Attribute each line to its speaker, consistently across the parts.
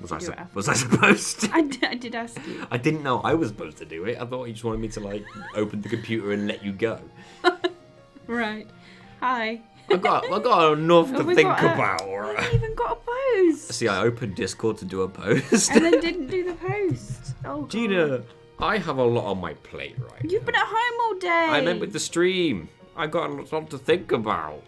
Speaker 1: Was I supposed to?
Speaker 2: I did ask you.
Speaker 1: I didn't know I was supposed to do it. I thought you just wanted me to, like, open the computer and let you go.
Speaker 2: Right. Hi.
Speaker 1: I got enough to think about.
Speaker 2: We haven't even got a post.
Speaker 1: See, I opened Discord to do a post.
Speaker 2: And then didn't do the post. Oh, God.
Speaker 1: Gina, I have a lot on my plate right
Speaker 2: You've been at home all day.
Speaker 1: I meant with the stream. I got a lot to think about.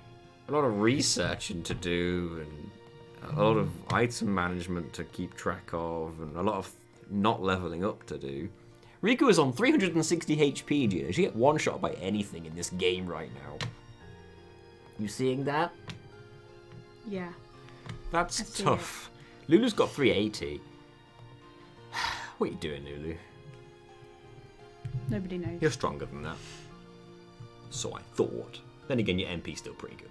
Speaker 1: A lot of researching to do, and a lot of item management to keep track of, and a lot of not leveling up to do. Riku is on 360 HP, Gina. She get one shot by anything in this game right now. You seeing that?
Speaker 2: Yeah.
Speaker 1: That's tough. Lulu's got 380. What are you doing, Lulu?
Speaker 2: Nobody knows.
Speaker 1: You're stronger than that. So I thought. Then again, your MP's still pretty good.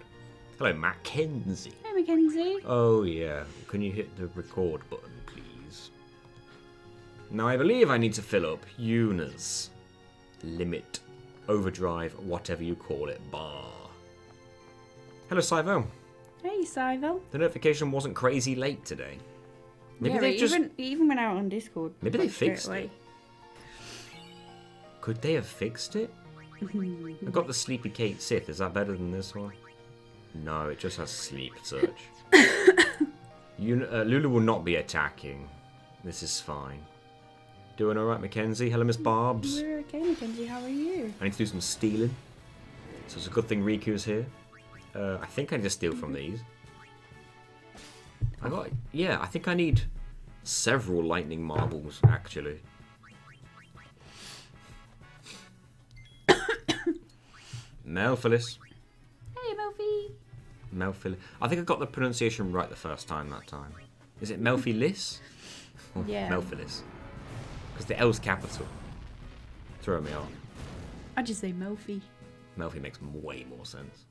Speaker 1: Hello, Mackenzie.
Speaker 2: Hey, Mackenzie.
Speaker 1: Oh, yeah. Can you hit the record button, please? Now, I believe I need to fill up Yuna's limit, overdrive, whatever you call it, bar. Hello, Syvo.
Speaker 2: Hey, Syvo.
Speaker 1: The notification wasn't crazy late today. Maybe
Speaker 2: yeah,
Speaker 1: they just...
Speaker 2: it even went out on Discord.
Speaker 1: Maybe they fixed it. Could they have fixed it? I've got the Sleepy Kate Sith. Is that better than this one? No, it just has sleep search. Lulu will not be attacking. This is fine. Doing alright, Mackenzie? Hello, Miss Barbs.
Speaker 2: We're okay, Mackenzie. How are you?
Speaker 1: I need to do some stealing. So it's a good thing Riku's here. I think I need to steal from these. I think I need several lightning marbles, actually. Melphilis.
Speaker 2: Hey, Melfi.
Speaker 1: Melphilis. I think I got the pronunciation right the first time that time. Is it Melphilis?
Speaker 2: Yeah.
Speaker 1: Melphilis. Because the L's capital. Throw me off.
Speaker 2: I just say Melfi.
Speaker 1: Melfi makes way more sense.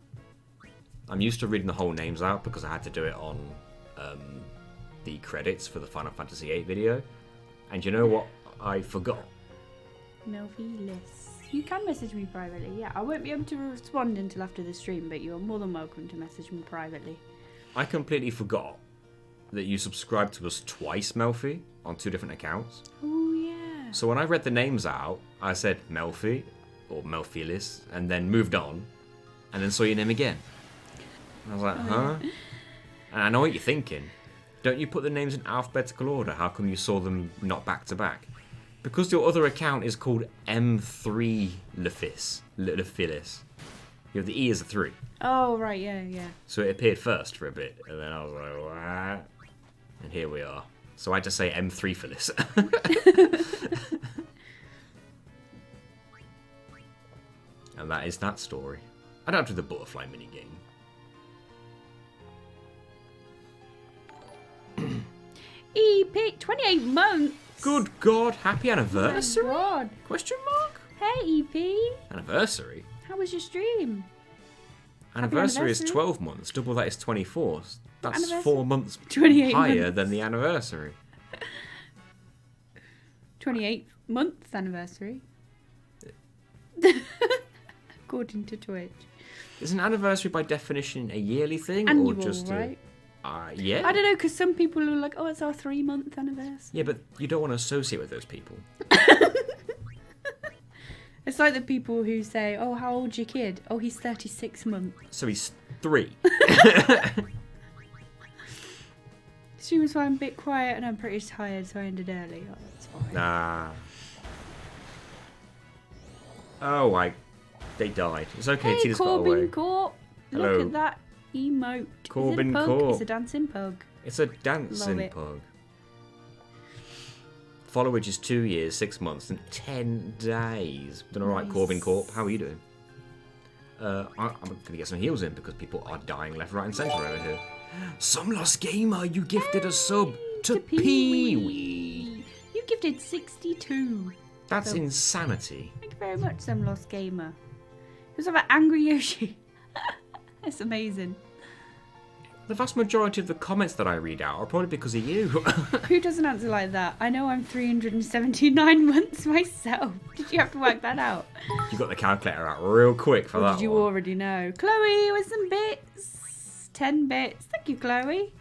Speaker 1: I'm used to reading the whole names out because I had to do it on the credits for the Final Fantasy VIII video. And you know what? I forgot.
Speaker 2: Melphilis. You can message me privately, yeah. I won't be able to respond until after the stream, but you're more than welcome to message me privately.
Speaker 1: I completely forgot that you subscribed to us twice, Melfi, on 2 different accounts.
Speaker 2: Oh, yeah.
Speaker 1: So when I read the names out, I said Melfi, or Melphilis, and then moved on, and then saw your name again. And I was like, huh? Yeah. And I know what you're thinking. Don't you put the names in alphabetical order? How come you saw them not back to back? Because your other account is called M3 Lephilis. You have the E as a 3.
Speaker 2: Oh, right, yeah.
Speaker 1: So it appeared first for a bit, and then I was like, what? And here we are. So I had to say M3 Phyllis. And that is that story. I don't have to do the butterfly minigame.
Speaker 2: EP, 28 months.
Speaker 1: Good God, happy anniversary?
Speaker 2: Oh my God.
Speaker 1: Question mark?
Speaker 2: Hey, EP.
Speaker 1: Anniversary?
Speaker 2: How was your stream?
Speaker 1: Anniversary is 12 months. Double that is 24. That's 4 months
Speaker 2: 28
Speaker 1: higher
Speaker 2: months.
Speaker 1: than the anniversary.
Speaker 2: 28th month anniversary. According to Twitch.
Speaker 1: Is an anniversary by definition a yearly thing?
Speaker 2: Annual,
Speaker 1: or just
Speaker 2: right?
Speaker 1: Yeah.
Speaker 2: I don't know, because some people are like, oh, it's our 3-month anniversary.
Speaker 1: Yeah, but you don't want to associate with those people.
Speaker 2: It's like the people who say, oh, how old's your kid? Oh, he's 36 months.
Speaker 1: So he's 3.
Speaker 2: Stream was fine, a bit quiet, and I'm pretty tired, so I ended early. Oh, that's fine.
Speaker 1: Nah. Oh, they died. It's okay,
Speaker 2: Hey,
Speaker 1: Tina's got away.
Speaker 2: Corbin Court.
Speaker 1: Hello.
Speaker 2: Look at that emote.
Speaker 1: Corbin
Speaker 2: Is it a pug?
Speaker 1: Court.
Speaker 2: It's a dancing pug.
Speaker 1: It's a dancing
Speaker 2: Love it.
Speaker 1: pug. Followage is 2 years, 6 months, and 10 days. Done alright,
Speaker 2: Nice.
Speaker 1: Corbin Corp. How are you doing? I'm going to get some heals in because people are dying left, right, and centre over here. Some Lost Gamer, you gifted a sub to Pee-wee.
Speaker 2: You gifted 62.
Speaker 1: That's
Speaker 2: So-
Speaker 1: insanity.
Speaker 2: Thank you very much, Some Lost Gamer. It was about Angry Yoshi. That's amazing.
Speaker 1: The vast majority of the comments that I read out are probably because of you.
Speaker 2: Who doesn't answer like that? I know I'm 379 months myself. Did you have to work that out?
Speaker 1: You got the calculator out real quick for
Speaker 2: Or
Speaker 1: that
Speaker 2: did you
Speaker 1: one.
Speaker 2: already know? Chloe with some bits. 10 bits. Thank you, Chloe.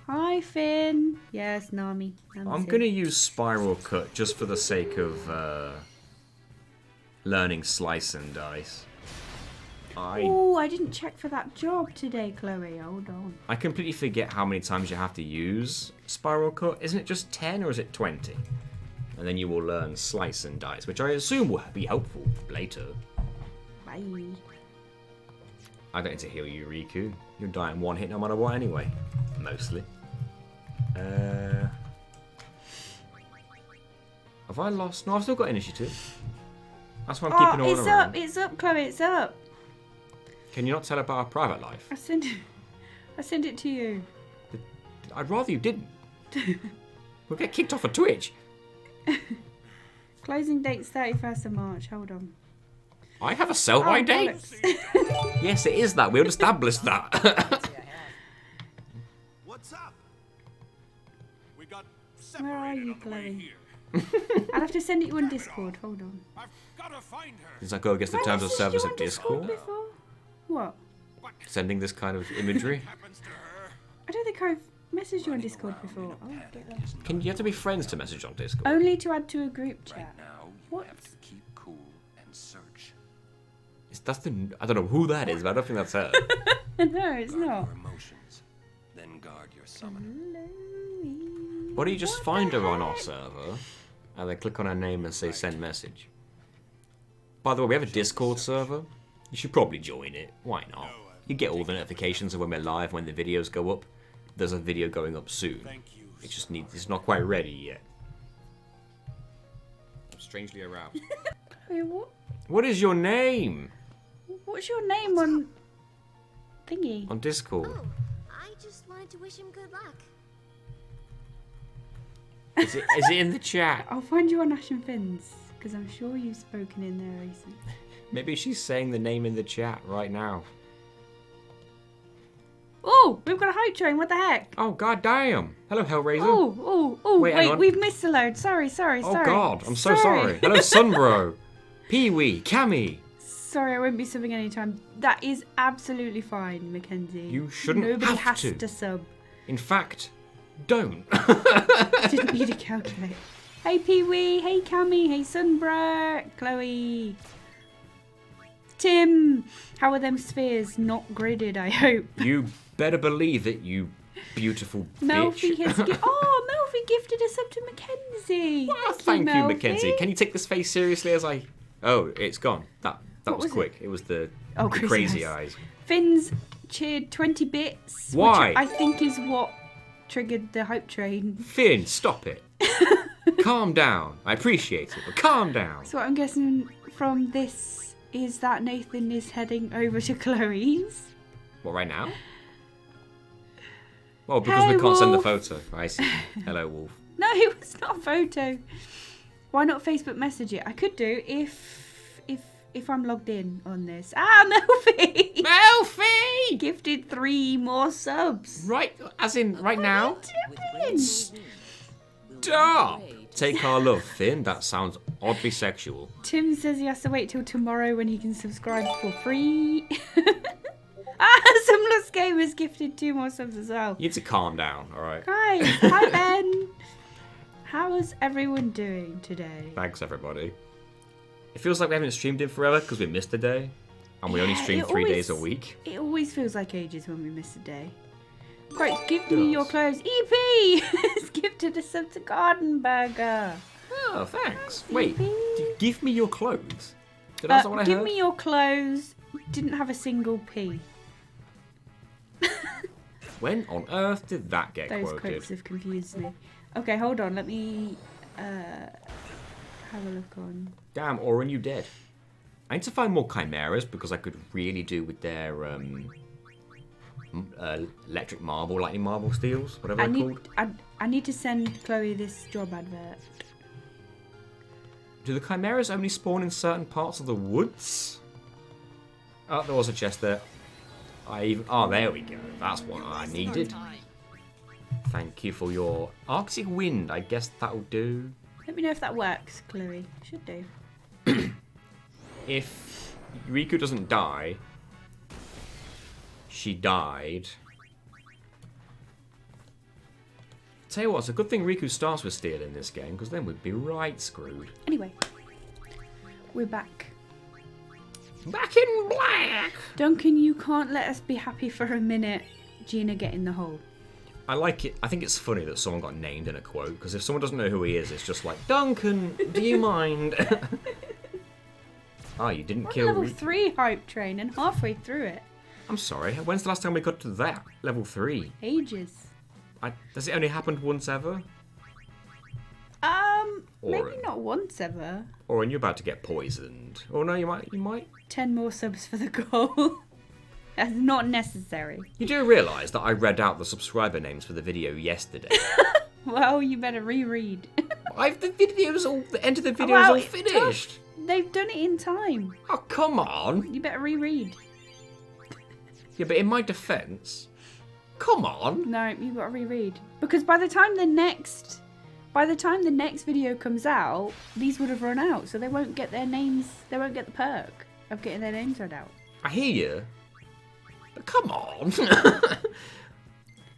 Speaker 2: Hi, Finn. Yes, Nami.
Speaker 1: I'm going to use Spiral Cut just for the sake of learning Slice and Dice.
Speaker 2: Oh, I didn't check for that job today, Chloe. Hold on.
Speaker 1: I completely forget how many times you have to use Spiral Cut. Isn't it just 10 or is it 20? And then you will learn Slice and Dice, which I assume will be helpful later.
Speaker 2: Bye.
Speaker 1: I don't need to heal you, Riku. You'll die in one hit no matter what anyway. Mostly. Have I lost? No, I've still got initiative. That's why I'm keeping all
Speaker 2: it's
Speaker 1: around.
Speaker 2: up. It's up, Chloe. It's up.
Speaker 1: Can you not tell about our private life?
Speaker 2: I sent it to you.
Speaker 1: I'd rather you didn't. We'll get kicked off of Twitch.
Speaker 2: Closing date's 31st of March. Hold on.
Speaker 1: I have a sell-by date.
Speaker 2: bollocks.
Speaker 1: Yes, it is that. We already established that.
Speaker 3: What's up? We got
Speaker 2: Where are
Speaker 3: separated
Speaker 2: you,
Speaker 3: on the way
Speaker 2: Chloe?
Speaker 3: here.
Speaker 2: I'll have to send it you on Discord. Hold on.
Speaker 3: I've got to find her.
Speaker 1: Does that go against the
Speaker 2: Have I
Speaker 1: terms of
Speaker 2: messaged
Speaker 1: service
Speaker 2: you
Speaker 1: of
Speaker 2: on Discord
Speaker 1: Discord?
Speaker 2: before? What?
Speaker 3: What
Speaker 1: Sending this kind of imagery?
Speaker 3: happens to her?
Speaker 2: I don't think I've messaged you on Discord before. Oh, get that.
Speaker 1: Can you have to be friends to message on Discord?
Speaker 2: Only to add to a group chat.
Speaker 4: Right now, you
Speaker 2: What?
Speaker 4: have to keep cool and search.
Speaker 1: That's the. I don't know who that is, but I don't think that's her.
Speaker 2: No, it's
Speaker 4: Guard
Speaker 2: not.
Speaker 4: your emotions, then guard your summoner.
Speaker 1: Why don't you just find her on our server and then click on her name and say send message? By the way, we have a Discord server. You should probably join it. Why not? You get all the notifications of when we're live, when the videos go up. There's a video going up soon.
Speaker 3: Thank you.
Speaker 1: It just needs. It's not quite ready yet. I'm strangely aroused.
Speaker 2: Hey,
Speaker 1: What is your name
Speaker 2: what's your name on thingy?
Speaker 1: on Discord?
Speaker 5: Oh, I just wanted to wish him good luck.
Speaker 1: Is it in the chat?
Speaker 2: I'll find you on Ash and Fins, because I'm sure you've spoken in there recently.
Speaker 1: Maybe she's saying the name in the chat right now.
Speaker 2: Oh, we've got a hype train. What the heck?
Speaker 1: Oh god damn! Hello Hellraiser.
Speaker 2: Wait,
Speaker 1: hang on.
Speaker 2: we've missed a load. Sorry.
Speaker 1: Oh god, I'm so sorry. Hello Sunbro, Pee-wee, Cammy.
Speaker 2: Sorry, I won't be subbing anytime. That is absolutely fine, Mackenzie.
Speaker 1: You shouldn't
Speaker 2: Nobody
Speaker 1: have
Speaker 2: has
Speaker 1: to.
Speaker 2: to sub.
Speaker 1: In fact, don't.
Speaker 2: Didn't need to calculate. Hey Pee-wee, hey Cammy, hey Sunbro, Chloe. Tim, how are them spheres? Not gridded, I hope.
Speaker 1: You better believe it, you beautiful
Speaker 2: Melfi
Speaker 1: bitch.
Speaker 2: has Melfi gifted us up to Mackenzie.
Speaker 1: Well, thank you, Mackenzie. Can you take this face seriously as I... Oh, it's gone. That
Speaker 2: What
Speaker 1: was
Speaker 2: was
Speaker 1: quick. It was the
Speaker 2: Oh,
Speaker 1: crazy eyes.
Speaker 2: Finn's cheered 20 bits.
Speaker 1: Why?
Speaker 2: Which I think is what triggered the hype train.
Speaker 1: Finn, stop it. Calm down. I appreciate it, but calm down.
Speaker 2: So what I'm guessing from this is that Nathan is heading over to Chloe's.
Speaker 1: What, right now? Well, because
Speaker 2: Hey,
Speaker 1: we can't send the
Speaker 2: Wolf.
Speaker 1: photo. I see. Hello, Wolf.
Speaker 2: No, it was not a photo. Why not Facebook message it? I could do if I'm logged in on this. Ah, Melfi!
Speaker 1: Melfi!
Speaker 2: Gifted 3 more subs.
Speaker 1: Right, as in right now?
Speaker 2: Doing?
Speaker 1: Stop! Take our love, Finn. That sounds oddly sexual.
Speaker 2: Tim says he has to wait till tomorrow when he can subscribe for free. Some Lost Gamers gifted 2 more subs as well.
Speaker 1: You need to calm down, alright?
Speaker 2: Guys, hi Ben. How is everyone doing today?
Speaker 1: Thanks, everybody. It feels like we haven't streamed in forever because we missed a day. And we only
Speaker 2: Yeah,
Speaker 1: stream
Speaker 2: it
Speaker 1: 3
Speaker 2: always-
Speaker 1: days a week.
Speaker 2: It always feels like ages when we miss a day. Great, give me
Speaker 1: does.
Speaker 2: your clothes. EP has gifted a sub to Garden Burger.
Speaker 1: Oh, thanks. Wait,
Speaker 2: Maybe.
Speaker 1: give me your clothes. Did I say what I
Speaker 2: Give
Speaker 1: heard?
Speaker 2: me your clothes. Didn't have a single P.
Speaker 1: When on earth did that get
Speaker 2: Those
Speaker 1: quoted?
Speaker 2: quotes have confused me. Okay, hold on. Let me have a look on.
Speaker 1: Damn, Oren, you dead. I need to find more chimeras because I could really do with their electric marble, lightning marble steels, whatever
Speaker 2: I
Speaker 1: they're
Speaker 2: need
Speaker 1: called.
Speaker 2: I need to send Chloe this job advert.
Speaker 1: Do the chimeras only spawn in certain parts of the woods? Oh, there was a chest there. Oh, there we go. That's what I needed. Thank you for your Arctic Wind. I guess that'll do.
Speaker 2: Let me know if that works, Chloe. Should do.
Speaker 1: If Riku doesn't die, she died. Tell you what, it's a good thing Riku's stars were stealing in this game, because then we'd be right screwed.
Speaker 2: Anyway, we're back.
Speaker 1: Back in black!
Speaker 2: Duncan, you can't let us be happy for a minute. Gina get in the hole.
Speaker 1: I like it. I think it's funny that someone got named in a quote, because if someone doesn't know who he is, it's just like, Duncan, do you mind? Oh, you didn't
Speaker 2: We're on
Speaker 1: kill
Speaker 2: level
Speaker 1: Riku.
Speaker 2: 3 hype train and halfway through it.
Speaker 1: I'm sorry, when's the last time we got to that? Level 3?
Speaker 2: Ages.
Speaker 1: Does it only happen once ever?
Speaker 2: Maybe
Speaker 1: Or-
Speaker 2: not once ever.
Speaker 1: Or when you're about to get poisoned? Or no, you might.
Speaker 2: 10 more subs for the goal. That's not necessary.
Speaker 1: You do realise that I read out the subscriber names for the video yesterday.
Speaker 2: Well, you better reread.
Speaker 1: The end of the video's
Speaker 2: Well,
Speaker 1: all
Speaker 2: it's
Speaker 1: finished.
Speaker 2: They've done it in time.
Speaker 1: Oh, come on.
Speaker 2: You better reread.
Speaker 1: Yeah, but in my defence, come on.
Speaker 2: No, you got to reread because by the time the next video comes out, these would have run out, so they won't get their names. They won't get the perk of getting their names read out.
Speaker 1: I hear you. But come on.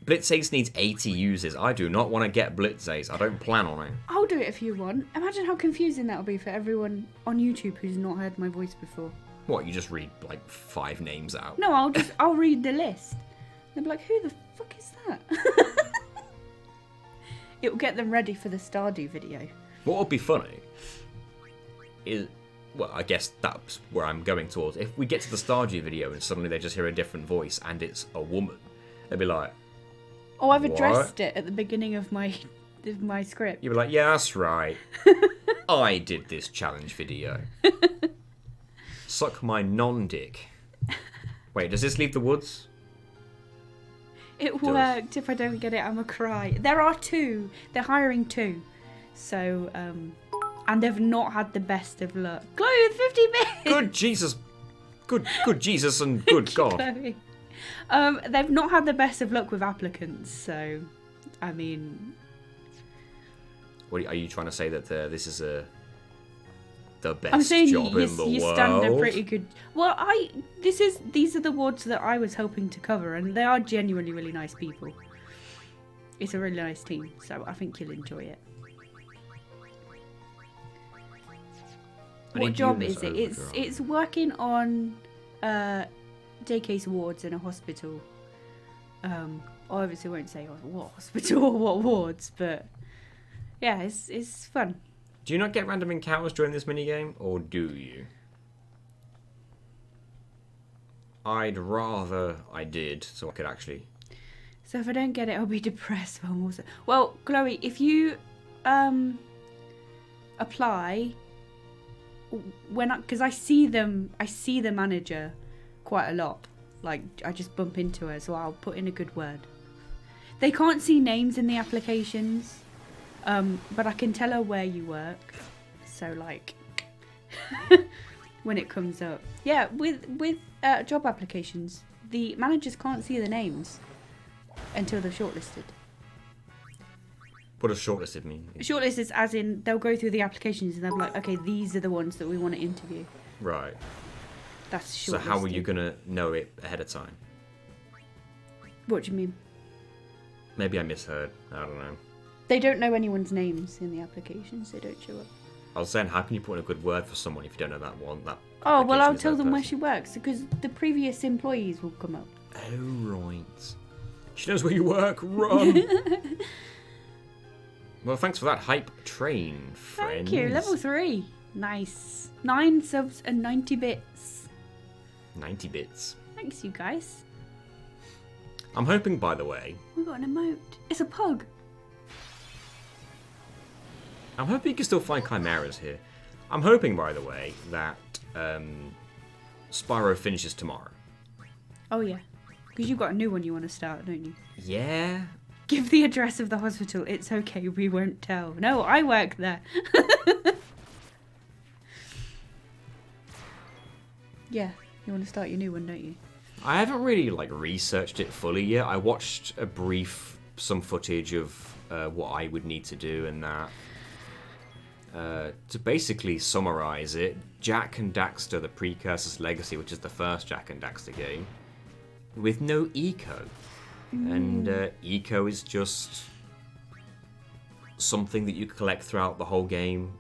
Speaker 1: Blitz Ace needs 80 users. I do not want to get Blitz Ace. I don't plan on it.
Speaker 2: I'll do it if you want. Imagine how confusing that'll be for everyone on YouTube who's not heard my voice before.
Speaker 1: What, you just read like 5 names out?
Speaker 2: No, I'll read the list. They'll be like, who the fuck is that? It will get them ready for the Stardew video.
Speaker 1: What would be funny is, well, I guess that's where I'm going towards. If we get to the Stardew video and suddenly they just hear a different voice and it's a woman, they'd be like,
Speaker 2: Oh, I've
Speaker 1: What?
Speaker 2: addressed it at the beginning of my script.
Speaker 1: you'd be like, yeah, that's right. I did this challenge video. Suck my non-dick. Wait, does this leave the woods?
Speaker 2: It worked. If I don't get it, I'm a cry. There are 2. They're hiring 2. So, and they've not had the best of luck. Chloe with 50 bits!
Speaker 1: Good Jesus. Good Jesus and good God.
Speaker 2: Chloe. They've not had the best of luck with applicants, so, I mean...
Speaker 1: What are you trying to say that this is the best
Speaker 2: I'm saying
Speaker 1: job in the
Speaker 2: you
Speaker 1: world?
Speaker 2: stand a pretty good... Well, these are the wards that I was hoping to cover, and they are genuinely really nice people. It's a really nice team, so I think you'll enjoy it. What job is it? It's working on JK's wards in a hospital. I obviously won't say what hospital or what wards, but yeah, it's fun.
Speaker 1: Do you not get random encounters during this minigame, or do you? I'd rather I did, so I could actually...
Speaker 2: So if I don't get it, I'll be depressed. Well, Chloe, if you apply, because I see the manager quite a lot. Like, I just bump into her, so I'll put in a good word. They can't see names in the applications, but I can tell her where you work. So, like, when it comes up. Yeah, with job applications, the managers can't see the names until they're shortlisted.
Speaker 1: What does shortlisted mean?
Speaker 2: Shortlisted as in, they'll go through the applications and they'll be like, okay, these are the ones that we want to interview.
Speaker 1: Right.
Speaker 2: That's shortlisted.
Speaker 1: So how are you going to know it ahead of time?
Speaker 2: What do you mean?
Speaker 1: Maybe I misheard. I don't know.
Speaker 2: They don't know anyone's names in the applications. They don't show up.
Speaker 1: I was saying, how can you put in a good word for someone if you don't know that one?
Speaker 2: Oh, well, I'll
Speaker 1: application is
Speaker 2: tell
Speaker 1: that
Speaker 2: them where
Speaker 1: person?
Speaker 2: she works because the previous employees will come up.
Speaker 1: Oh, right. She knows where you work. Run. Well, thanks for that hype train, friends.
Speaker 2: Thank you. Level 3. Nice. 9 subs and 90 bits.
Speaker 1: 90 bits.
Speaker 2: Thanks, you guys.
Speaker 1: I'm hoping, by the way,
Speaker 2: We got an emote. It's a pug.
Speaker 1: I'm hoping you can still find chimeras here. I'm hoping, by the way, that Spyro finishes tomorrow.
Speaker 2: Oh, yeah. Because you've got a new one you want to start, don't you?
Speaker 1: Yeah.
Speaker 2: Give the address of the hospital. It's okay, we won't tell. No, I work there. Yeah, you want to start your new one, don't you?
Speaker 1: I haven't really researched it fully yet. I watched some footage of what I would need to do and that. To basically summarize it, Jak and Daxter: The Precursor's Legacy, which is the first Jak and Daxter game, with no eco. And eco is just something that you collect throughout the whole game,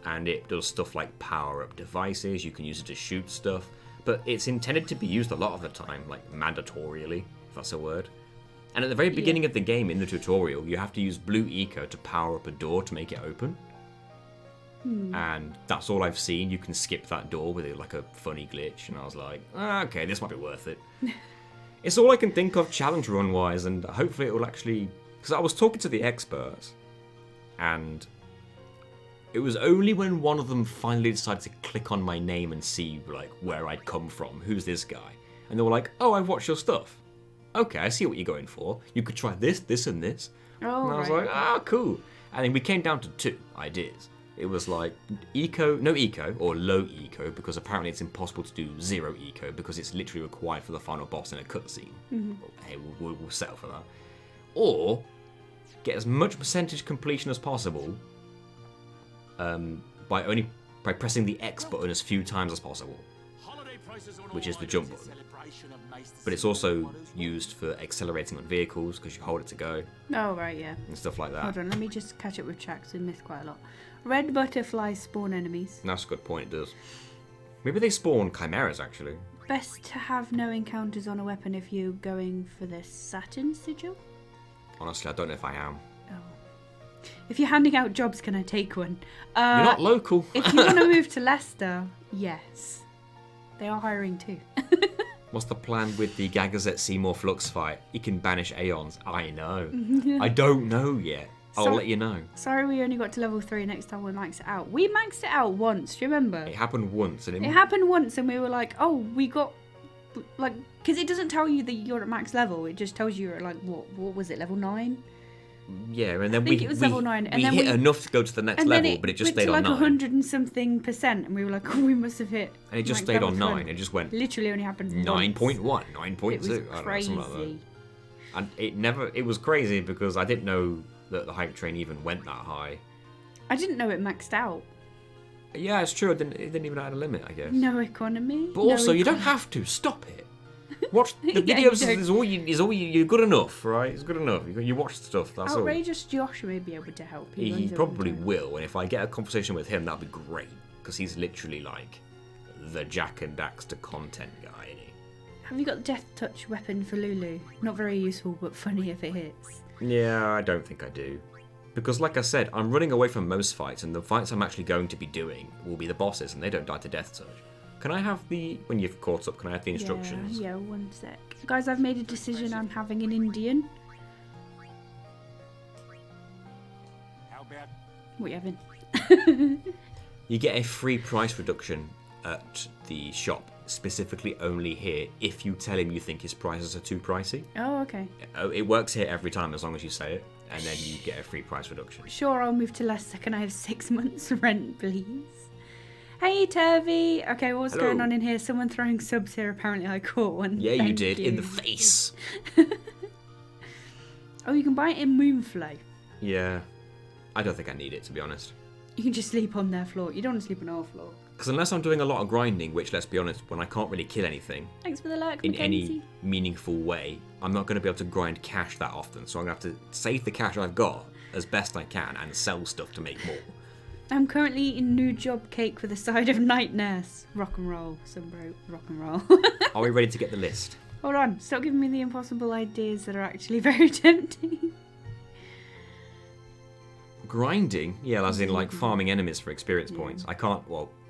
Speaker 1: and it does stuff like power up devices. You can use it to shoot stuff, but it's intended to be used a lot of the time, like mandatorily, if that's a word. And at the very beginning of the game, in the tutorial, you have to use blue eco to power up a door to make it open. And that's all I've seen. You can skip that door with like a funny glitch, and I was like, okay, this might be worth it. It's all I can think of challenge run wise, and hopefully it will actually, because I was talking to the experts, and it was only when one of them finally decided to click on my name and see like where I'd come from, who's this guy, and they were like, oh, I've watched your stuff. Okay, I see what you're going for. You could try this, this, and this.
Speaker 2: Oh,
Speaker 1: and I was
Speaker 2: right.
Speaker 1: like, cool. And then we came down to 2 ideas. It was like no eco, or low eco, because apparently it's impossible to do 0 eco because it's literally required for the final boss in a cutscene. Well, hey, we'll settle for that. Or get as much percentage completion as possible by pressing the X button as few times as possible, which is the jump button. But it's also used for accelerating on vehicles because you hold it to go
Speaker 2: Oh, right, yeah.
Speaker 1: and stuff like that.
Speaker 2: Hold on, let me just catch up with chat 'cause we missed quite a lot. Red butterflies spawn enemies.
Speaker 1: That's a good point, it does. Maybe they spawn chimeras, actually.
Speaker 2: Best to have no encounters on a weapon if you're going for the Saturn sigil.
Speaker 1: Honestly, I don't know if I am.
Speaker 2: Oh. If you're handing out jobs, can I take one?
Speaker 1: You're not local.
Speaker 2: If you want to move to Leicester, yes. They are hiring too.
Speaker 1: What's the plan with the Gagazet Seymour Flux fight? He can banish Aeons. I know. I don't know yet. I'll let you know.
Speaker 2: Sorry we only got to level 3 next time we max it out. We maxed it out once, do you remember?
Speaker 1: It happened once. And
Speaker 2: It happened once and we were like, oh, we got, like, because it doesn't tell you that you're at max level. It just tells you you're at, like, what was it, level 9?
Speaker 1: Yeah, and then
Speaker 2: I think it was level 9, and
Speaker 1: we
Speaker 2: then
Speaker 1: hit
Speaker 2: we-
Speaker 1: enough to go to the next
Speaker 2: And
Speaker 1: level,
Speaker 2: then it
Speaker 1: but it just
Speaker 2: went
Speaker 1: stayed
Speaker 2: to
Speaker 1: on
Speaker 2: like
Speaker 1: 9.
Speaker 2: 100 and something percent and we were like, oh, we must have hit.
Speaker 1: And it just
Speaker 2: like,
Speaker 1: stayed
Speaker 2: level
Speaker 1: on
Speaker 2: 20.
Speaker 1: 9. It just went
Speaker 2: Literally only happened
Speaker 1: 9.1,
Speaker 2: once.
Speaker 1: 9.2.
Speaker 2: It was
Speaker 1: I don't know,
Speaker 2: crazy.
Speaker 1: something like that. And it was crazy because I didn't know that the hype train even went that high.
Speaker 2: I didn't know it maxed out.
Speaker 1: Yeah, it's true. It didn't even have a limit, I guess.
Speaker 2: No economy.
Speaker 1: But also, you don't have to. Stop it. Watch the
Speaker 2: Yeah, you
Speaker 1: videos.
Speaker 2: don't.
Speaker 1: Is all you. You're good enough, right? It's good enough. You watch the stuff. That's all.
Speaker 2: Outrageous Josh may be able to help you.
Speaker 1: He probably will, and if I get a conversation with him, that'd be great because he's literally like the Jack and Daxter content guy. Isn't he?
Speaker 2: Have you got the Death Touch weapon for Lulu? Not very useful, but funny if it hits.
Speaker 1: Yeah, I don't think I do. Because, like I said, I'm running away from most fights, and the fights I'm actually going to be doing will be the bosses, and they don't die to Death Touch. Can I have when you've caught up, can I have the instructions?
Speaker 2: Yeah, one sec. Guys, I've made a decision. I'm having an Indian.
Speaker 3: How about
Speaker 2: What are you having?
Speaker 1: You get a free price reduction at the shop, specifically only here, if you tell him you think his prices are too pricey.
Speaker 2: Oh, okay.
Speaker 1: It works here every time as long as you say it, and then you get a free price reduction.
Speaker 2: Sure, I'll move to Leicester. Can I have 6 months rent, please? Hey, Turvy. Okay, what's
Speaker 1: Hello.
Speaker 2: going on in here? Someone throwing subs here. Apparently, I caught one.
Speaker 1: Yeah, you
Speaker 2: Thank
Speaker 1: did, in the
Speaker 2: you.
Speaker 1: face.
Speaker 2: Oh, you can buy it in Moonflow.
Speaker 1: Yeah, I don't think I need it, to be honest.
Speaker 2: You can just sleep on their floor. You don't want to sleep on our floor.
Speaker 1: Because unless I'm doing a lot of grinding, which, let's be honest, when I can't really kill anything
Speaker 2: Thanks for the lurk,
Speaker 1: in
Speaker 2: Mackenzie.
Speaker 1: any meaningful way, I'm not going to be able to grind cash that often. So I'm going to have to save the cash I've got as best I can and sell stuff to make more.
Speaker 2: I'm currently eating new job cake with a side of night nurse. Rock and roll, Sunbro. Rock and roll.
Speaker 1: Are we ready to get the list?
Speaker 2: Hold on. Stop giving me the impossible ideas that are actually very tempting.
Speaker 1: Grinding? Yeah, as in like farming enemies for experience points. I can't,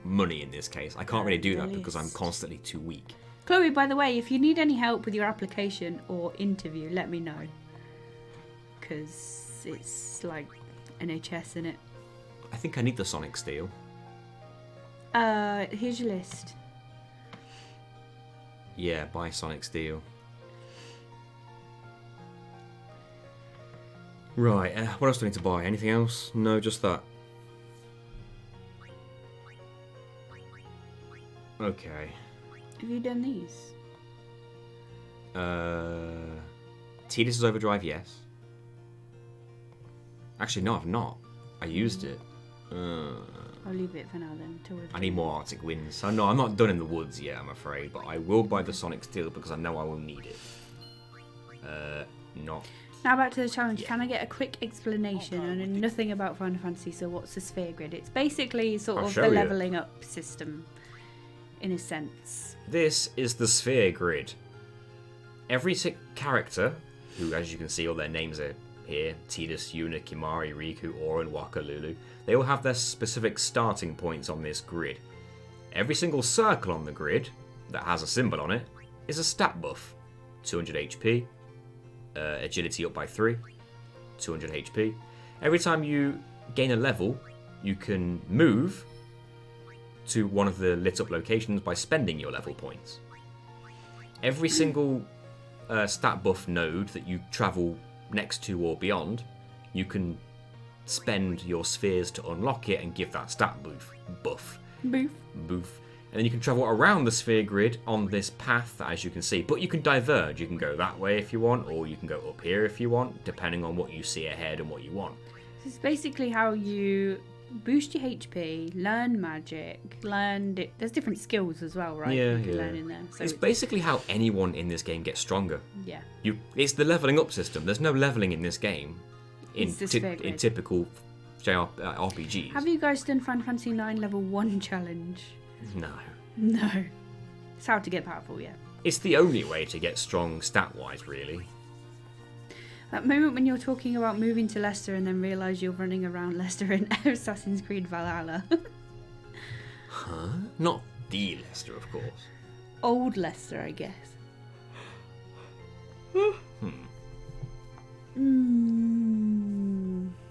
Speaker 1: money in this case. I can't really do that because I'm
Speaker 2: list.
Speaker 1: constantly too weak.
Speaker 2: Chloe, by the way, if you need any help with your application or interview, let me know. Because it's like NHS, innit?
Speaker 1: I think I need the Sonic Steel.
Speaker 2: Here's your list.
Speaker 1: Yeah, buy Sonic Steel. Right, what else do I need to buy? Anything else? No, just that. Okay.
Speaker 2: Have you done these?
Speaker 1: Tidus' Overdrive, yes. Actually, no, I've not. I used it.
Speaker 2: I'll leave it for now then. Till we've
Speaker 1: I need more Arctic Winds. So no, I'm not done in the woods yet, I'm afraid. But I will buy the Sonic Steel because I know I will need it. Not
Speaker 2: Now back to the challenge. Can I get a quick explanation? I know nothing about Final Fantasy, so what's the sphere grid? It's basically sort
Speaker 1: I'll
Speaker 2: of
Speaker 1: show
Speaker 2: the
Speaker 1: you.
Speaker 2: leveling up system, in a sense.
Speaker 1: This is the sphere grid. Every character, who, as you can see, all their names are here: Tidus, Yuna, Kimahri, Riku, Auron, Waka, Lulu. They all have their specific starting points on this grid. Every single circle on the grid that has a symbol on it is a stat buff. 200 HP, agility up by 3, 200 HP. Every time you gain a level, you can move to one of the lit up locations by spending your level points. Every single stat buff node that you travel next to or beyond, you can spend your spheres to unlock it and give that stat buff.
Speaker 2: Boof.
Speaker 1: And then you can travel around the sphere grid on this path, as you can see. But you can diverge. You can go that way if you want, or you can go up here if you want, depending on what you see ahead and what you want.
Speaker 2: This is basically how you boost your HP, learn magic, there's different skills as well, right?
Speaker 1: Yeah,
Speaker 2: you can
Speaker 1: yeah.
Speaker 2: learn in there. So
Speaker 1: It's basically how anyone in this game gets stronger.
Speaker 2: yeah.
Speaker 1: It's the leveling up system. There's no leveling in this game in,
Speaker 2: It's the sphere grid.
Speaker 1: typical RPGs.
Speaker 2: Have you guys done Final Fantasy IX level 1 challenge?
Speaker 1: No.
Speaker 2: No. It's how to get powerful, yeah.
Speaker 1: It's the only way to get strong stat-wise, really.
Speaker 2: That moment when you're talking about moving to Leicester and then realise you're running around Leicester in Assassin's Creed Valhalla.
Speaker 1: Huh? Not the Leicester, of course.
Speaker 2: Old Leicester, I guess.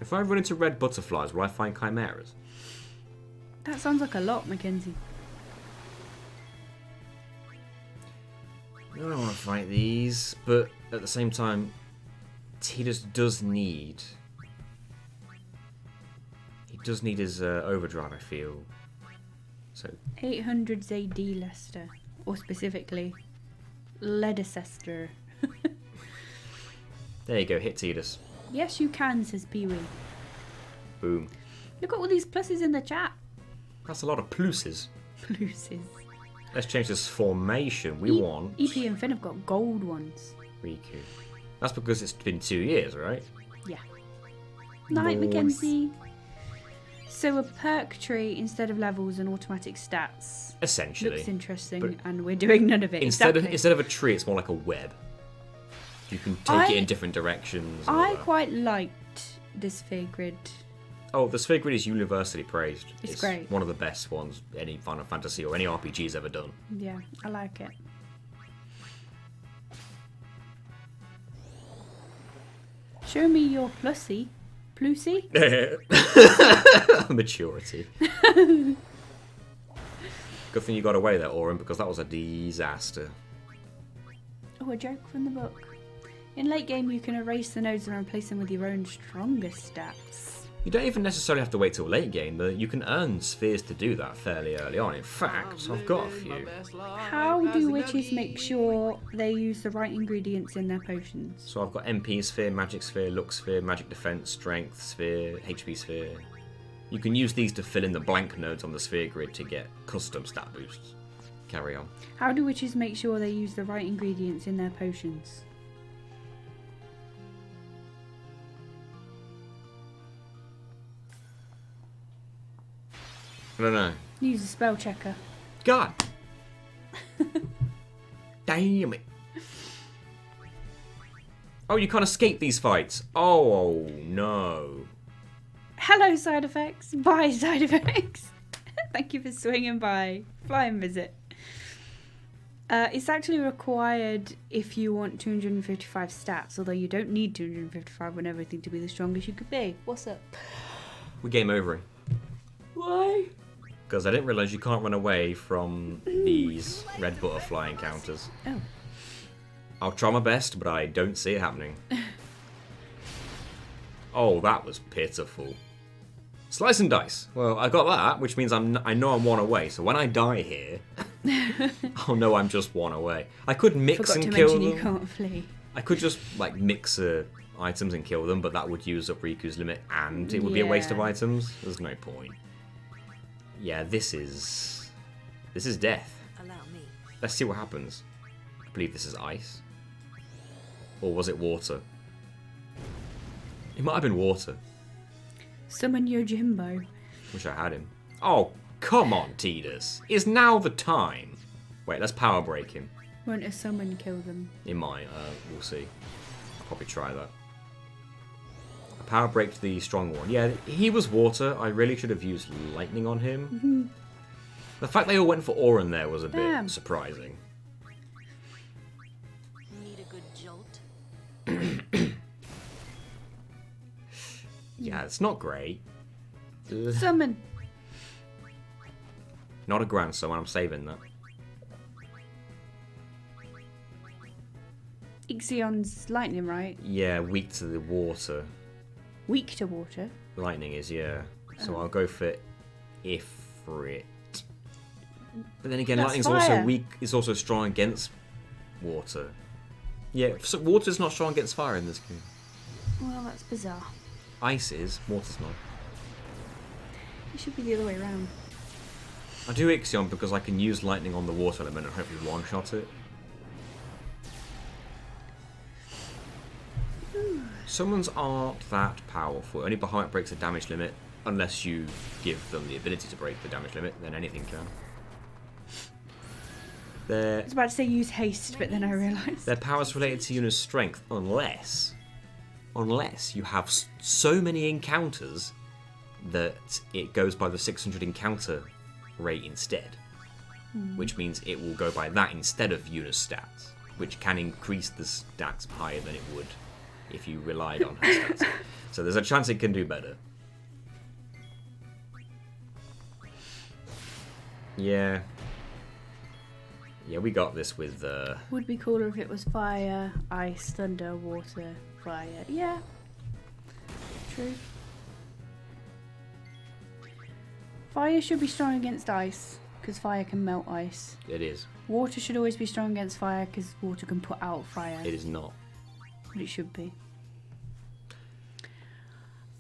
Speaker 1: If I run into red butterflies, will I find chimeras?
Speaker 2: That sounds like a lot, Mackenzie.
Speaker 1: I don't want to fight these, but at the same time, Tidus does need... He does need his overdrive, I feel. So,
Speaker 2: 800s AD Leicester. Or specifically, Leicester.
Speaker 1: there you go, hit Tidus.
Speaker 2: Yes, you can, says Pee-wee.
Speaker 1: Boom.
Speaker 2: Look at all these pluses in the chat.
Speaker 1: That's a lot of pluses.
Speaker 2: Pluses.
Speaker 1: Let's change this formation. We want
Speaker 2: EP and Finn have got gold ones.
Speaker 1: Riku. That's because it's been 2 years, right?
Speaker 2: Yeah. Night,
Speaker 1: Nice.
Speaker 2: Mackenzie. So a perk tree instead of levels and automatic stats.
Speaker 1: Essentially.
Speaker 2: Looks interesting,
Speaker 1: But
Speaker 2: and we're doing none of it.
Speaker 1: Instead
Speaker 2: exactly.
Speaker 1: of a tree, it's more like a web. You can take it in different directions. and all
Speaker 2: I
Speaker 1: that.
Speaker 2: quite liked this sphere grid.
Speaker 1: Oh, the sphere grid is universally praised.
Speaker 2: It's great.
Speaker 1: One of the best ones any Final Fantasy or any RPG's ever done.
Speaker 2: Yeah, I like it. Show me your plussy. Plusy?
Speaker 1: Maturity. Good thing you got away there, Auron, because that was a disaster.
Speaker 2: Oh, a joke from the book. In late game, you can erase the nodes and replace them with your own strongest stats.
Speaker 1: You don't even necessarily have to wait till late game, but you can earn spheres to do that fairly early on. In fact, I've got a few.
Speaker 2: How do witches make sure they use the right ingredients in their potions?
Speaker 1: So I've got MP sphere, magic sphere, luck sphere, magic defense, strength sphere, HP sphere. You can use these to fill in the blank nodes on the sphere grid to get custom stat boosts. Carry on.
Speaker 2: How do witches make sure they use the right ingredients in their potions?
Speaker 1: I don't know.
Speaker 2: Use a spell checker.
Speaker 1: God! Damn it. Oh, you can't escape these fights. Oh, no.
Speaker 2: Hello, side effects. Bye, side effects. Thank you for swinging by. Fly and visit. It's actually required if you want 255 stats, although you don't need 255 when everything to be the strongest you could be. What's up?
Speaker 1: We're game overing.
Speaker 2: Why?
Speaker 1: Because I didn't realise you can't run away from these red butterfly encounters.
Speaker 2: Oh.
Speaker 1: I'll try my best, but I don't see it happening. Oh, that was pitiful. Slice and dice. Well, I got that, which means I know I'm one away. So when I die here, I'll know I'm just one away. I could mix
Speaker 2: Forgot
Speaker 1: and
Speaker 2: to
Speaker 1: kill
Speaker 2: mention
Speaker 1: them.
Speaker 2: you can't flee.
Speaker 1: I could just like mix items and kill them, but that would use up Riku's limit, and it would be a waste of
Speaker 2: Yeah.
Speaker 1: items. There's no point. Yeah, this is death.
Speaker 6: Allow me.
Speaker 1: Let's see what happens. I believe this is ice. Or was it water? He might have been water.
Speaker 2: Summon Yojimbo.
Speaker 1: Wish I had him. Oh, come on, Tidus. Is now the time. Wait, let's power break him.
Speaker 2: Won't a summon kill them?
Speaker 1: It might. We'll see. I'll probably try that. I power break the strong one. Yeah, he was water. I really should have used lightning on him. The fact they all went for Auron there was a
Speaker 2: Damn.
Speaker 1: bit surprising.
Speaker 5: Need a good jolt.
Speaker 1: Yeah, it's not great.
Speaker 2: Summon.
Speaker 1: Not a grand summon. I'm saving that.
Speaker 2: Ixion's lightning, right?
Speaker 1: Yeah, weak to the water.
Speaker 2: Weak to water.
Speaker 1: Lightning is, yeah. So I'll go for Ifrit. But then again,
Speaker 2: That's
Speaker 1: lightning's
Speaker 2: fire.
Speaker 1: also weak. It's also strong against water. Yeah, so water's not strong against fire in this game.
Speaker 2: Well, that's bizarre.
Speaker 1: Ice is, water's not.
Speaker 2: It should be the other way around.
Speaker 1: I do Ixion because I can use lightning on the water element and hopefully one-shot it. Summons aren't that powerful. Only Bahamut breaks the damage limit. Unless you give them the ability to break the damage limit, then anything can.
Speaker 2: I was about to say use haste, but then I realised.
Speaker 1: Their power's related to Yuna's strength, unless you have so many encounters that it goes by the 600 encounter rate instead. Which means it will go by that instead of Yuna's stats, which can increase the stats higher than it would if you relied on her stats. So there's a chance it can do better. Yeah. Yeah, we got this with...
Speaker 2: Would be cooler if it was fire, ice, thunder, water, fire. Yeah. True. Fire should be strong against ice, because fire can melt ice.
Speaker 1: It is.
Speaker 2: Water should always be strong against fire, because water can put out fire.
Speaker 1: It is not.
Speaker 2: But it should be.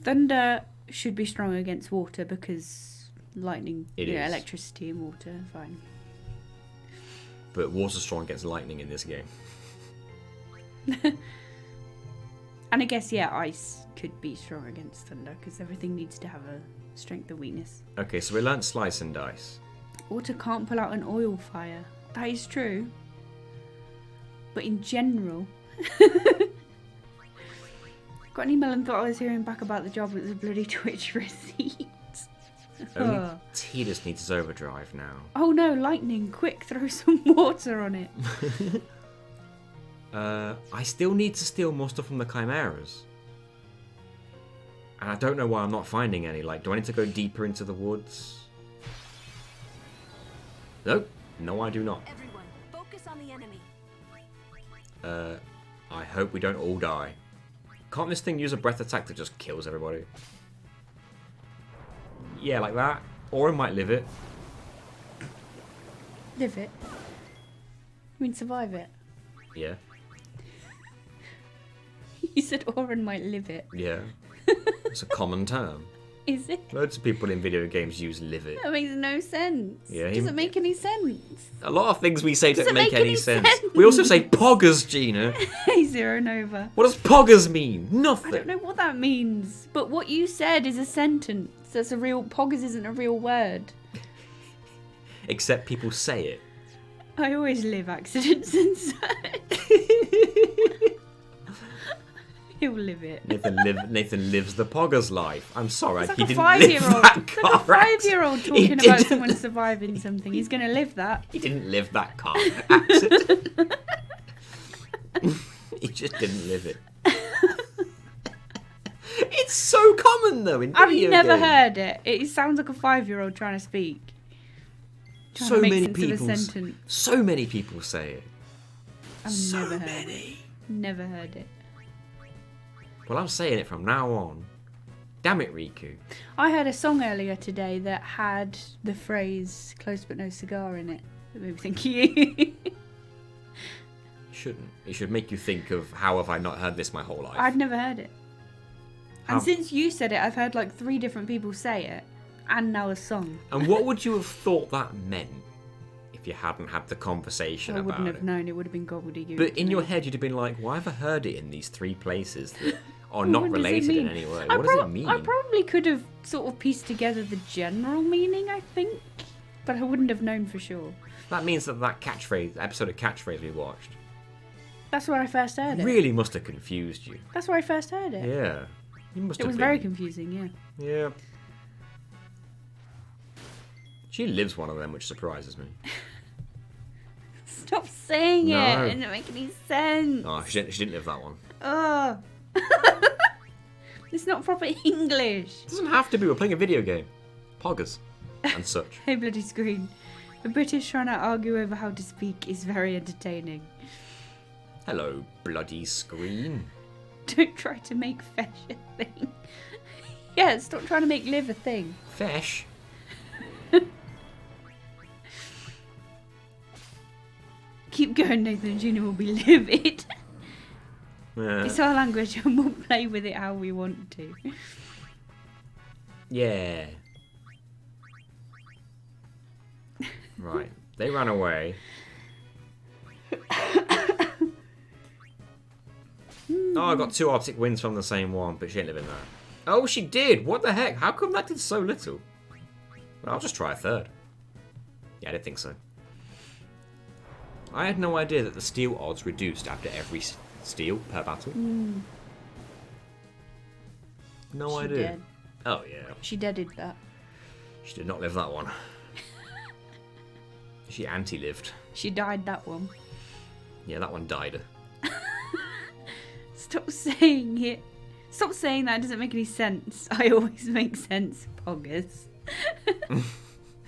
Speaker 2: Thunder should be strong against water, because lightning,
Speaker 1: It
Speaker 2: yeah,
Speaker 1: is.
Speaker 2: electricity and water, fine.
Speaker 1: But water's strong against lightning in this game.
Speaker 2: And I guess, yeah, ice could be strong against thunder, because everything needs to have a strength and weakness.
Speaker 1: Okay, so we learnt Slice and Dice.
Speaker 2: Water can't pull out an oil fire. That is true. But in general... Got an email and thought I was hearing back about the job with the bloody Twitch receipt.
Speaker 1: Only
Speaker 2: Oh.
Speaker 1: Tidus needs his overdrive now.
Speaker 2: Oh no, lightning, quick, throw some water on it.
Speaker 1: I still need to steal more stuff from the Chimeras. And I don't know why I'm not finding any. Like, do I need to go deeper into the woods? Nope. No, I do not.
Speaker 5: Everyone, focus on the enemy.
Speaker 1: I hope we don't all die. Can't this thing use a breath attack that just kills everybody? Yeah, like that. Or it might live it.
Speaker 2: Live it. You mean survive it?
Speaker 1: Yeah.
Speaker 2: You said Oren might live it.
Speaker 1: Yeah. It's a common term.
Speaker 2: Is it?
Speaker 1: Loads of people in video games use live it.
Speaker 2: That makes no sense.
Speaker 1: Yeah, he-
Speaker 2: Doesn't make any sense.
Speaker 1: A lot of things we say don't
Speaker 2: Doesn't
Speaker 1: make
Speaker 2: make
Speaker 1: any
Speaker 2: any
Speaker 1: sense.
Speaker 2: sense.
Speaker 1: We also say poggers, Gina.
Speaker 2: Hey, Zero Nova.
Speaker 1: What does poggers mean? Nothing.
Speaker 2: I don't know what that means. But what you said is a sentence. That's a real... Poggers isn't a real word.
Speaker 1: Except people say it.
Speaker 2: I always live accidents inside. He'll live it.
Speaker 1: Nathan lives the pogger's life. I'm sorry,
Speaker 2: It's like
Speaker 1: he
Speaker 2: a
Speaker 1: didn't live
Speaker 2: 5-year-old.
Speaker 1: that
Speaker 2: It's like a
Speaker 1: car
Speaker 2: 5-year-old
Speaker 1: accident.
Speaker 2: talking
Speaker 1: He
Speaker 2: about
Speaker 1: didn't-
Speaker 2: someone surviving something. He's going to live that.
Speaker 1: He didn't live that car accident. He just didn't live it. It's so common though in
Speaker 2: I've
Speaker 1: video
Speaker 2: never
Speaker 1: games.
Speaker 2: heard it. It sounds like a 5-year-old trying to speak. Trying
Speaker 1: So
Speaker 2: to make
Speaker 1: many
Speaker 2: sense of a
Speaker 1: people.
Speaker 2: sentence.
Speaker 1: So many people say it.
Speaker 2: I've
Speaker 1: So
Speaker 2: never heard
Speaker 1: many.
Speaker 2: it. Never heard it.
Speaker 1: Well, I'm saying it from now on. Damn it, Riku.
Speaker 2: I heard a song earlier today that had the phrase "close but no cigar" in it. That made me think of you.
Speaker 1: It shouldn't. It should make you think of how have I not heard this my whole life.
Speaker 2: I'd never heard it. And
Speaker 1: How-
Speaker 2: since you said it, I've heard like 3 different people say it, and now a song.
Speaker 1: And what would you have thought that meant if you hadn't had the conversation
Speaker 2: I
Speaker 1: about
Speaker 2: wouldn't
Speaker 1: it?
Speaker 2: have known. It would have been gobbledygook.
Speaker 1: But in
Speaker 2: to
Speaker 1: your
Speaker 2: me.
Speaker 1: head, you'd have been like, why have I heard it in these 3 places that Or not
Speaker 2: What does it
Speaker 1: related in
Speaker 2: mean?
Speaker 1: any way.
Speaker 2: I
Speaker 1: What does it mean?
Speaker 2: I probably could have sort of pieced together the general meaning, I think, but I wouldn't have known for sure.
Speaker 1: That means that episode of Catchphrase we watched,
Speaker 2: That's where I first heard it.
Speaker 1: really must have confused you.
Speaker 2: That's where I first heard it.
Speaker 1: Yeah. You must
Speaker 2: It
Speaker 1: have
Speaker 2: was
Speaker 1: been.
Speaker 2: very confusing, yeah.
Speaker 1: Yeah. She lives one of them, which surprises me.
Speaker 2: Stop saying
Speaker 1: No.
Speaker 2: it. It doesn't make any sense.
Speaker 1: Oh, she didn't live that one.
Speaker 2: Oh. It's not proper English.
Speaker 1: It doesn't have to be. We're playing a video game. Poggers. And such.
Speaker 2: Hey, bloody screen. The British trying to argue over how to speak is very entertaining.
Speaker 1: Hello, bloody screen.
Speaker 2: Don't try to make fesh a thing. Yeah, stop trying to make live a thing.
Speaker 1: Fish.
Speaker 2: Keep going, Nathan. Gina will be livid.
Speaker 1: Yeah.
Speaker 2: It's our language and we'll play with it how we want to.
Speaker 1: Yeah. Right. They ran away. Oh, I got 2 Arctic wins from the same one, but she ain't living that. Oh, she did! What the heck? How come that did so little? Well, I'll just try a 3rd. Yeah, I didn't think so. I had no idea that the steal odds reduced after every steal per battle. No
Speaker 2: She
Speaker 1: idea.
Speaker 2: did.
Speaker 1: Oh, yeah.
Speaker 2: She deaded that.
Speaker 1: She did not live that one. She anti-lived.
Speaker 2: She died that one.
Speaker 1: Yeah, that one died.
Speaker 2: Stop saying it. Stop saying that. It doesn't make any sense. I always make sense, Poggers.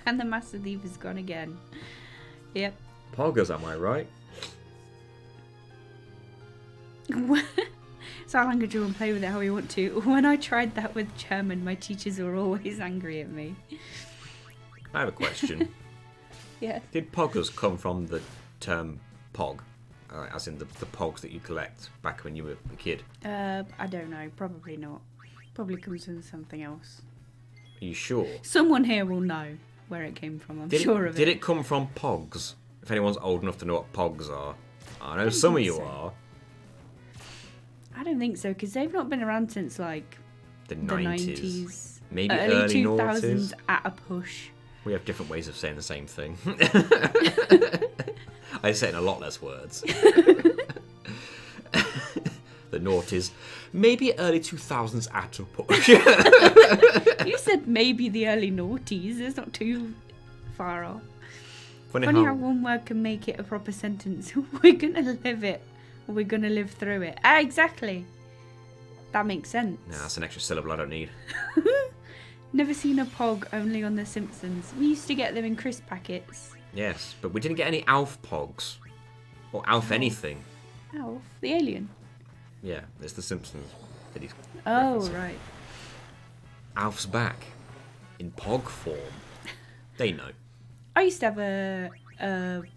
Speaker 2: And the Master Thief is gone again. Yep.
Speaker 1: Poggers, am I right?
Speaker 2: So our language will play with it how we want to. When I tried that with German, my teachers were always angry at me.
Speaker 1: I have a question.
Speaker 2: Yeah.
Speaker 1: Did poggers come from the term pog? As in the pogs that you collect back when you were a kid?
Speaker 2: I don't know. Probably not. Probably comes from something else.
Speaker 1: Are you sure?
Speaker 2: Someone here will know where it came from. I'm sure of it.
Speaker 1: Did it come from pogs? If anyone's old enough to know what pogs are. I know some of
Speaker 2: think
Speaker 1: you
Speaker 2: so.
Speaker 1: are.
Speaker 2: I don't think so, because they've not been around since, like,
Speaker 1: The
Speaker 2: the
Speaker 1: 90s.
Speaker 2: 90s.
Speaker 1: Maybe
Speaker 2: early
Speaker 1: early
Speaker 2: 2000s
Speaker 1: noughties.
Speaker 2: at a push.
Speaker 1: We have different ways of saying the same thing. I say it in a lot less words. The noughties. Maybe early 2000s at a push.
Speaker 2: You said maybe the early noughties. It's not too far off.
Speaker 1: Funny
Speaker 2: Funny how
Speaker 1: how
Speaker 2: one word can make it a proper sentence. We're gonna live it. Or we're gonna live through it. Ah, exactly. That makes sense.
Speaker 1: Nah, that's an extra syllable I don't need.
Speaker 2: Never seen a pog, only on The Simpsons. We used to get them in crisp packets.
Speaker 1: Yes, but we didn't get any Alf pogs. Or Alf anything.
Speaker 2: Alf, the alien.
Speaker 1: Yeah, it's The Simpsons that he's
Speaker 2: Oh,
Speaker 1: referencing.
Speaker 2: right.
Speaker 1: Alf's back. In pog form. They know.
Speaker 2: I used to have an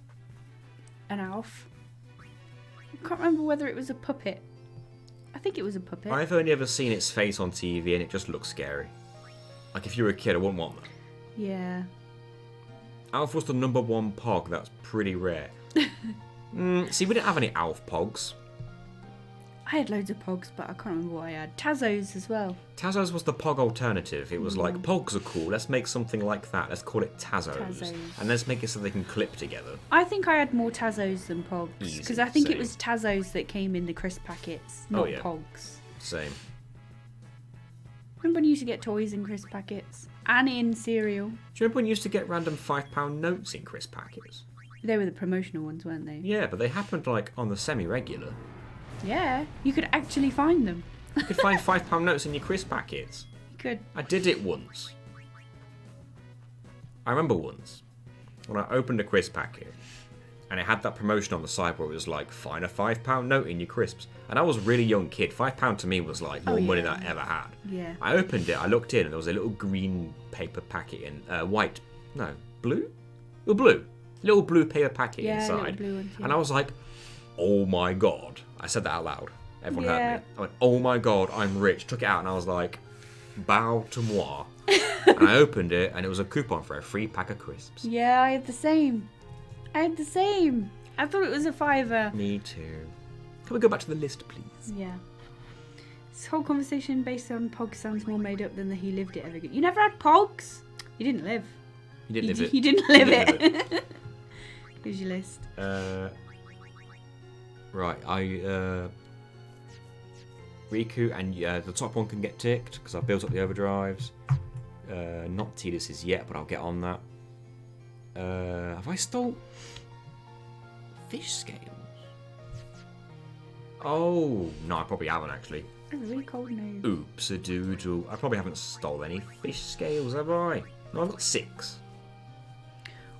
Speaker 2: Alf. I can't remember whether it was a puppet. I think it was a puppet.
Speaker 1: I've only ever seen its face on TV and it just looks scary. Like if you were a kid, I wouldn't want that.
Speaker 2: Yeah.
Speaker 1: Alf was the #1 pog. That's pretty rare. See, we didn't have any Alf pogs.
Speaker 2: I had loads of pogs, but I can't remember what I had. Tazos as well.
Speaker 1: Tazos was the pog alternative. It was like, pogs are cool, let's make something like that. Let's call it Tazos.
Speaker 2: Tazos.
Speaker 1: And let's make it so they can clip together.
Speaker 2: I think I had more Tazos than pogs.
Speaker 1: Easy,
Speaker 2: Because I think it
Speaker 1: same.
Speaker 2: was Tazos that came in the crisp packets,
Speaker 1: Oh,
Speaker 2: not
Speaker 1: yeah.
Speaker 2: pogs.
Speaker 1: Same.
Speaker 2: Remember when you used to get toys in crisp packets? And in cereal.
Speaker 1: Do you remember when you used to get random £5 notes in crisp packets?
Speaker 2: They were the promotional ones, weren't they?
Speaker 1: Yeah, but they happened like on the semi-regular.
Speaker 2: Yeah. You could actually find them.
Speaker 1: You could find £5 notes in your crisp packets.
Speaker 2: You could.
Speaker 1: I did it once. I remember once when I opened a crisp packet and it had that promotion on the side where it was like, find a £5 note in your crisps. And I was a really young kid. £5 to me was like more money
Speaker 2: yeah.
Speaker 1: than I ever had.
Speaker 2: Yeah.
Speaker 1: I opened it, I looked in, and there was a little green paper packet in white. No, blue? Oh, blue. Little blue paper packet
Speaker 2: Yeah, little
Speaker 1: inside.
Speaker 2: blue ones, yeah.
Speaker 1: And I was like, oh my god. I said that out loud. Everyone
Speaker 2: Yeah.
Speaker 1: heard me. I went, oh my god, I'm rich. Took it out and I was like, bow to moi. And I opened it and it was a coupon for a free pack of crisps.
Speaker 2: Yeah, I had the same. I thought it was a £5.
Speaker 1: Me too. Can we go back to the list, please?
Speaker 2: Yeah. This whole conversation based on Pogs sounds more made up than the he lived it ever. You never had Pogs? You didn't live.
Speaker 1: You didn't live it.
Speaker 2: You didn't live
Speaker 1: didn't
Speaker 2: it. Here's your list.
Speaker 1: Right, Riku and the top one can get ticked because I've built up the overdrives. Not Tidus's yet, but I'll get on that. Have I stole fish scales? Oh no, I probably haven't actually.
Speaker 2: That's a really cold nose.
Speaker 1: Oops a doodle. I probably haven't stole any fish scales, have I? No, I've got 6.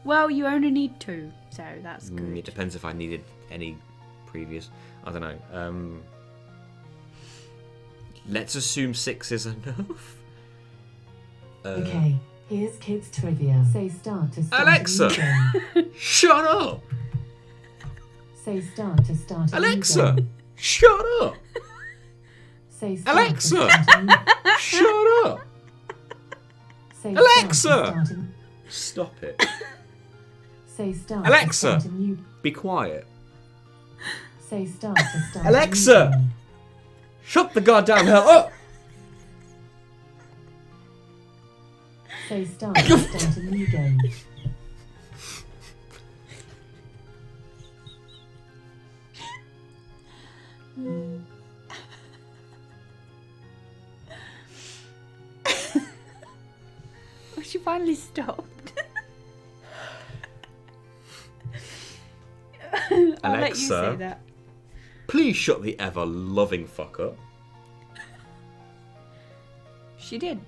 Speaker 2: Well, you only need 2, so that's good.
Speaker 1: It depends if I needed any previous. I don't know. Let's assume 6 is enough.
Speaker 6: Okay, here's kids trivia. Say start to start.
Speaker 1: Alexa!
Speaker 6: A new game.
Speaker 1: Shut up!
Speaker 6: Say start to start. A new
Speaker 1: Alexa!
Speaker 6: game.
Speaker 1: Shut up!
Speaker 6: Say start
Speaker 1: Alexa!
Speaker 6: To start a new...
Speaker 1: Shut up!
Speaker 6: Say
Speaker 1: Alexa!
Speaker 6: Start to start
Speaker 1: Stop it.
Speaker 6: Say start.
Speaker 1: Alexa!
Speaker 6: To start a new...
Speaker 1: Be quiet.
Speaker 6: Say start to start. a new
Speaker 1: Alexa!
Speaker 6: game.
Speaker 1: Shut the goddamn hell up!
Speaker 6: Say start to start a new game.
Speaker 2: Oh, she finally stopped. I'll let you say
Speaker 1: Alexa?
Speaker 2: that.
Speaker 1: Please shut the ever-loving fuck up.
Speaker 2: She did.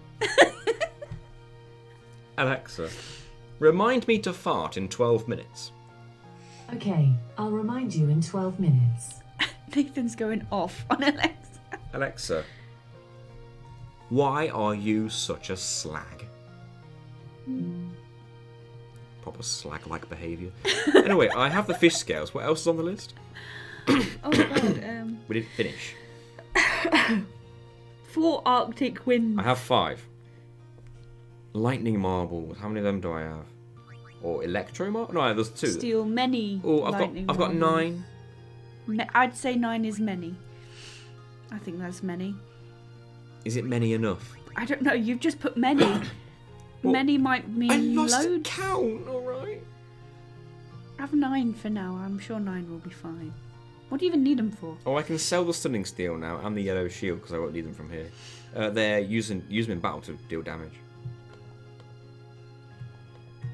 Speaker 1: Alexa, remind me to fart in 12 minutes.
Speaker 6: Okay, I'll remind you in 12 minutes.
Speaker 2: Nathan's going off on Alexa.
Speaker 1: Alexa, why are you such a slag? Proper slag-like behaviour. Anyway, I have the fish scales. What else is on the list?
Speaker 2: Oh god.
Speaker 1: We didn't finish.
Speaker 2: 4 Arctic winds.
Speaker 1: I have 5. Lightning marbles. How many of them do I have? Or electro marbles? No, there's 2.
Speaker 2: Steal many.
Speaker 1: Oh,
Speaker 2: lightning
Speaker 1: I've got
Speaker 2: marbles.
Speaker 1: 9.
Speaker 2: I'd say 9 is many. I think that's many.
Speaker 1: Is it many enough?
Speaker 2: I don't know. You've just put many.
Speaker 1: Well,
Speaker 2: Many might mean
Speaker 1: I lost
Speaker 2: loads.
Speaker 1: count. All right.
Speaker 2: Have 9 for now. I'm sure 9 will be fine. What do you even need them for?
Speaker 1: Oh, I can sell the stunning steel now and the yellow shield because I won't need them from here. They're use them in battle to deal damage.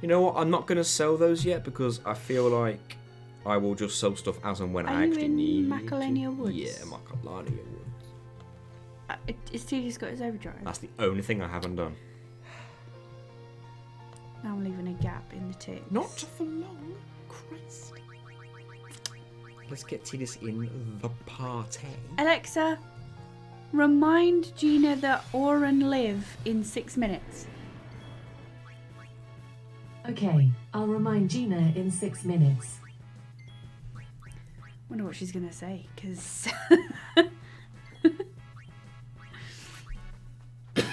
Speaker 1: You know what? I'm not going to sell those yet because I feel like I will just sell stuff as and when
Speaker 2: Are
Speaker 1: I
Speaker 2: you
Speaker 1: actually
Speaker 2: in
Speaker 1: need
Speaker 2: Macalania
Speaker 1: to.
Speaker 2: Woods?
Speaker 1: Yeah, Macalania Woods.
Speaker 2: Is TD's got his overdrive?
Speaker 1: That's the only thing I haven't done.
Speaker 2: Now I'm leaving a gap in the tick.
Speaker 1: Not for long. Christ. Let's get Tidus in the party.
Speaker 2: Alexa, remind Gina that Oren live in 6 minutes.
Speaker 6: Okay, I'll remind Gina in 6 minutes.
Speaker 2: Wonder what she's gonna say, because there's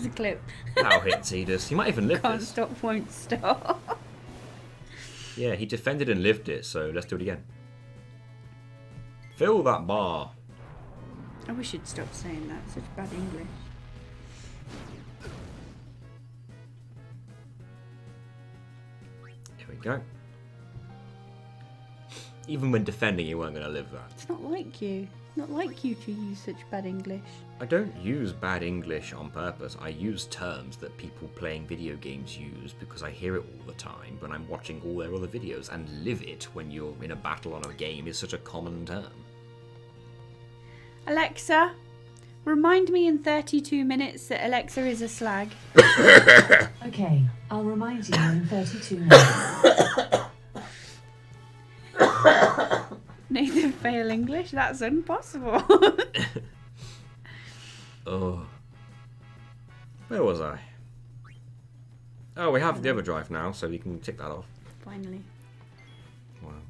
Speaker 2: a clip.
Speaker 1: That'll hit Tidus. He might even live
Speaker 2: Can't
Speaker 1: this.
Speaker 2: stop, won't stop.
Speaker 1: Yeah, he defended and lived it, so let's do it again. Fill that bar.
Speaker 2: I wish you'd stop saying that. Such bad English.
Speaker 1: Here we go. Even when defending, you weren't going to live that.
Speaker 2: It's not like you. It's not like you to use such bad English.
Speaker 1: I don't use bad English on purpose. I use terms that people playing video games use because I hear it all the time when I'm watching all their other videos, and live it when you're in a battle on a game is such a common term.
Speaker 2: Alexa, remind me in 32 minutes that Alexa is a slag.
Speaker 6: Okay, I'll remind you in 32 minutes.
Speaker 2: Nathan fail English? That's impossible.
Speaker 1: Oh. Where was I? Oh, we have the overdrive now, so you can tick that off.
Speaker 2: Finally.
Speaker 1: Wow.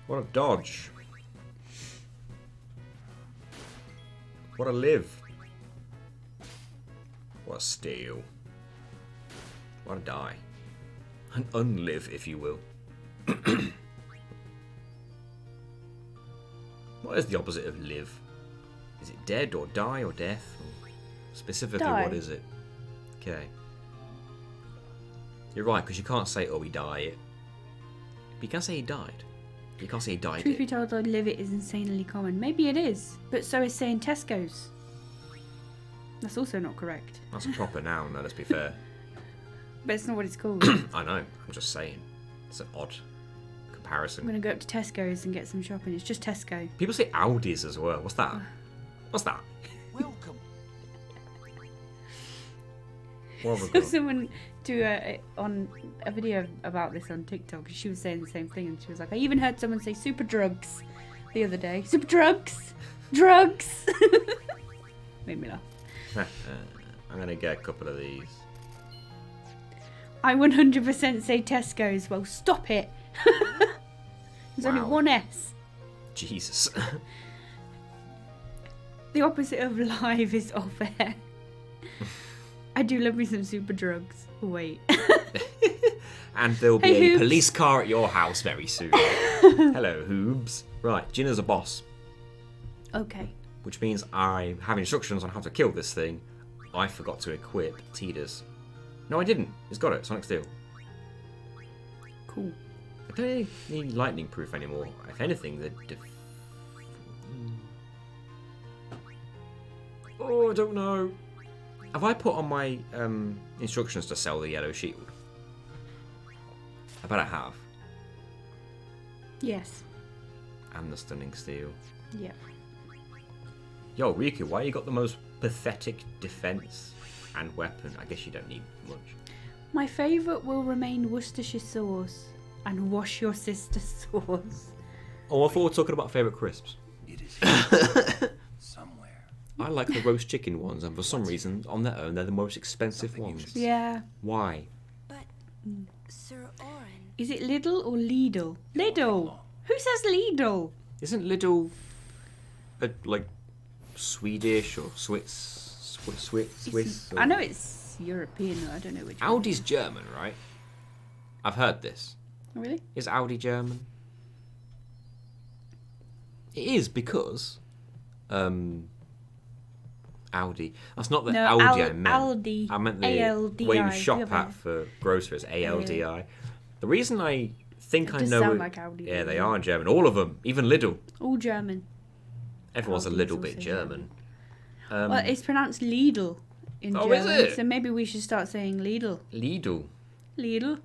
Speaker 1: What a dodge. What a live. What a steal. What a die. An unlive, if you will. What is the opposite of live? Is it dead or die or death? Or specifically,
Speaker 2: Die.
Speaker 1: what is it? Okay. You're right, because you can't say, oh, he died. But you can say he died. You can't say he died.
Speaker 2: Truth be told, I'd live it is insanely common. Maybe it is, but so is saying Tesco's. That's also not correct.
Speaker 1: That's a proper noun, now, let's be fair.
Speaker 2: But it's not what it's called.
Speaker 1: I know, I'm just saying. It's an odd comparison.
Speaker 2: I'm gonna go up to Tesco's and get some shopping. It's just Tesco.
Speaker 1: People say Audis as well. What's that? What's that?
Speaker 3: Welcome.
Speaker 1: What have we
Speaker 2: Saw
Speaker 1: got?
Speaker 2: someone do on a video about this on TikTok. She was saying the same thing, and she was like, "I even heard someone say super drugs the other day. Super drugs, drugs." Made me laugh.
Speaker 1: I'm gonna get a couple of these.
Speaker 2: I 100% say Tesco's. Well, stop it. There's only
Speaker 1: Wow.
Speaker 2: one S.
Speaker 1: Jesus.
Speaker 2: The opposite of live is off air. I do love me some super drugs. Oh, wait.
Speaker 1: And there'll be
Speaker 2: Hey,
Speaker 1: a
Speaker 2: Hoobs.
Speaker 1: police car at your house very soon. Hello, Hoobs. Right, Gina's a boss,
Speaker 2: Okay.
Speaker 1: which means I have instructions on how to kill this thing. I forgot to equip Tidus. No, I didn't. He's got it. Sonic Steel.
Speaker 2: Cool.
Speaker 1: I don't really need lightning proof anymore. If anything, the oh, I don't know. Have I put on my instructions to sell the yellow shield? I bet I have.
Speaker 2: Yes.
Speaker 1: And the stunning steel.
Speaker 2: Yep.
Speaker 1: Yo, Riku, why you got the most pathetic defense and weapon? I guess you don't need much.
Speaker 2: My favourite will remain Worcestershire sauce and wash your sister's sauce.
Speaker 1: Oh, I thought we were talking about favourite crisps.
Speaker 4: It is here, somewhere.
Speaker 1: I like the roast chicken ones, and for some reason, on their own, they're the most expensive ones.
Speaker 2: Yeah.
Speaker 1: Why?
Speaker 5: But, Sir Orin,
Speaker 2: Is it Lidl or Lidl? Lidl. Who says Lidl?
Speaker 1: Isn't Lidl like Swedish or Swiss? Swiss?
Speaker 2: I know it's European. I don't know which. one.
Speaker 1: Audi's German, right? I've heard this.
Speaker 2: Oh, really?
Speaker 1: Is Audi German? It is because Audi. That's not the
Speaker 2: No,
Speaker 1: Audi I meant.
Speaker 2: Aldi.
Speaker 1: I meant the
Speaker 2: ALDI.
Speaker 1: where you shop
Speaker 2: Whoever.
Speaker 1: at for groceries. ALDI. The reason I think
Speaker 2: It
Speaker 1: I
Speaker 2: does
Speaker 1: know
Speaker 2: sound
Speaker 1: it,
Speaker 2: like Audi,
Speaker 1: yeah, they
Speaker 2: doesn't
Speaker 1: are German. All of them, even Lidl.
Speaker 2: All German.
Speaker 1: Everyone's a
Speaker 2: Aldi's
Speaker 1: little
Speaker 2: also
Speaker 1: bit German.
Speaker 2: Well, it's pronounced Lidl in
Speaker 1: Oh, is
Speaker 2: German.
Speaker 1: it?
Speaker 2: So maybe we should start saying Lidl.
Speaker 1: Lidl.
Speaker 2: Lidl.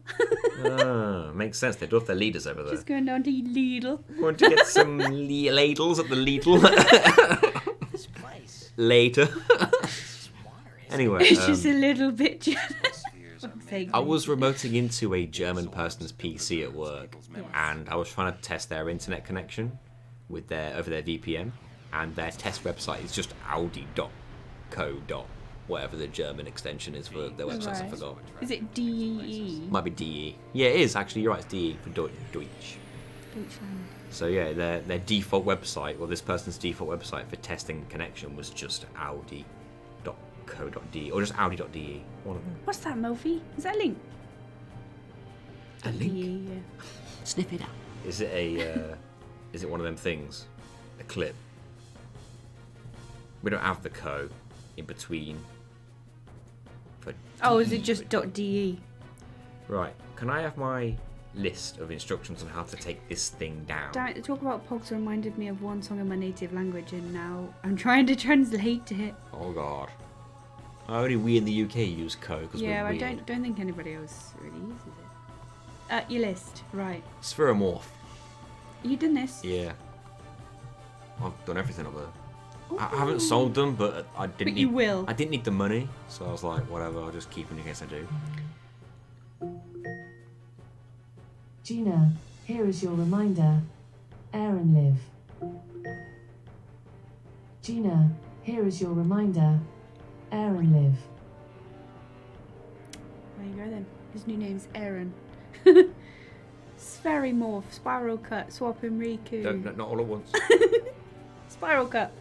Speaker 1: Ah, makes sense. They love their leaders over there.
Speaker 2: Just going down to Lidl.
Speaker 1: Want to get some ladles at the Lidl
Speaker 3: This place.
Speaker 1: later?
Speaker 3: This water is.
Speaker 1: Anyway,
Speaker 2: It's just a little bit German.
Speaker 4: Spheres are
Speaker 2: Fuck's
Speaker 4: made
Speaker 2: sake.
Speaker 1: I was remoting into a German person's PC at work,
Speaker 4: people's memories.
Speaker 1: and I was trying to test their internet connection with over their VPN, and their test website is just Audi.co. Whatever the German extension is for their websites, I
Speaker 2: Right.
Speaker 1: forgot.
Speaker 2: Is it DE?
Speaker 1: Might be DE. Yeah, it is actually. You're right. It's DE for Deutsch.
Speaker 2: Deutschland.
Speaker 1: So yeah, their default website, or this person's default website for testing connection was just Audi.co.de or just Audi.de. One of them.
Speaker 2: What's that, Mophie? Is that a link?
Speaker 1: A link?
Speaker 2: Yeah.
Speaker 1: Sniff it out. Is it is it one of them things? A clip? We don't have the co in between. For
Speaker 2: Oh, is it
Speaker 1: DE,
Speaker 2: just
Speaker 1: but-
Speaker 2: .de?
Speaker 1: Right. Can I have my list of instructions on how to take this thing down?
Speaker 2: Damn it, the talk about Pogs reminded me of one song in my native language, and now I'm trying to translate it.
Speaker 1: Oh god. Only we in the UK use co because
Speaker 2: Yeah,
Speaker 1: we're
Speaker 2: I
Speaker 1: weird.
Speaker 2: don't think anybody else really uses it. Your list, right.
Speaker 1: Spheromorph.
Speaker 2: You done this?
Speaker 1: Yeah. I've done everything up there. I haven't sold them, but I didn't.
Speaker 2: But you will.
Speaker 1: I didn't need the money, so I was like, whatever. I'll just keep them in case I do.
Speaker 6: Gina, here is your reminder. Aaron live. Gina, here is your reminder. Aaron live.
Speaker 2: There you go then. His new name's Aaron. Spheromorph, Spiral Cut, Swapping Riku.
Speaker 1: Not all at once.
Speaker 2: Spiral Cut.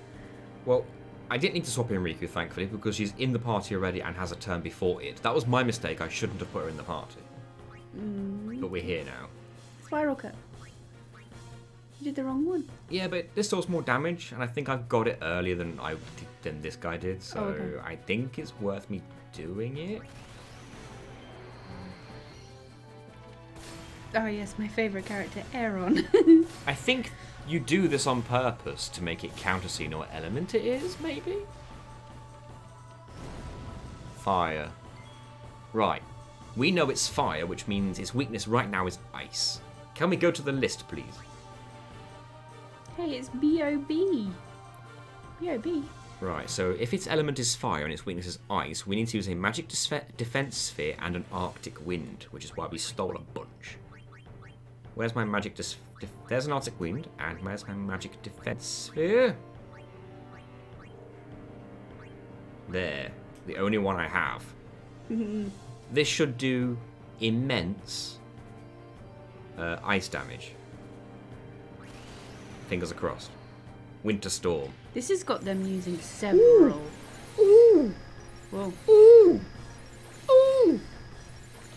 Speaker 1: Well, I didn't need to swap in Riku, thankfully, because she's in the party already and has a turn before it. That was my mistake. I shouldn't have put her in the party. But we're here now.
Speaker 2: Spiral Cut. You did the wrong one.
Speaker 1: Yeah, but this does more damage, and I think I got it earlier than this guy did, so
Speaker 2: okay.
Speaker 1: I think it's worth me doing it.
Speaker 2: Oh yes, my favourite character, Aaron.
Speaker 1: I think you do this on purpose to make it countersee what element it is, maybe? Fire. Right. We know it's fire, which means its weakness right now is ice. Can we go to the list, please?
Speaker 2: Hey, it's B.O.B. B.O.B.
Speaker 1: Right, so if its element is fire and its weakness is ice, we need to use a magic defense sphere and an arctic wind, which is why we stole a bunch. Where's my magic there's an arctic wind, and where's my magic defense sphere? There. The only one I have. This should do immense ice damage. Fingers crossed. Winter Storm.
Speaker 2: This has got them using several.
Speaker 1: Ooh!
Speaker 2: Whoa.
Speaker 1: Ooh! Ooh!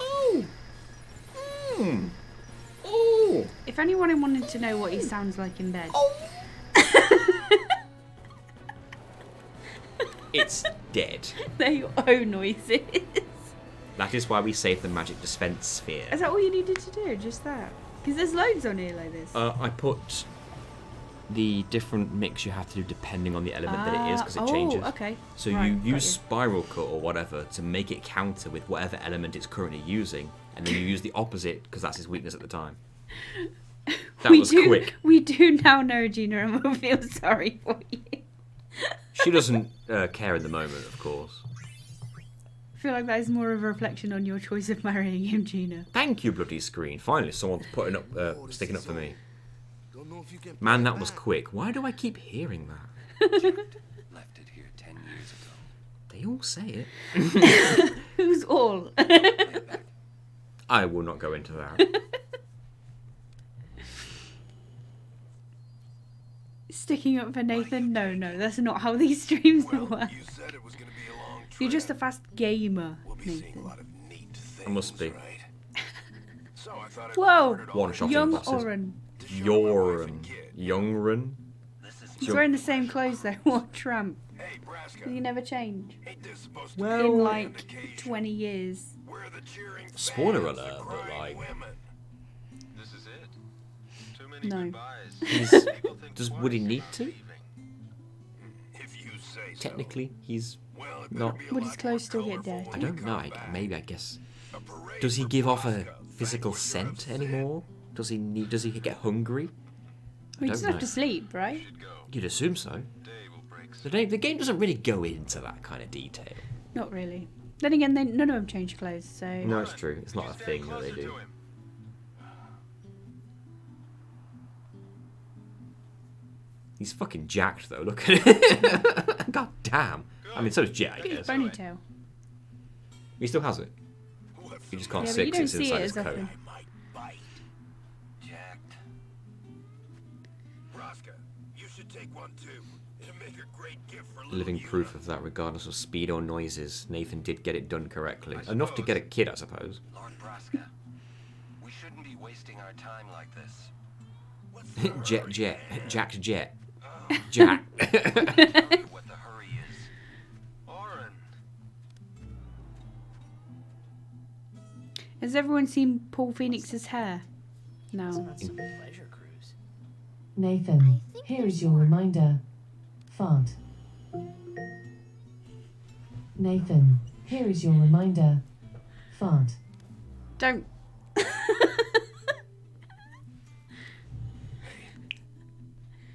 Speaker 1: Ooh! Mmm! Ooh!
Speaker 2: If anyone wanted to know what he sounds like in bed,
Speaker 1: It's dead.
Speaker 2: they're your own noises.
Speaker 1: That is why we saved the magic dispense sphere.
Speaker 2: Is that all you needed to do? Just that? Because there's loads on here like this.
Speaker 1: I put the different mix you have to do depending on the element that it is, because it changes.
Speaker 2: Oh, okay.
Speaker 1: So
Speaker 2: Right,
Speaker 1: you
Speaker 2: got
Speaker 1: use Spiral Cut or whatever to make it counter with whatever element it's currently using, and then you use the opposite because that's his weakness at the time. That was quick.
Speaker 2: We do now know, Gina, and we'll feel sorry for you.
Speaker 1: She doesn't care in the moment, of course.
Speaker 2: I feel like that is more of a reflection on your choice of marrying him, Gina.
Speaker 1: Thank you, bloody screen. Finally, someone's putting up, sticking up for me. Man, that was quick. Why do I keep hearing that?
Speaker 4: Left it here 10 years ago.
Speaker 1: They all say it.
Speaker 2: Who's all?
Speaker 1: I will not go into that.
Speaker 2: Sticking up for Nathan? No, that's not how these streams work.
Speaker 7: You said it was going to be a long trip.
Speaker 2: You're just a fast gamer,
Speaker 7: We'll be seeing a
Speaker 2: Nathan.
Speaker 7: lot of neat things,
Speaker 1: I must be.
Speaker 7: right? So I thought I'd
Speaker 2: Whoa!
Speaker 7: record it all
Speaker 1: One-shotting
Speaker 2: Young
Speaker 1: bosses.
Speaker 2: Oren.
Speaker 7: to show my wife
Speaker 1: Yoren.
Speaker 7: and kid.
Speaker 1: Youngren.
Speaker 2: He's wearing the same clothes though. What tramp.
Speaker 7: Hey, Braska,
Speaker 2: You never change.
Speaker 7: ain't this supposed to
Speaker 1: Well-
Speaker 7: be
Speaker 2: In
Speaker 7: a
Speaker 2: like
Speaker 7: grand occasion?
Speaker 2: 20 years.
Speaker 7: We're the cheering
Speaker 1: Spoiler
Speaker 7: fans,
Speaker 1: alert,
Speaker 7: the
Speaker 1: but,
Speaker 7: crying
Speaker 1: like-
Speaker 7: women.
Speaker 4: This is it. Too many
Speaker 2: No.
Speaker 4: goodbyes.
Speaker 1: He's-
Speaker 4: People think
Speaker 1: would he
Speaker 4: twice
Speaker 1: need
Speaker 4: about
Speaker 1: to?
Speaker 4: leaving.
Speaker 7: If you say so.
Speaker 1: Technically, he's
Speaker 7: Well, it
Speaker 1: not-
Speaker 7: better be a
Speaker 2: Would
Speaker 7: lot
Speaker 2: his clothes
Speaker 7: more
Speaker 2: still get
Speaker 7: colorful
Speaker 2: dirty?
Speaker 1: I
Speaker 7: when you
Speaker 1: don't know.
Speaker 7: come back.
Speaker 1: Maybe I guess.
Speaker 7: A parade
Speaker 1: Does he
Speaker 7: for
Speaker 1: give off a
Speaker 7: Braska.
Speaker 1: physical
Speaker 7: Thank what you're
Speaker 1: scent
Speaker 7: upset.
Speaker 1: anymore? Does he need? Does he get hungry?
Speaker 2: We
Speaker 1: don't
Speaker 2: just have
Speaker 1: know.
Speaker 2: to sleep, right?
Speaker 4: Should go.
Speaker 1: You'd assume so.
Speaker 4: Day will break
Speaker 1: The game doesn't really go into that kind of detail.
Speaker 2: Not really. Then again, none of them change clothes, so.
Speaker 1: No, it's true. It's not a
Speaker 4: Stand
Speaker 1: thing that they
Speaker 4: closer
Speaker 1: do.
Speaker 4: to him.
Speaker 1: He's fucking jacked though. Look at it. God damn. I mean, so is Jet, I
Speaker 2: Look at his
Speaker 1: guess.
Speaker 2: ponytail.
Speaker 1: He still has it.
Speaker 7: Left
Speaker 1: He just
Speaker 7: some
Speaker 1: can't
Speaker 2: Yeah,
Speaker 1: see
Speaker 2: but you
Speaker 1: it 'cause
Speaker 2: don't
Speaker 1: it's
Speaker 2: see
Speaker 1: inside
Speaker 2: it
Speaker 1: his
Speaker 2: as
Speaker 1: coat.
Speaker 2: often.
Speaker 7: I might bite.
Speaker 4: Jacked.
Speaker 7: Braska, you should take one too. It'll make a great gift for little
Speaker 1: Living
Speaker 7: Yuna.
Speaker 1: proof of that, regardless of speed or noises, Nathan did get it done correctly. Enough to get a kid, I suppose.
Speaker 4: Lord Braska, we shouldn't be wasting our time like this.
Speaker 7: What's the
Speaker 1: Jet,
Speaker 7: hurry?
Speaker 1: Jet, Jacked Jet, Jack.
Speaker 4: Tell you what the hurry is. Oren,
Speaker 2: Has everyone seen Paul Phoenix's hair? No.
Speaker 3: Some pleasure cruise.
Speaker 6: Nathan,
Speaker 5: I think
Speaker 6: here
Speaker 5: there's
Speaker 6: is your
Speaker 5: more.
Speaker 6: reminder. Fart. Nathan, here is your reminder. Fart.
Speaker 2: Don't.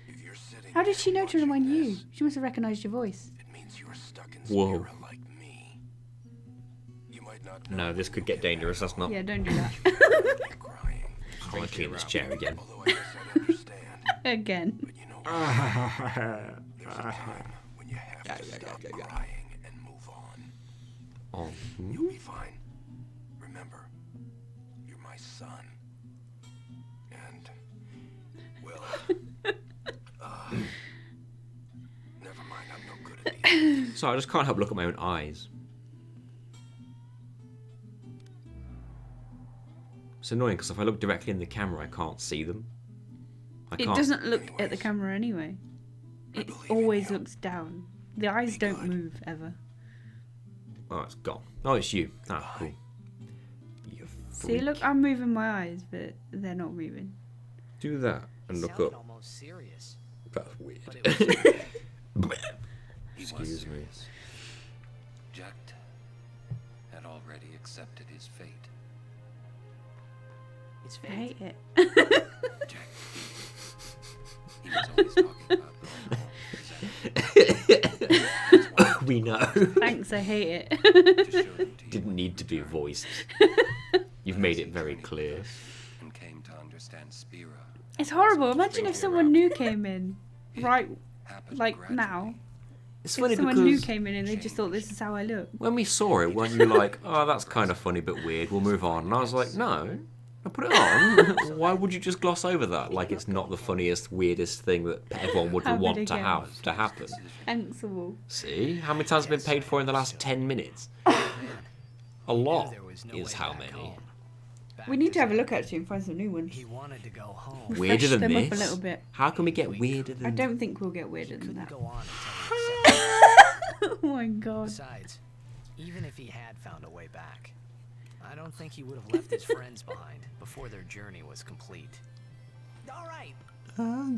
Speaker 7: If you're sitting
Speaker 2: How did she know to
Speaker 7: watching
Speaker 2: remind you?
Speaker 7: this,
Speaker 2: She must have recognised your voice.
Speaker 7: It means you're stuck in
Speaker 1: Whoa.
Speaker 7: spiral like me. You might not know
Speaker 1: No, this could get dangerous. That's not.
Speaker 2: Yeah, don't do that.
Speaker 7: you're crying.
Speaker 1: I want to clean this chair again.
Speaker 7: Although I guess I understand.
Speaker 2: Again.
Speaker 7: But you know what? There's a time when you have to stop crying and move on.
Speaker 1: Oh.
Speaker 7: You'll be fine. Remember, you're my son. And, well, never mind, I'm no good at these.
Speaker 1: So I just can't help look at my own eyes. It's annoying because if I look directly in the camera, I can't see them. I
Speaker 2: It
Speaker 1: can't.
Speaker 2: doesn't look at the camera anyway. It always looks down. The eyes don't move ever.
Speaker 1: Oh, it's gone. Oh, it's you. Ah, cool. You
Speaker 2: See,
Speaker 1: freak.
Speaker 2: look, I'm moving my eyes, but they're not moving.
Speaker 1: Do that and look
Speaker 3: Sounded
Speaker 1: up.
Speaker 3: almost serious,
Speaker 1: That's weird.
Speaker 3: but it was
Speaker 4: He was
Speaker 1: Excuse me.
Speaker 4: serious. Jack had already accepted his fate.
Speaker 3: it's
Speaker 2: I
Speaker 3: fate.
Speaker 2: hate it.
Speaker 4: Jack. He was always talking about the
Speaker 1: We know.
Speaker 2: Thanks, I hate it.
Speaker 4: to show them to you
Speaker 1: Didn't need to be voiced. You've made it very clear.
Speaker 4: and came to understand Spira.
Speaker 2: It's horrible. Imagine if someone new came in, right,
Speaker 4: Happened
Speaker 2: like
Speaker 4: gradually.
Speaker 2: now.
Speaker 1: It's
Speaker 2: If
Speaker 1: funny
Speaker 2: someone new
Speaker 1: because
Speaker 2: came in and they just thought this is how I look.
Speaker 1: when we saw it, weren't you like, oh, that's kind of funny but weird, we'll move on. And I was like, no, I put it on. Why would you just gloss over that? Like it's not the funniest, weirdest thing that everyone would
Speaker 2: Happen
Speaker 1: want to,
Speaker 2: again.
Speaker 1: to happen.
Speaker 2: Thanks all.
Speaker 1: See? How many times have been paid for in the last 10 minutes? A lot
Speaker 3: There was no
Speaker 1: is
Speaker 3: way
Speaker 1: how
Speaker 3: back
Speaker 1: many.
Speaker 3: home. Back
Speaker 2: We need to have a
Speaker 3: Zack.
Speaker 2: look actually and find some new ones.
Speaker 3: He wanted to go home.
Speaker 2: Refresh
Speaker 1: Weirder than
Speaker 2: them up a
Speaker 1: this?
Speaker 2: little bit.
Speaker 1: How can we get weirder than
Speaker 2: I don't think we'll get weirder than
Speaker 3: Couldn't
Speaker 2: that.
Speaker 3: go on until he accepted.
Speaker 2: Oh my god.
Speaker 3: Besides, even if he had found a way back, I don't think he would have left his friends behind before their journey was complete. All right,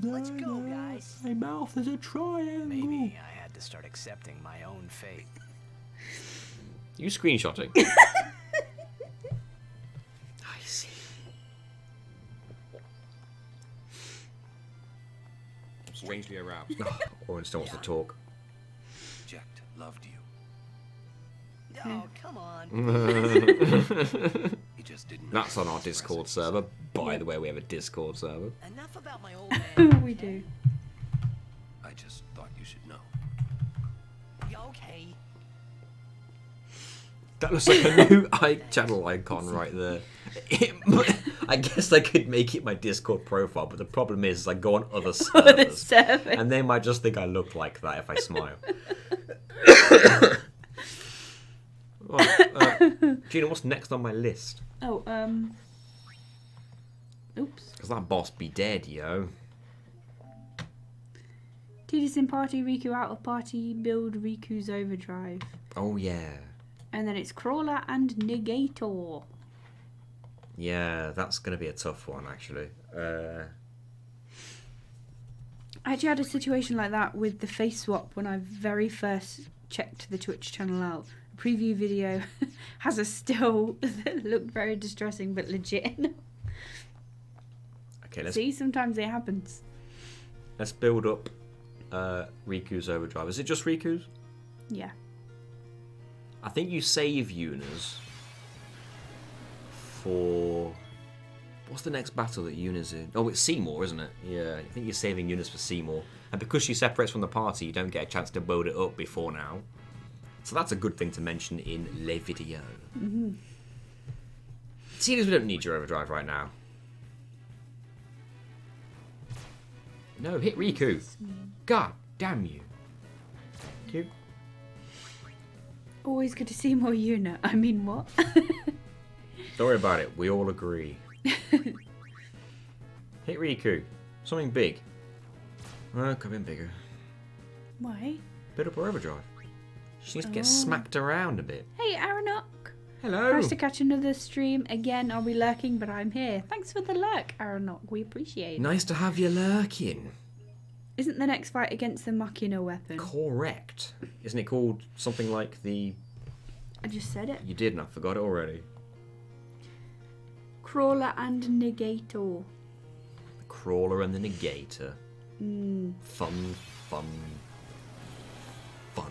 Speaker 3: let's go, guys.
Speaker 1: My mouth is a triangle.
Speaker 3: Maybe I had to start accepting my own fate.
Speaker 1: You screenshotting? I see. Strangely aroused. Owen still wants to talk.
Speaker 4: Jack loved you.
Speaker 3: Oh, come on.
Speaker 4: He just didn't know
Speaker 1: That's on our
Speaker 4: how to express
Speaker 1: Discord
Speaker 4: it.
Speaker 1: server. By the way, we have a Discord server.
Speaker 3: Enough about my old man.
Speaker 2: We do.
Speaker 4: I just thought you should know.
Speaker 3: Okay.
Speaker 1: That looks like a new channel icon right there. I guess I could make it my Discord profile, but the problem is I go on other
Speaker 2: Other
Speaker 1: servers,
Speaker 2: server.
Speaker 1: and they might just think I look like that if I smile. Right, Gina, what's next on my list?
Speaker 2: Oh, oops.
Speaker 1: Because that boss be dead, yo.
Speaker 2: Tidus in party, Riku out of party, build Riku's overdrive.
Speaker 1: Oh, yeah.
Speaker 2: And then it's Crawler and Negator.
Speaker 1: Yeah, that's going to be a tough one, actually.
Speaker 2: I actually had a situation like that with the face swap when I very first checked the Twitch channel out. The preview video has a still that looked very distressing but legit.
Speaker 1: Okay,
Speaker 2: See, sometimes it happens.
Speaker 1: let's build up Riku's overdrive. Is it just Riku's?
Speaker 2: Yeah.
Speaker 1: I think you save Yuna's for... What's the next battle that Yuna's in? Oh, it's Seymour, isn't it? Yeah, I think you're saving Yuna's for Seymour. And because she separates from the party, you don't get a chance to build it up before now. So that's a good thing to mention in Le Video. Mm-hmm. Seeing as we don't need your overdrive right now. No, hit Riku. God damn you. Thank you.
Speaker 2: Always good to see more Yuna. I mean, what?
Speaker 1: Don't worry about it. We all agree. Hit Riku. Something big. Could have been bigger.
Speaker 2: Why?
Speaker 1: Bit up her overdrive. She needs to get
Speaker 2: Oh.
Speaker 1: smacked around a bit.
Speaker 2: Hey, Aranok.
Speaker 1: Hello.
Speaker 2: Nice to catch another stream. Again, I'll be lurking, but I'm here. Thanks for the lurk, Aranok. We appreciate it.
Speaker 1: Nice to have you lurking.
Speaker 2: Isn't the next fight against the Machina weapon?
Speaker 1: Correct. Isn't it called something like the...
Speaker 2: I just said it.
Speaker 1: You did and I forgot it already.
Speaker 2: Crawler and Negator.
Speaker 1: The Crawler and the Negator.
Speaker 2: Mm.
Speaker 1: Fun, fun, fun.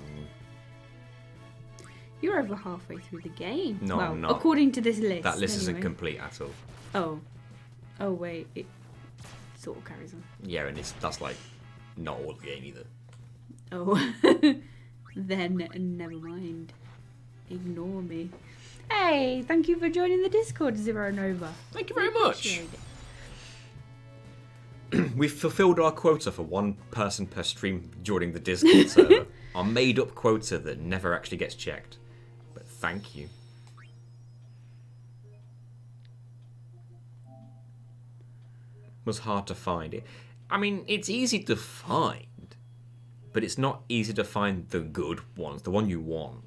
Speaker 2: You're over halfway through the game.
Speaker 1: No,
Speaker 2: well,
Speaker 1: I'm not.
Speaker 2: according to this list.
Speaker 1: That list isn't
Speaker 2: anyway.
Speaker 1: complete at all.
Speaker 2: Oh. Oh, wait. It sort of carries on.
Speaker 1: Yeah, and that's like not all the game either.
Speaker 2: Oh. Then never mind. Ignore me. Hey, thank you for joining the Discord, Zero Nova.
Speaker 1: Thank you very much.
Speaker 2: Appreciate it.
Speaker 1: We've fulfilled our quota for one person per stream during the Discord server. Our made-up quota that never actually gets checked. But thank you. Was hard to find. I mean, it's easy to find, but it's not easy to find the good ones, the one you want.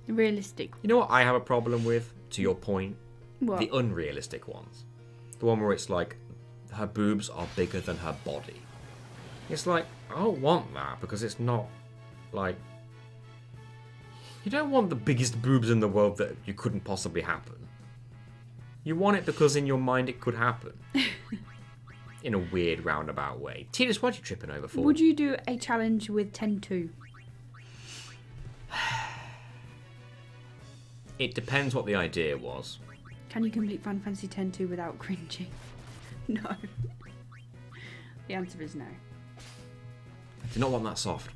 Speaker 2: Realistic.
Speaker 1: You know what I have a problem with, to your point?
Speaker 2: What?
Speaker 1: The unrealistic ones. The one where it's like, her boobs are bigger than her body. It's like, I don't want that, because it's not, like... You don't want the biggest boobs in the world that you couldn't possibly happen. You want it because in your mind it could happen. In a weird roundabout way. Titus, what are you tripping over for?
Speaker 2: Would you do a challenge with 10-2?
Speaker 1: It depends what the idea was.
Speaker 2: Can you complete Final Fantasy 10-2 without cringing? No. The answer is no.
Speaker 1: I do not want that soft.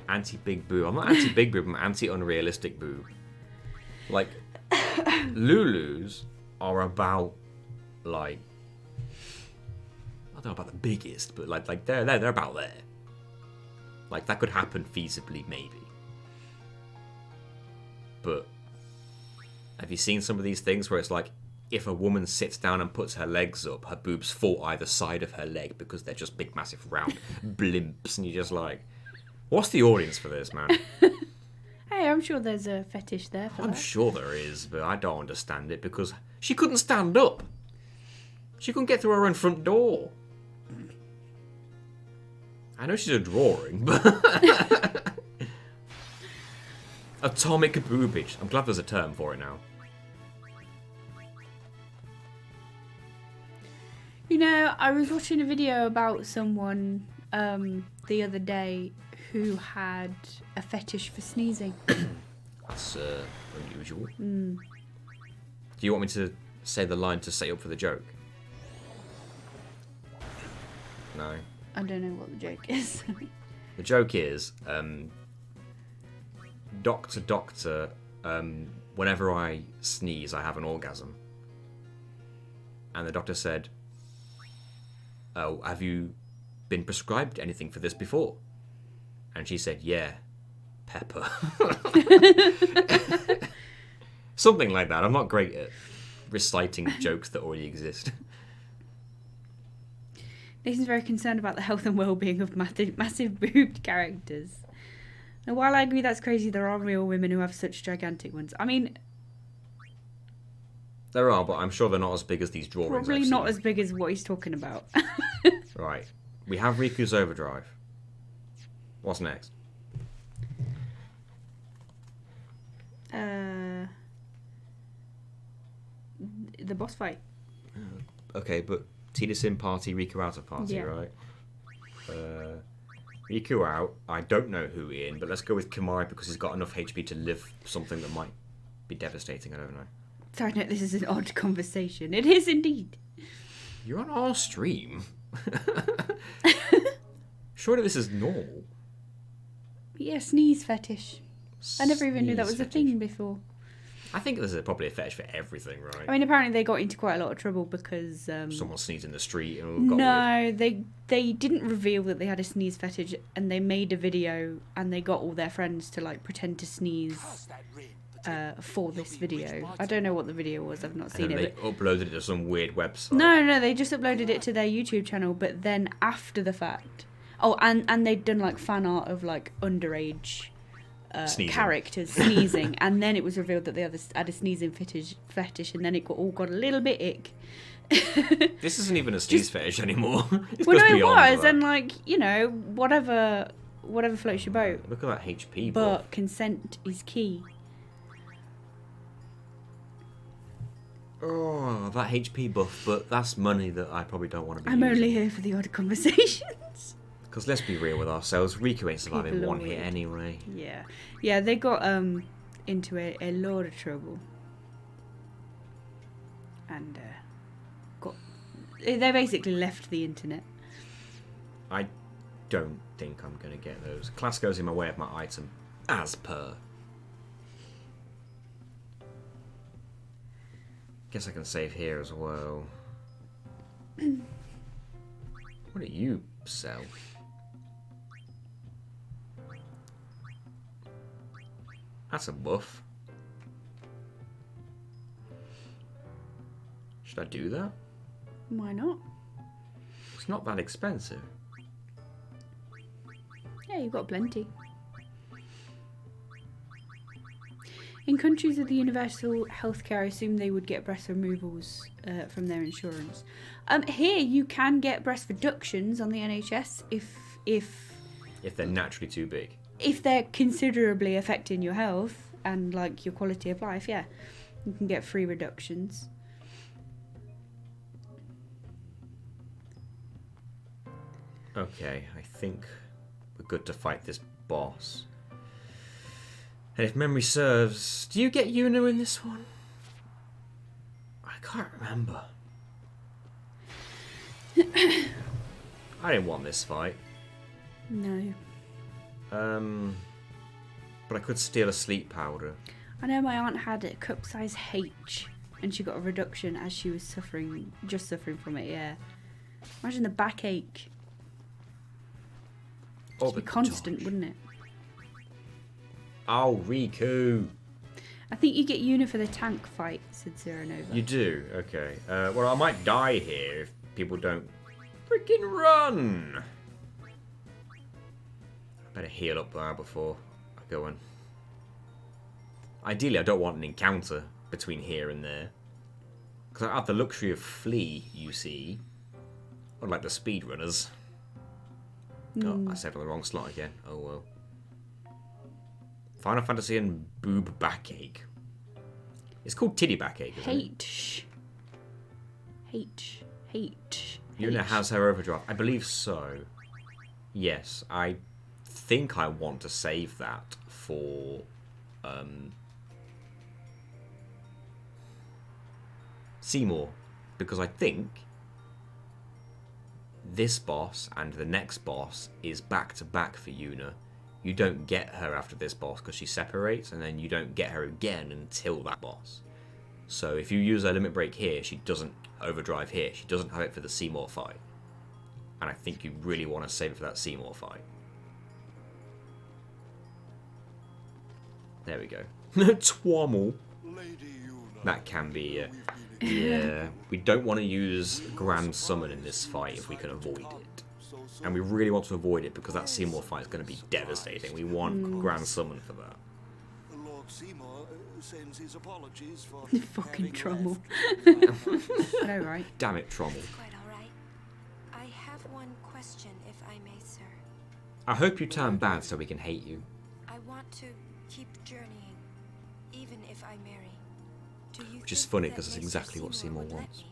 Speaker 1: Anti-big boob. I'm not anti-big boob, I'm anti-unrealistic boob. Like, Lulus are about, like... I don't know about the biggest, but like they're about there. Like, that could happen feasibly, maybe. But have you seen some of these things where it's like, if a woman sits down and puts her legs up, her boobs fall either side of her leg because they're just big, massive, round blimps, and you're just like, what's the audience for this, man?
Speaker 2: Hey, I'm sure there's a fetish there for
Speaker 1: I'm
Speaker 2: that.
Speaker 1: sure there is, but I don't understand it because she couldn't stand up. She couldn't get through her own front door. I know she's a drawing, but... Atomic boobage. I'm glad there's a term for it now.
Speaker 2: You know, I was watching a video about someone the other day who had a fetish for sneezing.
Speaker 1: That's unusual. Do you want me to say the line to set you up for the joke? No.
Speaker 2: I don't know what the joke is.
Speaker 1: The joke is, doctor, whenever I sneeze, I have an orgasm. And the doctor said, oh, have you been prescribed anything for this before? And she said, yeah, pepper. Something like that. I'm not great at reciting jokes that already exist.
Speaker 2: Nathan's very concerned about the health and well-being of massive boobed characters. Now, while I agree that's crazy, there are real women who have such gigantic ones. I mean,
Speaker 1: There are, but I'm sure they're not as big as these drawings.
Speaker 2: probably
Speaker 1: I've
Speaker 2: not
Speaker 1: seen.
Speaker 2: as big as what he's talking about.
Speaker 1: Right. We have Riku's Overdrive. What's next?
Speaker 2: The boss fight.
Speaker 1: Okay, but Tidus in party, Riku out of party,
Speaker 2: Yeah.
Speaker 1: right? Riku out. I don't know who in, but let's go with Kamari because he's got enough HP to live something that might be devastating. I don't know.
Speaker 2: Sorry, no, this is an odd conversation. It is indeed.
Speaker 1: You're on our stream. Surely this is normal.
Speaker 2: Yeah, sneeze fetish. I never even knew that was
Speaker 1: Sneeze
Speaker 2: a thing
Speaker 1: fetish.
Speaker 2: before.
Speaker 1: I think there's probably a fetish for everything, right?
Speaker 2: I mean, apparently they got into quite a lot of trouble because...
Speaker 1: Someone sneezed in the street and got weird.
Speaker 2: no, they didn't reveal that they had a sneeze fetish, and they made a video and they got all their friends to like pretend to sneeze for this video. I don't know what the video was. I've not
Speaker 1: And
Speaker 2: seen
Speaker 1: then
Speaker 2: it.
Speaker 1: they uploaded it to some weird website.
Speaker 2: No, they just uploaded it to their YouTube channel. But then after the fact, and they'd done like fan art of like underage
Speaker 1: Sneezing.
Speaker 2: characters sneezing, and then it was revealed that they had a sneezing fetish, and then it all got a little bit ick.
Speaker 1: This isn't even a sneeze fetish anymore. It's
Speaker 2: Well,
Speaker 1: goes
Speaker 2: no, it
Speaker 1: beyond
Speaker 2: was,
Speaker 1: that.
Speaker 2: and like, you know, whatever floats your boat.
Speaker 1: Look at that HP.
Speaker 2: But
Speaker 1: buff.
Speaker 2: consent is key.
Speaker 1: Oh, that HP buff, but that's money that I probably don't want to be
Speaker 2: I'm
Speaker 1: using.
Speaker 2: only here for the odd conversations.
Speaker 1: Because let's be real with ourselves, Riku ain't surviving
Speaker 2: People are
Speaker 1: one hit
Speaker 2: weird.
Speaker 1: anyway.
Speaker 2: Yeah, they got into a lot of trouble, and they basically left the internet.
Speaker 1: I don't think I'm going to get those. Class goes in my way of my item, as per. Guess I can save here as well. What do you sell? That's a buff. Should I do that?
Speaker 2: Why not?
Speaker 1: It's not that expensive.
Speaker 2: Yeah, you've got plenty. In countries with the universal healthcare, I assume they would get breast removals from their insurance. Here, you can get breast reductions on the NHS if
Speaker 1: they're naturally too big.
Speaker 2: If they're considerably affecting your health and like your quality of life. Yeah, you can get free reductions.
Speaker 1: Okay, I think we're good to fight this boss. And if memory serves, do you get Yuna in this one? I can't remember. I didn't want this fight.
Speaker 2: No.
Speaker 1: But I could steal a sleep powder.
Speaker 2: I know my aunt had a cup size H and she got a reduction as she was suffering from it, yeah. Imagine the backache.
Speaker 1: Oh,
Speaker 2: It'd be constant, wouldn't it?
Speaker 1: Oh, Riku.
Speaker 2: I think you get Yuna for the tank fight, said Zero Nova.
Speaker 1: You do? Okay. Well, I might die here if people don't freaking run. I better heal up there before I go in. Ideally, I don't want an encounter between here and there. Because I have the luxury of flee, you see. Unlike the speedrunners. Oh, I saved on the wrong slot again. Oh well. Final Fantasy and boob backache. It's called titty backache, isn't it?
Speaker 2: H.
Speaker 1: Yuna has her overdrive. I believe so. Yes, I think I want to save that for Seymour, because I think this boss and the next boss is back to back for Yuna. You don't get her after this boss because she separates, and then you don't get her again until that boss. So if you use her limit break here, she doesn't overdrive here. She doesn't have it for the Seymour fight. And I think you really want to save it for that Seymour fight. There we go. Twommel. That can be... yeah. We don't want to use Grand Summon in this fight if we can avoid it. And we really want to avoid it because that Seymour fight is going to be devastating. We want Grand Summon for that.
Speaker 7: Lord Seymour sends his apologies for
Speaker 2: Fucking
Speaker 7: having
Speaker 2: Trommel. I know, right?
Speaker 1: Damn it, Trommel.
Speaker 5: Quite all right. I have one question, if I may, sir.
Speaker 1: I hope you turn bad so we can hate you.
Speaker 5: I want to keep journeying, even if I marry. Do you
Speaker 1: Which is
Speaker 5: think
Speaker 1: funny
Speaker 5: that
Speaker 1: because it's
Speaker 5: Maester
Speaker 1: exactly what
Speaker 5: Seymour
Speaker 1: Seymour
Speaker 5: would let
Speaker 1: wants.
Speaker 5: me?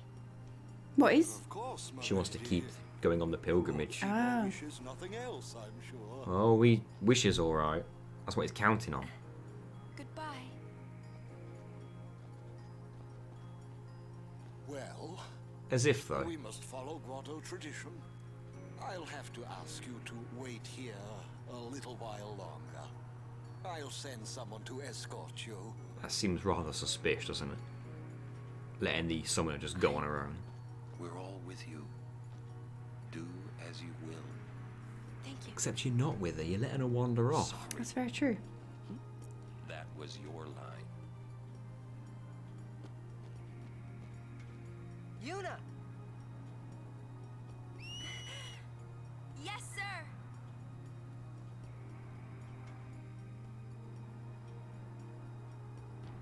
Speaker 2: What is?
Speaker 7: Of course,
Speaker 1: She wants to keep going on the pilgrimage.
Speaker 2: Ah.
Speaker 7: wishes nothing else, I'm sure.
Speaker 1: Oh, we wishes alright. That's what he's counting on.
Speaker 5: Goodbye.
Speaker 7: Well,
Speaker 1: As if, though.
Speaker 7: we must follow Grotto tradition. I'll have to ask you to wait here a little while longer. I'll send someone to escort you.
Speaker 1: That seems rather suspicious, doesn't it? Letting the summoner just go on her own.
Speaker 4: We're all with you. Do as you will.
Speaker 5: Thank you.
Speaker 1: Except you're not with her, you're letting her wander off.
Speaker 4: Sorry,
Speaker 2: That's very true.
Speaker 4: that was your line.
Speaker 3: Yuna!
Speaker 5: Yes, sir.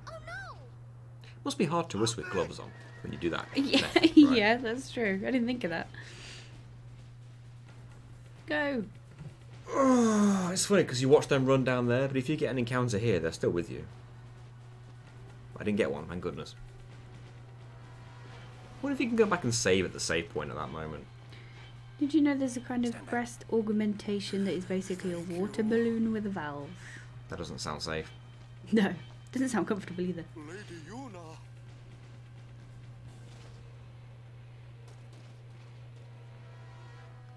Speaker 5: Oh no!
Speaker 1: Must be hard to whistle with gloves on when you do that.
Speaker 2: Yeah,
Speaker 1: method, right?
Speaker 2: yeah, that's true. I didn't think of that. Go.
Speaker 1: Oh, it's funny because you watch them run down there, but if you get an encounter here, they're still with you. I didn't get one, thank goodness. What if you can go back and save at the save point at that moment?
Speaker 2: Did you know there's a kind of breast augmentation that is basically a water balloon with a valve?
Speaker 1: That doesn't sound safe.
Speaker 2: No, doesn't sound comfortable either.
Speaker 7: Lady Yuna.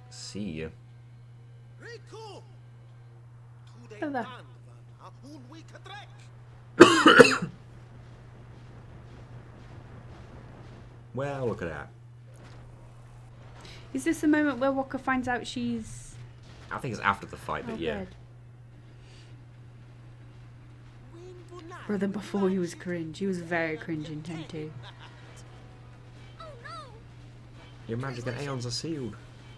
Speaker 1: See ya.
Speaker 2: Oh, there.
Speaker 1: Well, look at that.
Speaker 2: Is this the moment where Wakka finds out she's...
Speaker 1: I think it's after the fight, but yeah.
Speaker 2: dead? Brother, before he was cringe. He was very cringe in 10-2.
Speaker 1: Your magic and Aeons are sealed.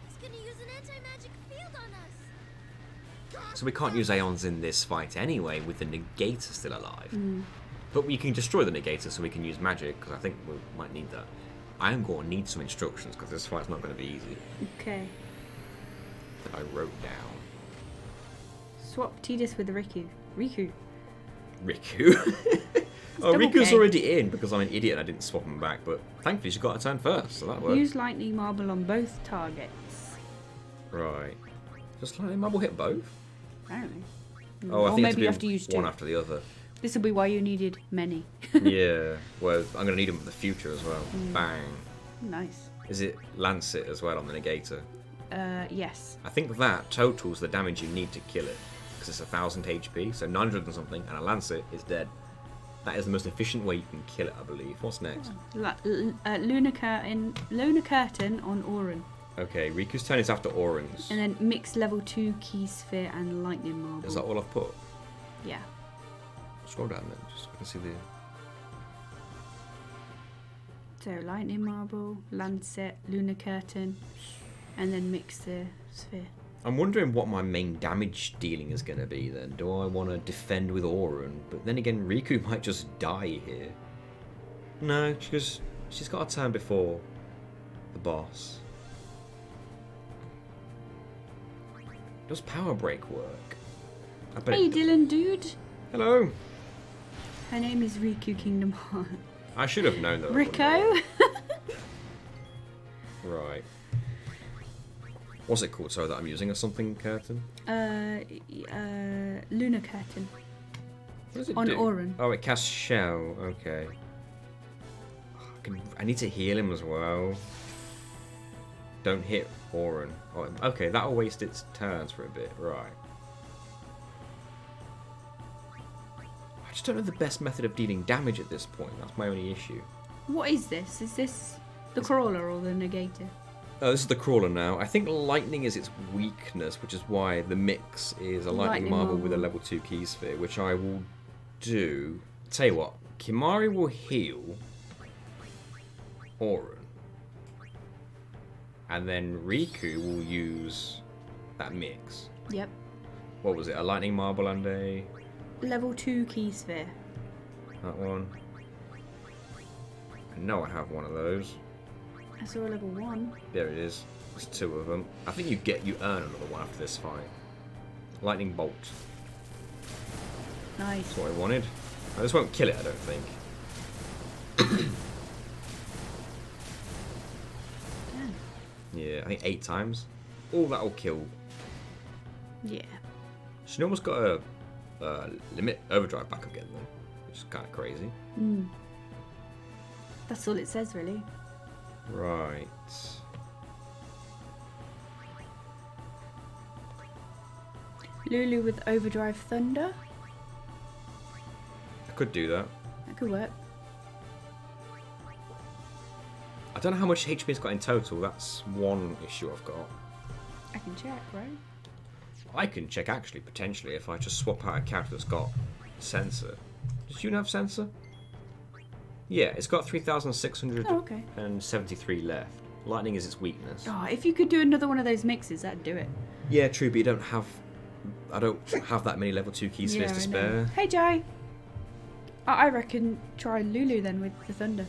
Speaker 8: He's gonna use an anti-magic field on us.
Speaker 1: So we can't use Aeons in this fight anyway, with the Negator still alive.
Speaker 2: Mm.
Speaker 1: But we can destroy the Negator so we can use magic, because I think we might need that. I am going to need some instructions, because this fight's not going to be easy.
Speaker 2: Okay.
Speaker 1: That I wrote down.
Speaker 2: Swap Tidus with Riku.
Speaker 1: Riku. Oh,
Speaker 2: double
Speaker 1: Riku's
Speaker 2: K.
Speaker 1: already in, because I'm an idiot and I didn't swap him back, but thankfully she got a turn first, so that worked.
Speaker 2: Use Lightning Marble on both targets.
Speaker 1: Right. Just Lightning Marble hit both?
Speaker 2: Apparently.
Speaker 1: Oh, I
Speaker 2: Or
Speaker 1: think
Speaker 2: maybe you
Speaker 1: it's
Speaker 2: have to use two.
Speaker 1: one after the other.
Speaker 2: This will be why you needed many.
Speaker 1: Yeah, well, I'm going to need them for the future as well.
Speaker 2: Mm.
Speaker 1: Bang.
Speaker 2: Nice.
Speaker 1: Is it Lancet as well on the Negator?
Speaker 2: Yes.
Speaker 1: I think that totals the damage you need to kill it, because it's 1000 HP, so 900 and something, and a Lancet is dead. That is the most efficient way you can kill it, I believe. What's next?
Speaker 2: Lunar Curtain on Auron.
Speaker 1: Okay, Riku's turn is after Auron's.
Speaker 2: And then mix level 2 Key Sphere and Lightning Marble.
Speaker 1: Is that all I've put?
Speaker 2: Yeah.
Speaker 1: Scroll down then, just so I can see the...
Speaker 2: So Lightning Marble, Lancet, Lunar Curtain, and then mix the sphere.
Speaker 1: I'm wondering what my main damage dealing is going to be then. Do I want to defend with Auron? But then again, Riku might just die here. No, because she's got a turn before the boss. Does Power Break work? I bet
Speaker 2: Hey
Speaker 1: it does.
Speaker 2: Dylan dude!
Speaker 1: Hello!
Speaker 2: Her name is Riku Kingdom Hearts.
Speaker 1: I should have known that.
Speaker 2: Rico?
Speaker 1: Right. What's it called? Sorry, that I'm using a something curtain?
Speaker 2: Lunar Curtain.
Speaker 1: What does it
Speaker 2: On
Speaker 1: do?
Speaker 2: Auron.
Speaker 1: Oh, it casts Shell. Okay. I need to heal him as well. Don't hit Auron. Oh, okay, that'll waste its turns for a bit. Right. I just don't know the best method of dealing damage at this point. That's my only issue.
Speaker 2: What is this? Is this the Crawler or the Negator?
Speaker 1: Oh, this is the Crawler now. I think lightning is its weakness, which is why the mix is a lightning marble with a level 2 key sphere, which I will do. Tell you what, Kimari will heal Auron. And then Riku will use that mix.
Speaker 2: Yep.
Speaker 1: What was it? A lightning marble and a...
Speaker 2: Level 2 Key Sphere.
Speaker 1: that one. I know I have one of those.
Speaker 2: I saw a level 1.
Speaker 1: There it is. There's 2 of them. I think you earn another one after this fight. Lightning bolt.
Speaker 2: Nice.
Speaker 1: That's what I wanted. Now, this won't kill it, I don't think. Yeah, I think 8 times. Oh, that'll kill.
Speaker 2: Yeah.
Speaker 1: She almost got a limit overdrive back again, though, which is kind of crazy.
Speaker 2: Mm. That's all it says, really.
Speaker 1: Right.
Speaker 2: Lulu with Overdrive Thunder.
Speaker 1: I could do that.
Speaker 2: That could work.
Speaker 1: I don't know how much HP it's got in total. That's one issue I've got.
Speaker 2: I can check, right?
Speaker 1: I can check, actually, potentially, if I just swap out a character that's got sensor. Does you have sensor? Yeah, it's got 3,673 left. Lightning is its weakness.
Speaker 2: Oh, if you could do another one of those mixes, that'd do it.
Speaker 1: Yeah, true, but you don't have... I don't have that many level 2 key spheres to
Speaker 2: I know.
Speaker 1: spare.
Speaker 2: Hey, Jai. I reckon try Lulu then with the Thunder.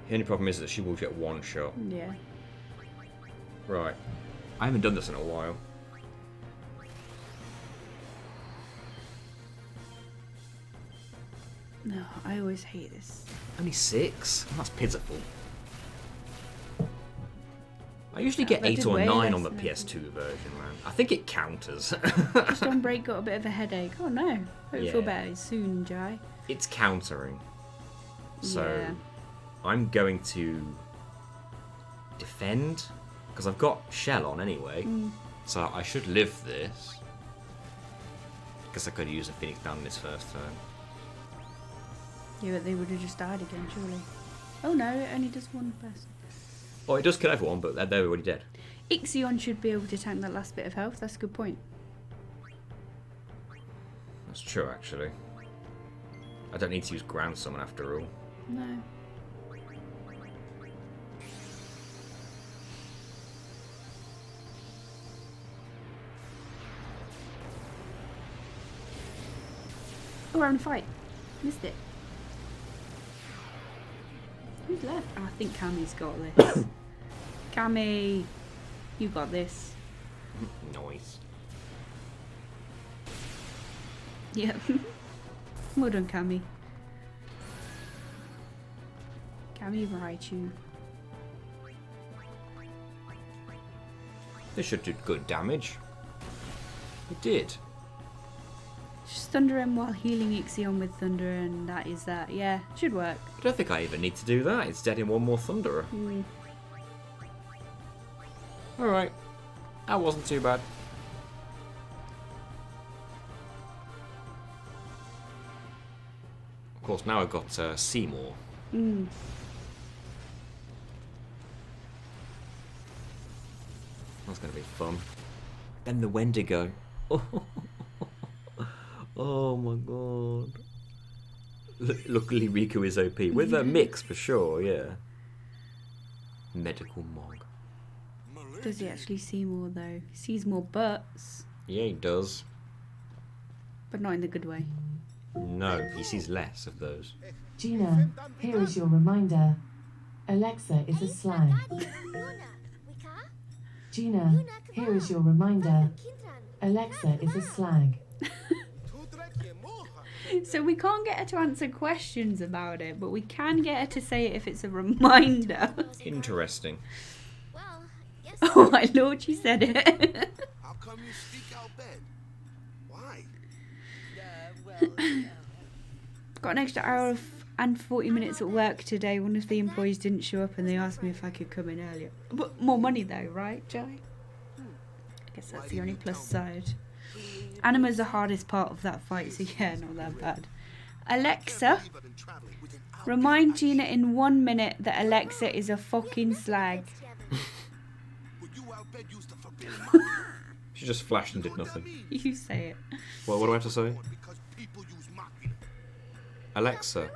Speaker 1: The only problem is that she will get one shot.
Speaker 2: Yeah.
Speaker 1: Right. I haven't done this in a while.
Speaker 2: No, I always hate this.
Speaker 1: Only 6? That's pitiful. I usually get
Speaker 2: that
Speaker 1: 8
Speaker 2: did
Speaker 1: or
Speaker 2: way
Speaker 1: 9
Speaker 2: less
Speaker 1: on the
Speaker 2: than I
Speaker 1: PS2 version, man. I think it counters.
Speaker 2: Just on break, got a bit of a headache. Oh no. Hope you feel
Speaker 1: Yeah.
Speaker 2: better soon, Jai.
Speaker 1: It's countering. So,
Speaker 2: Yeah.
Speaker 1: I'm going to defend, because I've got Shell on anyway. So I should live this. Guess I could use a Phoenix down in this first turn.
Speaker 2: Yeah, but they would have just died again, surely. Oh no, it only does one person.
Speaker 1: Oh, it does kill everyone, but they're already dead.
Speaker 2: Ixion should be able to tank that last bit of health. That's a good point.
Speaker 1: That's true, actually. I don't need to use Grand Summon after all.
Speaker 2: No. Oh, we're having a fight. Missed it. Who's left? Oh, I think Cammy's got this. Cammy, you got this.
Speaker 1: Nice.
Speaker 2: Yep. Well done, Cammy. Cammy Raichu.
Speaker 1: This should do good damage. It did.
Speaker 2: Just Thunder him while healing Ixion with Thunder, and that is that. Yeah, should work.
Speaker 1: I don't think I even need to do that. It's dead in one more Thunderer. Alright. That wasn't too bad. Of course, now I've got Seymour. That's going to be fun. Then the Wendigo. Oh my god. Luckily Riku is OP. With a mix for sure, yeah. Medical Mog.
Speaker 2: Does he actually see more though? He sees more butts,
Speaker 1: Yeah, he does.
Speaker 2: but not in the good way.
Speaker 1: No, he sees less of those.
Speaker 6: Gina, here is your reminder. Alexa is a slag. Gina, here is your reminder. Alexa is a slag.
Speaker 2: So we can't get her to answer questions about it, but we can get her to say it if it's a reminder.
Speaker 1: Interesting.
Speaker 8: Well, yes.
Speaker 2: Oh my lord, she said it.
Speaker 7: How come you sneak out bed? Why?
Speaker 2: Got an extra hour and 40 minutes at work today. One of the employees didn't show up and they asked me if I could come in earlier. But more money though, right, Joey? I guess that's the only plus side. Anima's the hardest part of that fight, so yeah, not that bad. Alexa, remind Gina in 1 minute that Alexa is a fucking slag.
Speaker 1: She just flashed and did nothing.
Speaker 2: You say it.
Speaker 1: Well, what do I have to say? Alexa,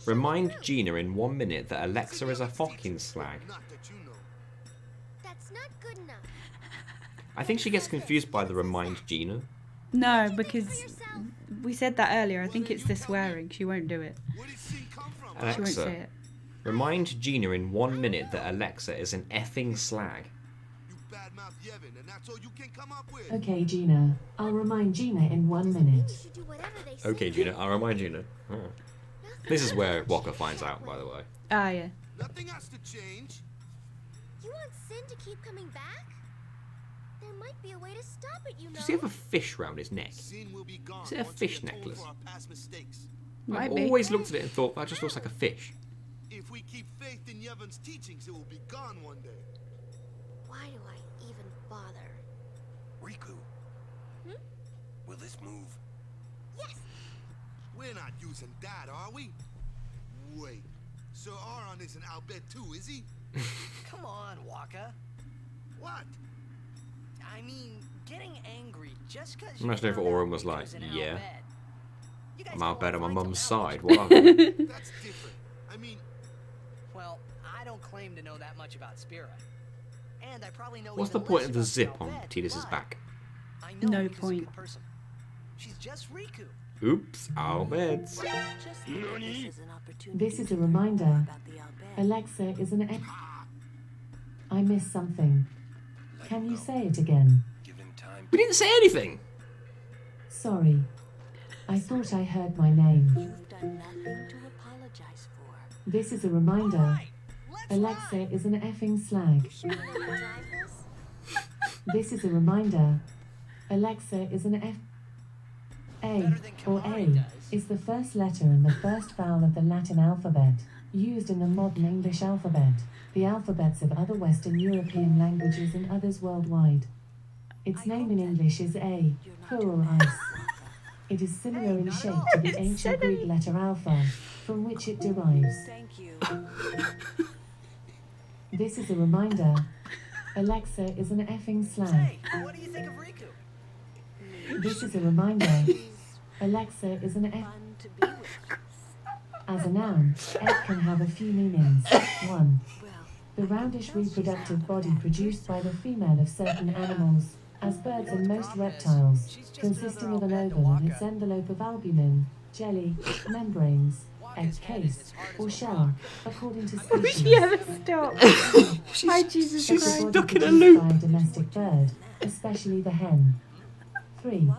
Speaker 1: remind Gina in 1 minute that Alexa is a fucking slag.
Speaker 8: That's not good enough.
Speaker 1: I think she gets confused by the remind Gina.
Speaker 2: No, because we said that earlier. I think it's the swearing. She won't do it. She won't say
Speaker 1: Alexa,
Speaker 2: it.
Speaker 1: remind Gina in 1 minute that Alexa is an effing slag.
Speaker 6: Okay, Gina, I'll remind Gina in 1 minute.
Speaker 8: You should do whatever they say.
Speaker 1: Okay, Gina, I'll remind Gina. Oh. This is where Walker finds out, by the way.
Speaker 2: Ah, yeah.
Speaker 7: Nothing has to change.
Speaker 8: You want Sin to keep coming back? There might be a way to stop it, you know.
Speaker 1: Does he have a fish round his neck?
Speaker 7: Sin will be gone
Speaker 1: Is it a
Speaker 7: once we
Speaker 1: fish
Speaker 7: atone
Speaker 1: necklace?
Speaker 7: for our past mistakes.
Speaker 1: I've
Speaker 2: Might be.
Speaker 1: always looked at it and thought that just looks like a fish.
Speaker 7: If we keep faith in Yevon's teachings, it will be gone one day.
Speaker 8: Why do I even bother?
Speaker 4: Riku. Will this move?
Speaker 8: Yes.
Speaker 7: We're not using that, are we? Wait. Sir Aron isn't out bed too, is he?
Speaker 3: Come on, Waka.
Speaker 7: What?
Speaker 3: I mean, getting angry just because.
Speaker 1: Imagine if Auron was like, yeah, I'm out bed on my mum's side.
Speaker 7: That's different. I mean,
Speaker 3: Well, I don't claim to know that much about Spira. And I probably know
Speaker 1: What's the
Speaker 3: even
Speaker 1: point
Speaker 3: less
Speaker 1: of the
Speaker 3: about
Speaker 1: zip on
Speaker 3: Velvet,
Speaker 1: Tidus's
Speaker 3: but
Speaker 1: back?
Speaker 3: I know
Speaker 2: No
Speaker 3: Riku's a
Speaker 2: point.
Speaker 3: good person. She's just Riku.
Speaker 1: Oops, our beds.
Speaker 6: This is a reminder. Alexa is an I missed something. Can you say it again?
Speaker 4: Give him time.
Speaker 1: We didn't say anything.
Speaker 6: Sorry. I thought I heard my name.
Speaker 8: You've done nothing to apologize for.
Speaker 6: This is a reminder.
Speaker 3: Alright, let's
Speaker 6: Alexa
Speaker 3: ride.
Speaker 6: is an effing slag.
Speaker 8: Sure you know how to drive this?
Speaker 6: This is a reminder. Alexa is an F. A, or A, is the first letter and the first vowel of the Latin alphabet, used in the modern English alphabet, the alphabets of other Western European languages and others worldwide. Its name in English is A, plural ice. It is similar in shape to the ancient Greek letter alpha, from which it derives.
Speaker 8: Thank you.
Speaker 6: This is a reminder. Alexa is an effing slag.
Speaker 3: Say, what do you think of Riku?
Speaker 6: This is a reminder. Alexa is an F.
Speaker 8: Fun to be with.
Speaker 6: As a noun, F can have a few meanings. 1.
Speaker 8: Well,
Speaker 6: The roundish reproductive body produced by the female of certain animals, as birds and most reptiles, consisting of an ovum and its envelope of albumin, jelly, membranes, egg case, or shell, according to
Speaker 2: Would
Speaker 6: species.
Speaker 2: she ever stop? Hi, Jesus
Speaker 1: she's
Speaker 2: Christ.
Speaker 1: stuck in a
Speaker 6: Produced
Speaker 1: loop.
Speaker 6: by a domestic bird, especially the hen. 3.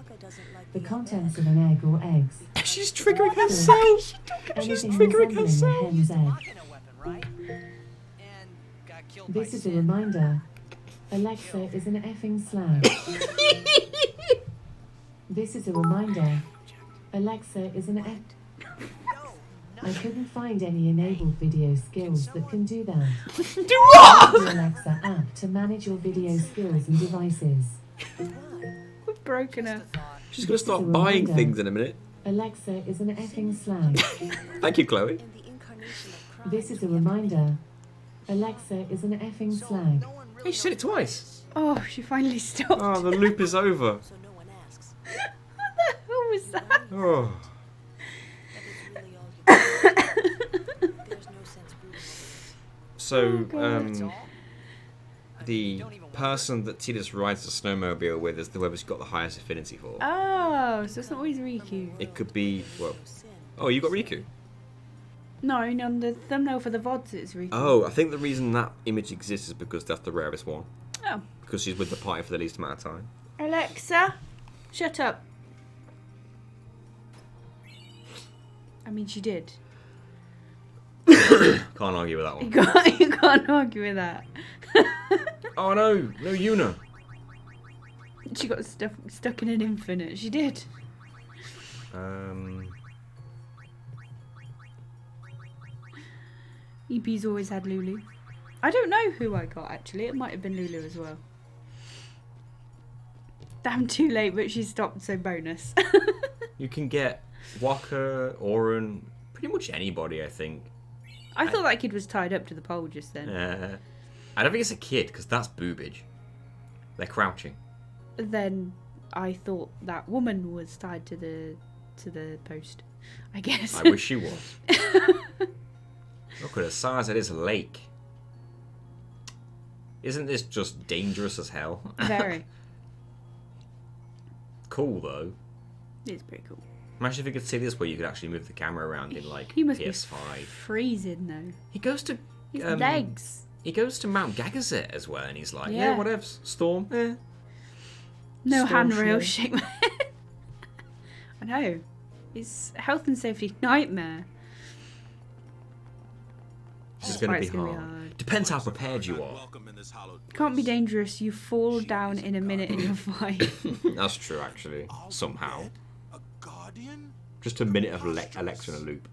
Speaker 6: The contents of an egg or eggs.
Speaker 1: She's triggering herself.
Speaker 6: Anything
Speaker 1: triggering
Speaker 6: resembling a hen's egg.
Speaker 3: Machina weapon, right? And got killed by
Speaker 6: This is a
Speaker 3: Sin.
Speaker 6: reminder. Alexa is an effing slag. This is a reminder. Alexa is an F. I couldn't find any enabled video skills that can do that.
Speaker 1: Do what?
Speaker 6: Use the Alexa app to manage your video skills and devices.
Speaker 2: We've broken her.
Speaker 1: She's gonna start buying things in a minute.
Speaker 6: Alexa is an effing slag.
Speaker 1: Thank you, Chloe.
Speaker 5: And the incarnation of crime.
Speaker 6: This is a reminder. Alexa is an effing slag.
Speaker 1: Hey, she said it twice.
Speaker 2: Oh, she finally stopped.
Speaker 1: Oh, the loop is over.
Speaker 5: So no one asks.
Speaker 2: What was that?
Speaker 1: Oh.
Speaker 5: That is really all you can do. There's no sense brooding over this.
Speaker 1: So,
Speaker 3: That's all?
Speaker 1: the person that Tidus rides the snowmobile with is whoever's got the highest affinity for.
Speaker 2: Oh, so it's not always Riku.
Speaker 1: It could be, well,
Speaker 5: Sin.
Speaker 1: oh, you got Riku.
Speaker 2: No, on the thumbnail for the VODs it's Riku.
Speaker 1: Oh, I think the reason that image exists is because that's the rarest one.
Speaker 2: Oh.
Speaker 1: Because she's with the party for the least amount of time.
Speaker 2: Alexa, shut up. I mean, she did.
Speaker 1: Can't argue with that one.
Speaker 2: You can't argue with that.
Speaker 1: Oh no, no Yuna.
Speaker 2: She got stuck in an infinite. She did. EP's always had Lulu. I don't know who I got actually. It might have been Lulu as well. Damn, too late, but she stopped, so bonus.
Speaker 1: You can get Waka, Auron, pretty much anybody, I think.
Speaker 2: I thought that kid was tied up to the pole just then.
Speaker 1: I don't think it's a kid, because that's boobage. They're crouching.
Speaker 2: Then I thought that woman was tied to the post. I guess.
Speaker 1: I wish she was. Look at the size of this lake. Isn't this just dangerous as hell?
Speaker 2: Very.
Speaker 1: Cool, though.
Speaker 2: It's pretty cool.
Speaker 1: Imagine if you could see this where you could actually move the camera around in, like,
Speaker 2: He must
Speaker 1: PS5.
Speaker 2: be freezing though.
Speaker 1: He goes to...
Speaker 2: His legs.
Speaker 1: He goes to Mount Gagazet as well, and he's like, yeah,
Speaker 2: Yeah.
Speaker 1: whatever, Storm,
Speaker 2: No
Speaker 1: Storm
Speaker 2: handrail
Speaker 1: shield.
Speaker 2: shake my head. I know. It's a health and safety nightmare.
Speaker 1: This is going to
Speaker 2: Right,
Speaker 1: be
Speaker 2: it's gonna be
Speaker 1: hard.
Speaker 2: hard.
Speaker 1: Depends how prepared you are.
Speaker 2: Can't be dangerous. You fall down in a minute in your fight.
Speaker 1: That's true, actually. Somehow.
Speaker 7: A guardian?
Speaker 1: Just a minute of Alexa in a loop.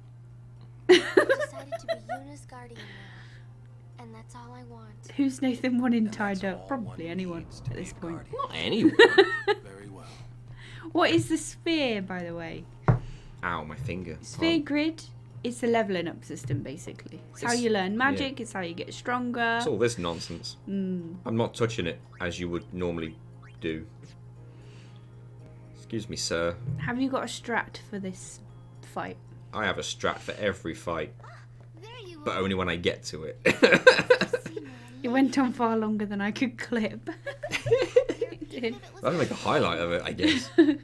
Speaker 8: I've decided to be Yuna's guardian now. And that's all I want.
Speaker 2: Who's Nathan wanting tied up? Probably anyone at this point.
Speaker 1: Not anyone.
Speaker 7: Very well.
Speaker 2: What is the sphere, by the way?
Speaker 1: Ow, my finger.
Speaker 2: Sphere grid. It's a leveling up system, basically. It's how
Speaker 1: It's-
Speaker 2: you learn magic. It's how you get stronger.
Speaker 1: It's all this nonsense. I'm not touching it as you would normally do. Excuse me, sir.
Speaker 2: Have you got a strat for this fight?
Speaker 1: I have a strat for every fight,
Speaker 8: There you
Speaker 1: but
Speaker 8: are.
Speaker 1: only when I get to it.
Speaker 2: It went on far longer than I could clip. It did.
Speaker 1: That'll make a highlight of it, I guess.
Speaker 8: Now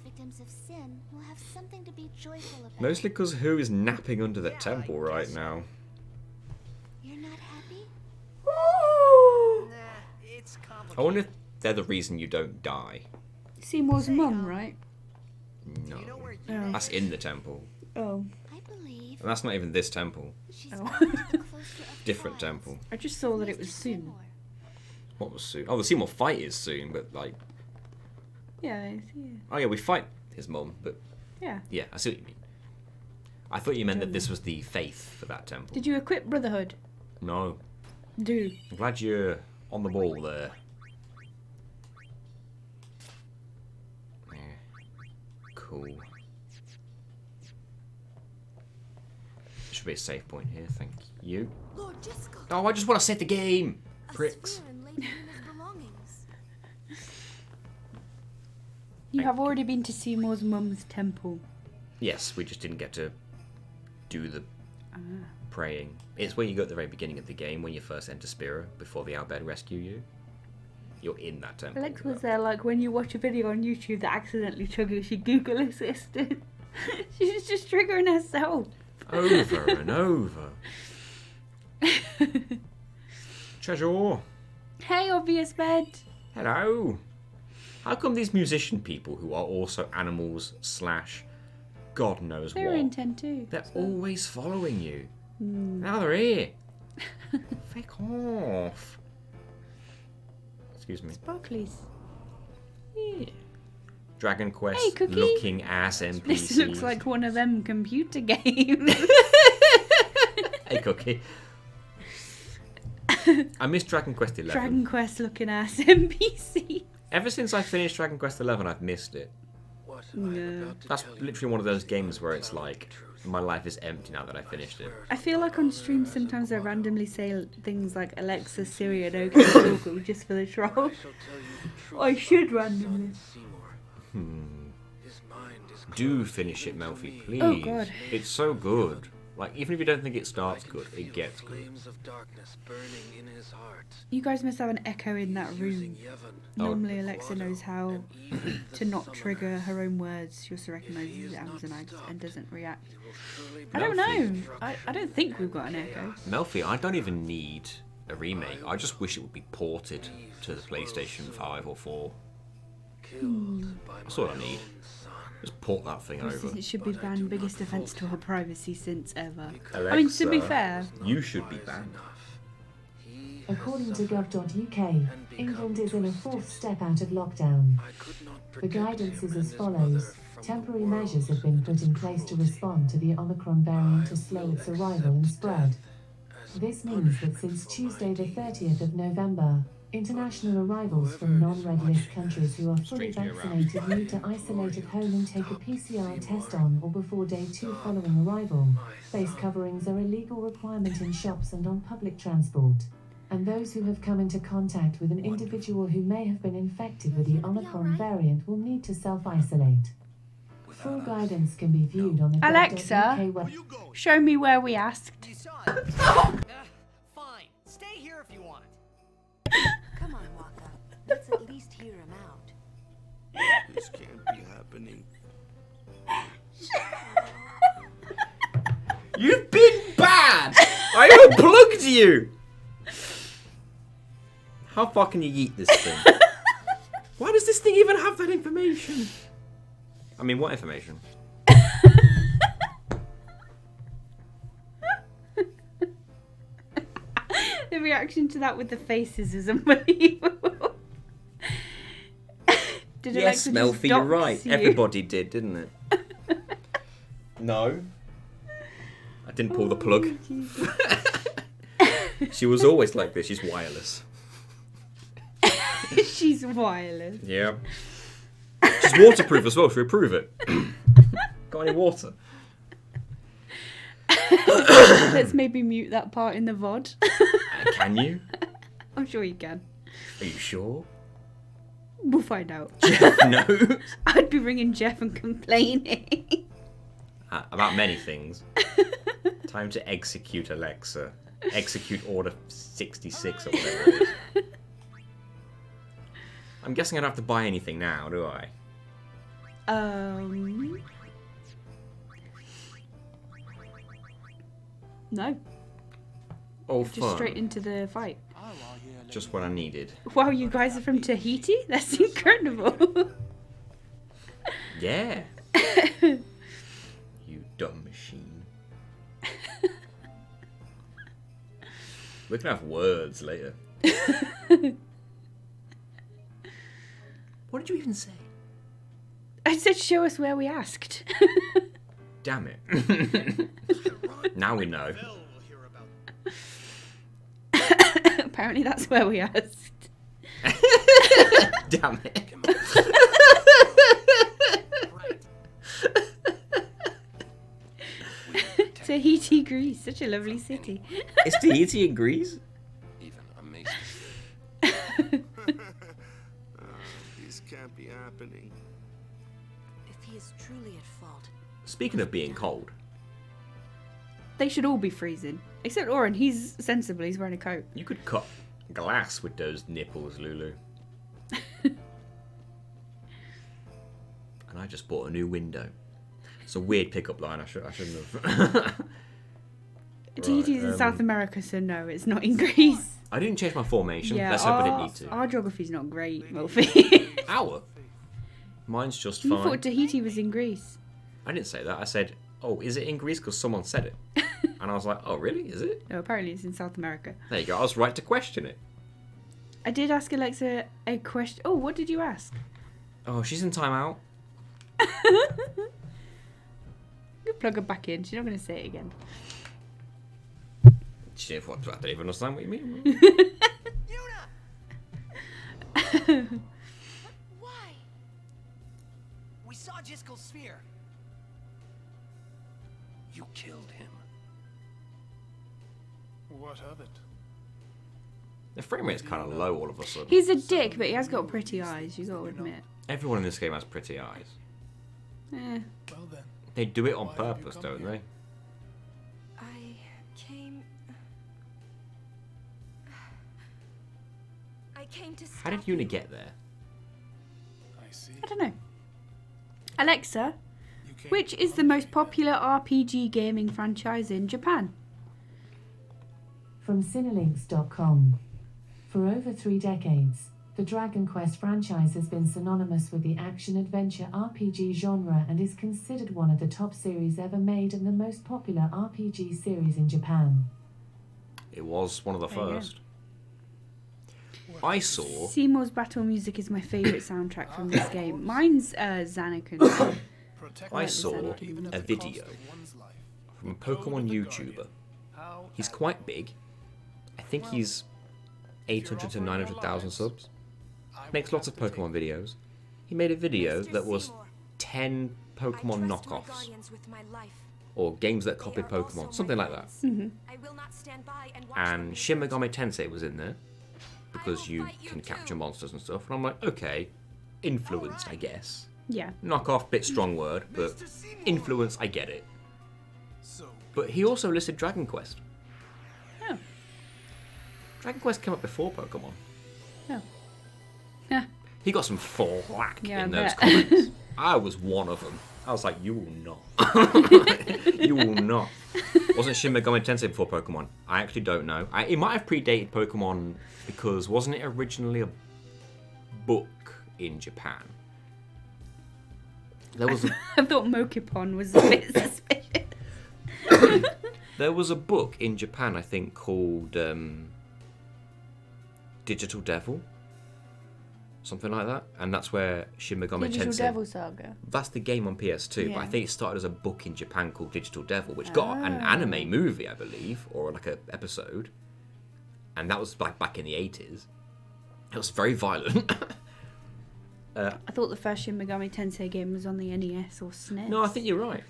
Speaker 8: victims of sin will have something to be joyful about.
Speaker 1: Mostly because who is napping under the
Speaker 3: Yeah,
Speaker 1: temple
Speaker 3: I
Speaker 1: right
Speaker 3: guess.
Speaker 1: now?
Speaker 8: You're not happy?
Speaker 3: Nah, it's complicated.
Speaker 1: I wonder if they're the reason you don't die.
Speaker 2: Seymour's mum, right?
Speaker 1: No.
Speaker 3: You know where
Speaker 2: Oh.
Speaker 1: That's in the temple.
Speaker 2: Oh.
Speaker 8: I believe
Speaker 1: And that's not even this temple.
Speaker 8: she's
Speaker 2: Oh.
Speaker 8: going to the cloister of
Speaker 1: Different
Speaker 8: trials.
Speaker 1: temple.
Speaker 2: I just saw that it
Speaker 8: Mr.
Speaker 2: was soon.
Speaker 8: Seymour.
Speaker 1: What was soon? Oh, the Seymour fight is soon, but like...
Speaker 2: Yeah,
Speaker 1: Oh yeah, we fight his mum, but
Speaker 2: yeah.
Speaker 1: yeah, I see what you mean. I thought you meant that this was the faith for that temple.
Speaker 2: Did you equip Brotherhood?
Speaker 1: No.
Speaker 2: Do.
Speaker 1: I'm glad you're on the ball there. Yeah. Cool. Should be a save point here, thank you.
Speaker 5: Lord Jessica.
Speaker 1: Oh, I just want to save the game!
Speaker 5: A
Speaker 1: Pricks.
Speaker 5: sphere in Lady Yuna's belongings.
Speaker 2: You
Speaker 1: Thank
Speaker 2: have already been to Seymour's mum's temple.
Speaker 1: Yes, we just didn't get to do the praying. It's where you go at the very beginning of the game when you first enter Spira before the Albed rescue you. You're in that temple.
Speaker 2: Alex was there like when you watch a video on YouTube that accidentally triggers your Google Assistant. She's just triggering herself.
Speaker 1: Over and over. Treasure.
Speaker 2: Hey, obvious bed.
Speaker 1: Hello. How come these musician people who are also animals / God knows
Speaker 2: They're
Speaker 1: what?
Speaker 2: in 10 too.
Speaker 1: They're always following you. Now they're here. Fuck off. Excuse me.
Speaker 2: Sparklies.
Speaker 1: Yeah. Dragon Quest
Speaker 2: Hey, Cookie.
Speaker 1: looking ass NPCs.
Speaker 2: This looks like one of them computer games.
Speaker 1: Hey, Cookie. I miss Dragon Quest 11.
Speaker 2: Dragon Quest looking ass NPC.
Speaker 1: Ever since I finished Dragon Quest 11, I've missed it.
Speaker 2: No.
Speaker 1: That's literally one of those games where it's like, my life is empty now that I finished it.
Speaker 2: I feel like on stream sometimes I randomly say things like Alexa, Siri, and OK Google just for the troll. I should randomly.
Speaker 1: Do finish it, Melfi, please.
Speaker 2: Oh, God.
Speaker 1: It's so good. Like, even if you don't think it starts good, it gets good.
Speaker 2: You guys must have an echo in that room. Normally Alexa knows how to not trigger her own words. She also recognises Amazonite and doesn't react. I don't know. I don't think we've got an echo.
Speaker 1: Melfi, I don't even need a remake. I just wish it would be ported to the PlayStation 5 or 4. That's all I need. Just port that thing over.
Speaker 2: It should be banned. Biggest offence to our privacy since ever.
Speaker 1: Alexa,
Speaker 2: I mean, to be fair,
Speaker 1: you should be banned.
Speaker 6: According to gov.uk, England is in a fourth step out of lockdown. The guidance is as follows. Temporary measures have been put in place to respond to the Omicron variant to slow its arrival and spread. This means that since Tuesday the 30th of November, international arrivals from non-red list countries who are fully vaccinated need to isolate at home and take a PCR test on or before day 2 following arrival. Face coverings are a legal requirement in shops and on public transport. And those who have come into contact with an individual who may have been infected with the Omicron variant will need to self-isolate. Full guidance can be viewed on the
Speaker 2: Alexa,
Speaker 6: gov.uk web.
Speaker 2: show me where we asked.
Speaker 3: You saw it. Fine. Stay here if you want.
Speaker 5: Come on, Waka. Let's at least hear him out.
Speaker 7: This can't be happening.
Speaker 1: You've been bad! I unplugged you! How far can you yeet this thing? Why does this thing even have that information? I mean, what information?
Speaker 2: The reaction to that with the faces is unbelievable. Did
Speaker 1: Yes,
Speaker 2: Alexa just
Speaker 1: Melfi, you're
Speaker 2: dox
Speaker 1: right.
Speaker 2: you?
Speaker 1: Everybody did, didn't it? No. I didn't pull the plug. She was always like this. She's wireless.
Speaker 2: She's wireless.
Speaker 1: Yeah. She's waterproof as well. Should we prove it? Got any water?
Speaker 2: Let's maybe mute that part in the VOD.
Speaker 1: Can you?
Speaker 2: I'm sure you can.
Speaker 1: Are you sure?
Speaker 2: We'll find out.
Speaker 1: Jeff knows.
Speaker 2: I'd be ringing Jeff and complaining.
Speaker 1: About many things. Time to execute Alexa. Execute order 66 or whatever it is. I'm guessing I don't have to buy anything now, do I?
Speaker 2: No.
Speaker 1: Oh,
Speaker 2: Just
Speaker 1: fun.
Speaker 2: straight into the fight.
Speaker 1: Just what I needed.
Speaker 2: Wow, you guys are from Tahiti? That's incredible.
Speaker 1: Yeah. You dumb machine. We can have words later. What did you even say?
Speaker 2: I said show us where we asked.
Speaker 1: Damn it. Now we know.
Speaker 2: Apparently that's where we asked.
Speaker 1: Damn it.
Speaker 2: Tahiti, Greece, such a lovely city.
Speaker 1: Is Tahiti in Greece?
Speaker 4: Even amazing.
Speaker 7: This can't be happening.
Speaker 5: If he is truly at fault,
Speaker 1: Speaking of being cold,
Speaker 2: They should all be freezing. Except Oren, he's sensible, he's wearing a coat.
Speaker 1: you could cut glass with those nipples, Lulu. And I just bought a new window. It's a weird pickup line. I shouldn't have.
Speaker 2: Tahiti's in South America, so no, it's not in Greece.
Speaker 1: I didn't change my formation.
Speaker 2: Yeah,
Speaker 1: Let's hope I didn't need to.
Speaker 2: Our geography's not great, Milfy.
Speaker 1: Our? Mine's just
Speaker 2: You
Speaker 1: fine.
Speaker 2: thought Tahiti was in Greece.
Speaker 1: I didn't say that. I said, oh, is it in Greece? Because someone said it. And I was like, oh, really? Is it?
Speaker 2: No, apparently it's in South America.
Speaker 1: There you go. I was right to question it.
Speaker 2: I did ask Alexa a question. Oh, what did you ask?
Speaker 1: Oh, she's in timeout.
Speaker 2: You plug her back in. She's not going to say it again.
Speaker 1: I don't even understand what you mean.
Speaker 3: Why? We saw Jiskel's sphere.
Speaker 4: You killed him.
Speaker 9: What of it?
Speaker 1: The frame rate's kind of low all of a sudden.
Speaker 2: He's a dick, but he has got pretty eyes, you got to admit.
Speaker 1: Everyone in this game has pretty eyes.
Speaker 2: Eh.
Speaker 9: Well then.
Speaker 1: They do it on
Speaker 9: Why have you
Speaker 1: purpose,
Speaker 9: come
Speaker 1: don't
Speaker 9: here?
Speaker 1: they?
Speaker 5: I came to
Speaker 1: How did
Speaker 5: stop you.
Speaker 1: Yuna get there?
Speaker 9: I see.
Speaker 2: I don't know. Alexa,
Speaker 9: You came
Speaker 2: which is the most popular RPG gaming franchise in Japan?
Speaker 6: From Cinelinx.com. For over 3 decades, the Dragon Quest franchise has been synonymous with the action-adventure RPG genre and is considered one of the top series ever made and the most popular RPG series in Japan.
Speaker 1: It was one of the
Speaker 2: There you go.
Speaker 1: first. I saw.
Speaker 2: Seymour's battle music is my favourite soundtrack from this game. Mine's Xanakun.
Speaker 9: Protect
Speaker 1: I
Speaker 2: like
Speaker 1: saw
Speaker 2: Xanadu.
Speaker 9: even at
Speaker 1: a
Speaker 9: the cost
Speaker 1: video
Speaker 9: of one's life.
Speaker 1: from a Pokemon YouTuber.
Speaker 9: How
Speaker 1: He's quite big. I think he's 800 to 900,000 subs. Makes lots of Pokemon videos. He made a video
Speaker 5: Mr.
Speaker 1: that was
Speaker 5: Seymour,
Speaker 1: 10
Speaker 5: I
Speaker 1: Pokemon
Speaker 5: trust my
Speaker 1: knockoffs.
Speaker 5: guardians with my life.
Speaker 1: Or games that
Speaker 5: They
Speaker 1: copied
Speaker 5: are also
Speaker 1: Pokemon.
Speaker 5: my
Speaker 1: Something like that.
Speaker 5: friends. I will not stand by and watch them
Speaker 1: And
Speaker 5: be
Speaker 1: Shin
Speaker 5: hurt.
Speaker 1: Megami Tensei was in there. Because you can capture monsters and stuff. And I'm like, okay. Influenced, I guess.
Speaker 2: Yeah.
Speaker 1: Knockoff, bit strong word. But influence, I get it.
Speaker 9: So
Speaker 1: But he also listed Dragon Quest.
Speaker 2: Oh.
Speaker 1: Dragon Quest came up before Pokemon.
Speaker 2: Oh. Yeah.
Speaker 1: He got some flack
Speaker 2: Yeah,
Speaker 1: in
Speaker 2: I
Speaker 1: those
Speaker 2: bet.
Speaker 1: comments. I was one of them. I was like, you will not. You will not. Wasn't Shin Megami Tensei before Pokemon? I actually don't know. It might have predated Pokemon because wasn't it originally a book in Japan? There was a,
Speaker 2: I thought Mokipon was a bit suspicious.
Speaker 1: there was a book in Japan, I think, called Digital Devil. Something like that. And that's where Shin Megami
Speaker 2: Digital
Speaker 1: Tensei...
Speaker 2: Devil Saga.
Speaker 1: That's the game on PS2, but I
Speaker 2: Yeah.
Speaker 1: think it started as a book in Japan called Digital Devil, which got an anime movie, I believe, or like a episode. And that was like back in the 80s. It was very violent.
Speaker 2: I thought the first Shin Megami Tensei game was on the NES or SNES.
Speaker 1: No, I think you're right.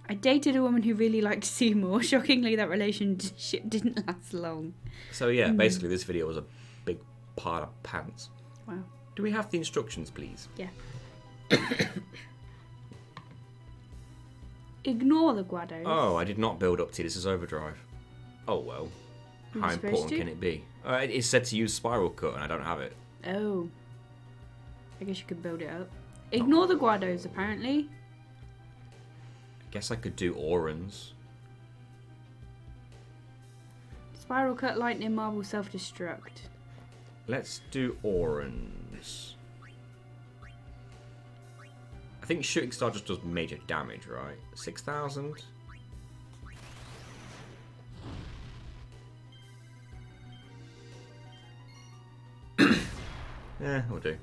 Speaker 2: I dated a woman who really liked Seymour. Shockingly, that relationship didn't last long.
Speaker 1: So yeah, basically this video was a big pile of pants.
Speaker 2: Wow.
Speaker 1: Do we have the instructions, please?
Speaker 2: Yeah. Ignore the Guados.
Speaker 1: Oh, I did not build up to this is Overdrive. Oh well.
Speaker 2: You
Speaker 1: How
Speaker 2: supposed
Speaker 1: important
Speaker 2: to?
Speaker 1: can it be? It said to use Spiral Cut and I don't have it.
Speaker 2: Oh. I guess you could build it up. Ignore the Guados, apparently.
Speaker 1: Guess I could do Aurons.
Speaker 2: Spiral Cut, Lightning, Marble, Self-Destruct.
Speaker 1: Let's do Aurons. I think Shooting Star just does major damage, right? 6,000? Yeah, we'll do.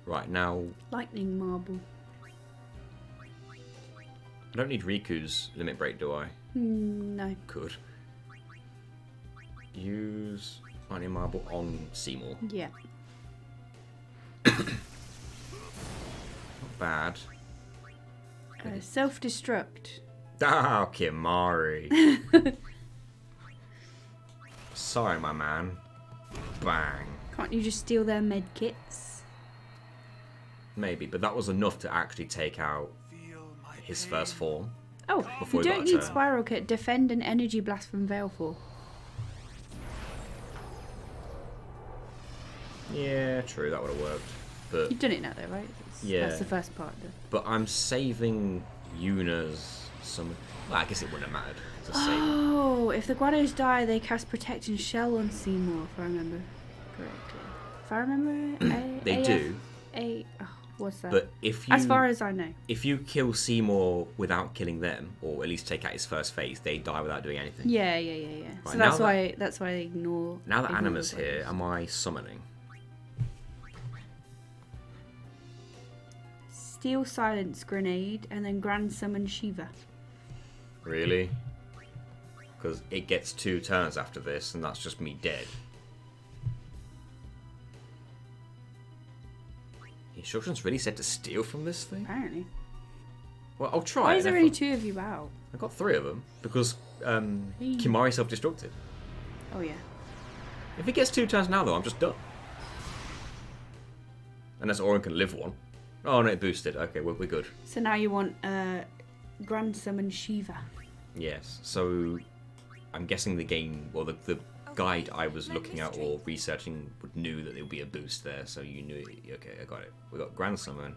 Speaker 1: Right, now,
Speaker 2: Lightning, Marble.
Speaker 1: I don't need Riku's Limit Break, do I?
Speaker 2: No.
Speaker 1: Could. Use Lightning Marble on Seymour.
Speaker 2: Yeah.
Speaker 1: Not bad.
Speaker 2: Self-Destruct.
Speaker 1: Ah, Kimari. Sorry, my man. Bang.
Speaker 2: Can't you just steal their med kits?
Speaker 1: Maybe, but that was enough to actually take out his first form.
Speaker 2: Oh,
Speaker 1: Before
Speaker 2: you
Speaker 1: he got
Speaker 2: don't
Speaker 1: a
Speaker 2: need
Speaker 1: turn.
Speaker 2: Spiral Cut. Defend an Energy Blast from Veilful.
Speaker 1: Yeah, true, that would have worked. but
Speaker 2: You've done it now, though, right?
Speaker 1: Yeah.
Speaker 2: That's the first part.
Speaker 1: but I'm saving Yuna's summon. Well, I guess it wouldn't have mattered to save.
Speaker 2: Oh, if the Guados die, they cast Protect and Shell on Seymour, if I remember correctly. If I remember,
Speaker 1: They do.
Speaker 2: What's that?
Speaker 1: But if you,
Speaker 2: as far as I know.
Speaker 1: if you kill Seymour without killing them, or at least take out his first phase, they die without doing anything.
Speaker 2: Yeah.
Speaker 1: Right,
Speaker 2: So
Speaker 1: now
Speaker 2: that's why I ignore.
Speaker 1: Now that
Speaker 2: ignore
Speaker 1: Anima's
Speaker 2: the
Speaker 1: here,
Speaker 2: Guados.
Speaker 1: am I summoning?
Speaker 2: Steel Silence Grenade and then Grand Summon Shiva.
Speaker 1: Really? Because it gets 2 turns after this, and that's just me dead. The instructions really said to steal from this thing?
Speaker 2: Apparently.
Speaker 1: Well, I'll try.
Speaker 2: Why
Speaker 1: it,
Speaker 2: is there
Speaker 1: and
Speaker 2: only
Speaker 1: if
Speaker 2: 2 of you out?
Speaker 1: I got 3 of them because Kimari self-destructed.
Speaker 2: Oh yeah.
Speaker 1: If it gets 2 turns now, though, I'm just done. Unless Orin can live one. Oh, no, it boosted. Okay, we're good.
Speaker 2: So now you want Grand Summon Shiva.
Speaker 1: Yes, so I'm guessing the game, or the guide I was
Speaker 5: my
Speaker 1: looking at
Speaker 5: mystery.
Speaker 1: or researching knew that there would be a boost there, so you knew it. Okay, I got it. We got Grand Summon,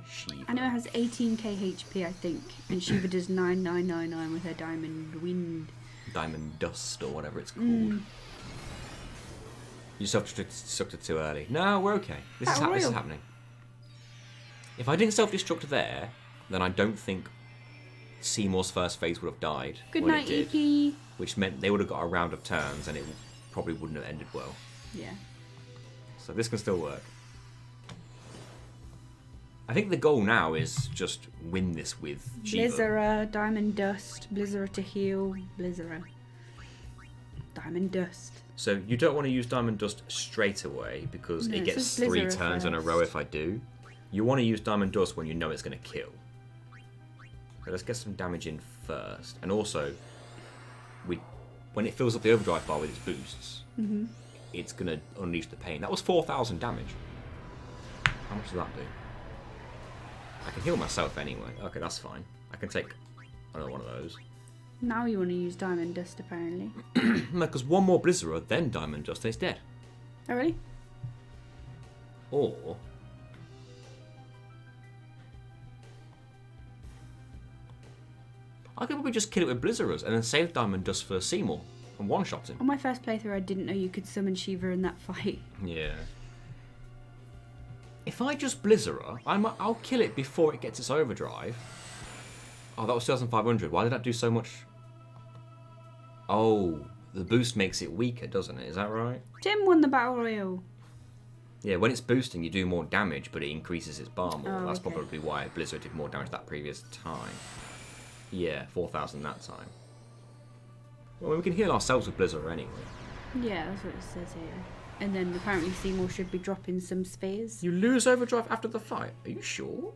Speaker 1: Shiva.
Speaker 2: I know it has 18k HP, I think, and Shiva does 9999 with her Diamond Wind.
Speaker 1: Diamond Dust, or whatever it's called. You self-destructed too early. No, we're okay. This is
Speaker 2: Royal.
Speaker 1: happening. If I didn't self-destruct there, then I don't think Seymour's first phase would have died.
Speaker 2: Good
Speaker 1: when
Speaker 2: night,
Speaker 1: it did,
Speaker 2: EP.
Speaker 1: which meant they would have got a round of turns, and it probably wouldn't have ended well.
Speaker 2: Yeah.
Speaker 1: So this can still work. I think the goal now is just win this with Shiva.
Speaker 2: Blizzara, Diamond Dust, Blizzara to heal, Blizzara. Diamond Dust.
Speaker 1: So you don't want to use Diamond Dust straight away because
Speaker 2: No,
Speaker 1: it
Speaker 2: it
Speaker 1: gets
Speaker 2: says
Speaker 1: 3
Speaker 2: Blizzara
Speaker 1: turns in a
Speaker 2: first.
Speaker 1: row if I do. You want to use Diamond Dust when you know it's going to kill. So let's get some damage in first. And also, when it fills up the overdrive bar with its boosts, it's going to unleash the pain. That was 4,000 damage. How much does that do? I can heal myself anyway. Okay, that's fine. I can take another one of those.
Speaker 2: Now you want to use Diamond Dust, apparently.
Speaker 1: No, because one more Blizzard, then Diamond Dust, and it's dead.
Speaker 2: Oh, really?
Speaker 1: Or I could probably just kill it with Blizzards and then save Diamond Dust for Seymour and one-shot him.
Speaker 2: On my first playthrough, I didn't know you could summon Shiva in that fight.
Speaker 1: Yeah. If I just Blizzara, I'll kill it before it gets its overdrive. Oh, that was 2,500. Why did that do so much? Oh, the boost makes it weaker, doesn't it? Is that right?
Speaker 2: Jim won the Battle Royale.
Speaker 1: Yeah, when it's boosting, you do more damage, but it increases its bar more.
Speaker 2: Oh,
Speaker 1: That's
Speaker 2: okay.
Speaker 1: probably why Blizzard did more damage that previous time. Yeah, 4,000 that time. Well, we can heal ourselves with Blizzard anyway.
Speaker 2: Yeah, that's what it says here. And then apparently Seymour should be dropping some spheres.
Speaker 1: You lose overdrive after the fight. Are you sure?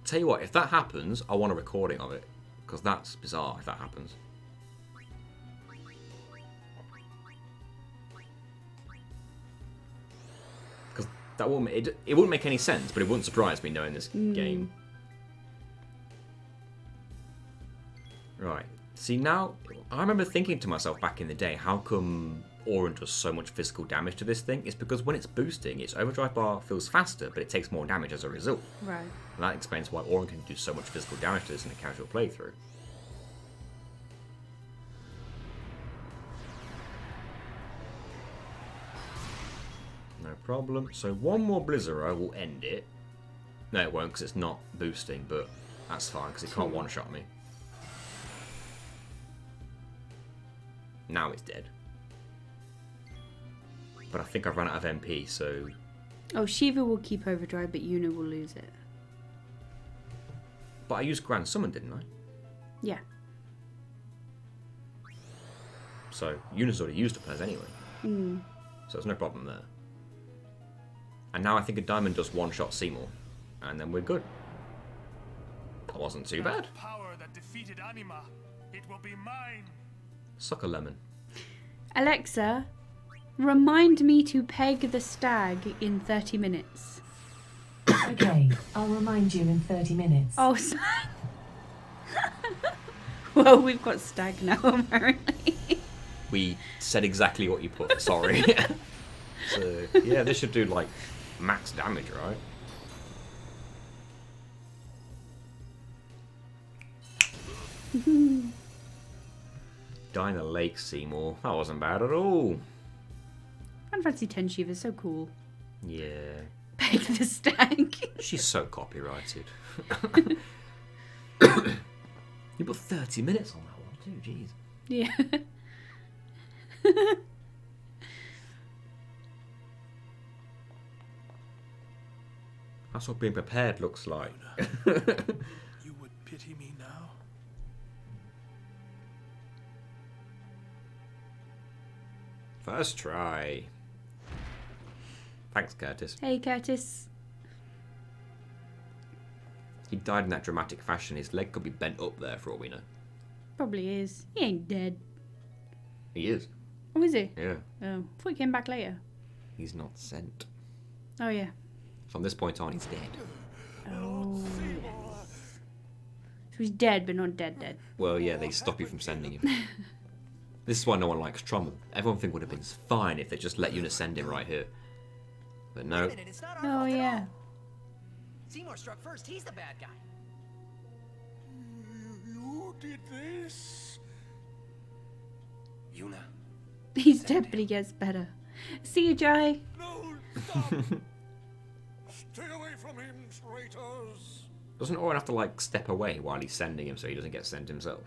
Speaker 1: Tell you what, if that happens, I want a recording of it. Because that's bizarre if that happens. Because that won't, it wouldn't make any sense, but it wouldn't surprise me knowing this game. Right. See, now, I remember thinking to myself back in the day, how come Orin does so much physical damage to this thing? It's because when it's boosting, its overdrive bar feels faster, but it takes more damage as a result.
Speaker 2: Right.
Speaker 1: And that explains why Orin can do so much physical damage to this in a casual playthrough. No problem. So one more Blizzard will end it. No, it won't because it's not boosting, but that's fine because it can't one-shot me. Now it's dead. But I think I've run out of MP, so...
Speaker 2: Oh, Shiva will keep overdrive, but Yuna will lose it.
Speaker 1: But I used Grand Summon, didn't I?
Speaker 2: Yeah.
Speaker 1: So Yuna's already used up hers anyway. So there's no problem there. And now I think a Diamond does one-shot Seymour. And then we're good. That wasn't too bad.
Speaker 9: Power that defeated Anima. It will be mine.
Speaker 1: Suck a lemon.
Speaker 2: Alexa, remind me to peg the stag in 30 minutes.
Speaker 6: Okay, I'll remind you in 30 minutes.
Speaker 2: Oh, well, we've got stag now, apparently.
Speaker 1: We said exactly what you put, sorry. So, yeah, this should do, like, max damage, right? Die in the lake, Seymour. That wasn't bad at all.
Speaker 2: Final Fantasy X Shiva is so cool.
Speaker 1: Yeah.
Speaker 2: Peg the Stag.
Speaker 1: She's so copyrighted. You put 30 minutes on that one too, jeez.
Speaker 2: Yeah.
Speaker 1: That's what being prepared looks like.
Speaker 9: You would pity me now?
Speaker 1: First try. Thanks, Curtis.
Speaker 2: Hey, Curtis.
Speaker 1: He died in that dramatic fashion. His leg could be bent up there for all we know.
Speaker 2: Probably is. He ain't dead.
Speaker 1: He is.
Speaker 2: Oh, is he?
Speaker 1: Yeah.
Speaker 2: Oh, I thought he came back later.
Speaker 1: He's not sent.
Speaker 2: Oh, yeah.
Speaker 1: From this point on, he's dead.
Speaker 2: Oh, yes. So he's dead, but not dead.
Speaker 1: Well, yeah, they stop you from sending him. This is why no one likes Trommel. Everyone think would have been fine if they just let Una send him right here. But no.
Speaker 3: It's not our
Speaker 2: Oh,
Speaker 3: fault at
Speaker 2: yeah.
Speaker 3: all. Seymour struck first. He's the bad guy.
Speaker 7: You did this?
Speaker 4: Yuna,
Speaker 2: He's dead, but he gets better. See you, Jai.
Speaker 7: No, stop! Stay away from him, traitors!
Speaker 1: Doesn't Orin have to, like, step away while he's sending him so he doesn't get sent himself?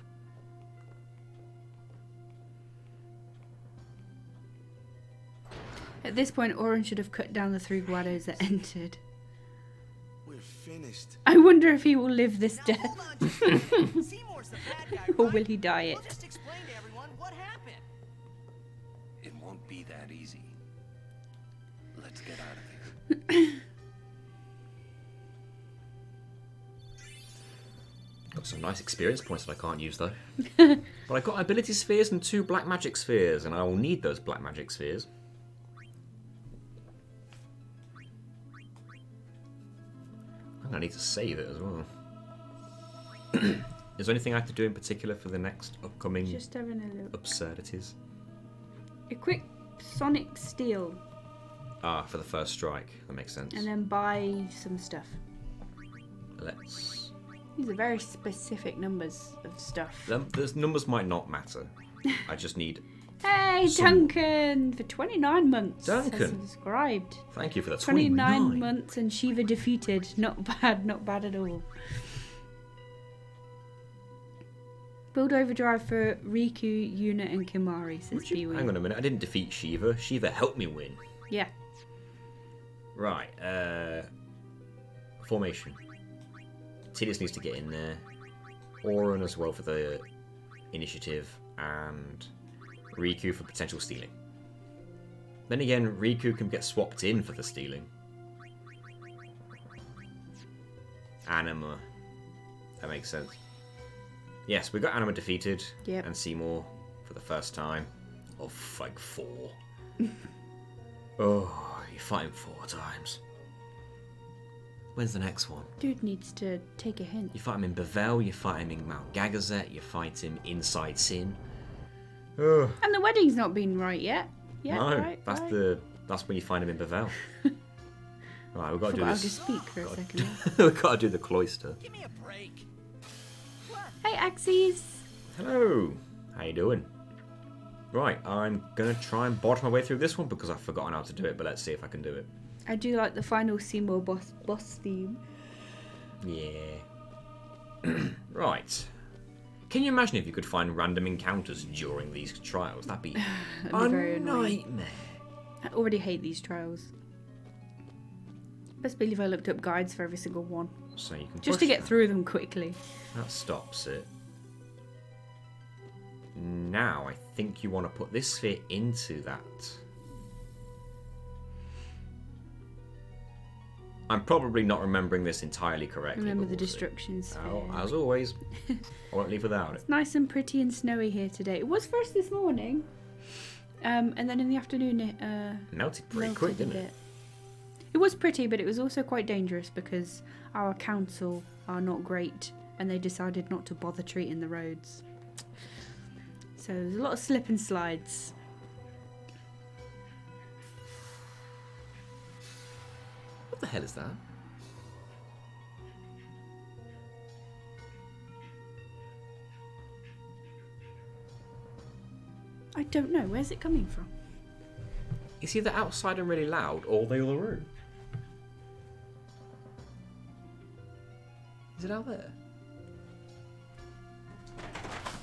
Speaker 2: At this point, Orin should have cut down the 3 Guados that entered.
Speaker 7: We're finished.
Speaker 2: I wonder if he will live this
Speaker 3: Now,
Speaker 2: death.
Speaker 3: hold on just a second. Seymour's the bad guy,
Speaker 2: Or
Speaker 3: right?
Speaker 2: will he die it?
Speaker 3: We'll just explain to everyone what happened.
Speaker 4: it won't be that easy. Let's get out of here.
Speaker 1: Got some nice experience points that I can't use though. But I got ability spheres and 2 black magic spheres, and I will need those black magic spheres. I'm gonna need to save it as well. Is there anything I have to do in particular for the next upcoming
Speaker 2: Just having a look.
Speaker 1: absurdities?
Speaker 2: Equip Sonic Steel
Speaker 1: Ah, for the first strike. That makes sense.
Speaker 2: and then buy some stuff.
Speaker 1: Let's...
Speaker 2: These are very specific numbers of stuff.
Speaker 1: Those numbers might not matter. I just need...
Speaker 2: Hey, Duncan! For 29 months.
Speaker 1: Duncan.
Speaker 2: Has subscribed.
Speaker 1: Thank you for the
Speaker 2: 29 months and Shiva defeated. Not bad at all. Build overdrive for Riku, Yuna, and Kimari, says Biwi.
Speaker 1: Hang on a minute, I didn't defeat Shiva. Shiva helped me win.
Speaker 2: Yeah.
Speaker 1: Right, formation. Tidus needs to get in there. Orin as well for the initiative, and Riku for potential stealing. Then again, Riku can get swapped in for the stealing. Anima. That makes sense. Yes, we got Anima defeated,
Speaker 2: Yep.
Speaker 1: and Seymour for the first time. Of like 4. Oh, you're fighting 4 times. When's the next one?
Speaker 2: Dude needs to take a hint.
Speaker 1: You fight him in Bevel, you fight him in Mount Gagazet, you fight him inside Sin. Ugh.
Speaker 2: And the wedding's not been right yet. Yeah,
Speaker 1: No,
Speaker 2: right,
Speaker 1: that's
Speaker 2: right.
Speaker 1: that's when you find him in Bevel. Right, we've got to do
Speaker 2: Forgot how to
Speaker 1: this.
Speaker 2: speak for a second.
Speaker 1: We've got to do the cloister.
Speaker 3: Give me a break.
Speaker 2: Hey, Axes!
Speaker 1: Hello, how you doing? Right, I'm gonna try and botch my way through this one because I've forgotten how to do it, but let's see if I can do it.
Speaker 2: I do like the final Seymour boss theme.
Speaker 1: Yeah. Right. Can you imagine if you could find random encounters during these trials? That'd be
Speaker 2: That'd
Speaker 1: a
Speaker 2: be very annoying.
Speaker 1: nightmare.
Speaker 2: I already hate these trials. Best believe I looked up guides for every single one.
Speaker 1: So you can
Speaker 2: Just to
Speaker 1: push
Speaker 2: get
Speaker 1: that.
Speaker 2: through them quickly.
Speaker 1: That stops it. Now, I think you want to put this sphere into that. I'm probably not remembering this entirely correctly.
Speaker 2: Remember
Speaker 1: but
Speaker 2: the
Speaker 1: we'll see.
Speaker 2: destruction sphere.
Speaker 1: Oh, as always, I won't leave without it.
Speaker 2: It's nice and pretty and snowy here today. It was first this morning. And then in the afternoon it
Speaker 1: Melted pretty
Speaker 2: melted
Speaker 1: quick,
Speaker 2: a
Speaker 1: didn't
Speaker 2: bit.
Speaker 1: it?
Speaker 2: It was pretty, but it was also quite dangerous because our council are not great and they decided not to bother treating the roads. So there's a lot of slip and slides.
Speaker 1: hell is that?
Speaker 2: I don't know. Where's it coming from?
Speaker 1: It's either outside and really loud, or the other room. Is it out there?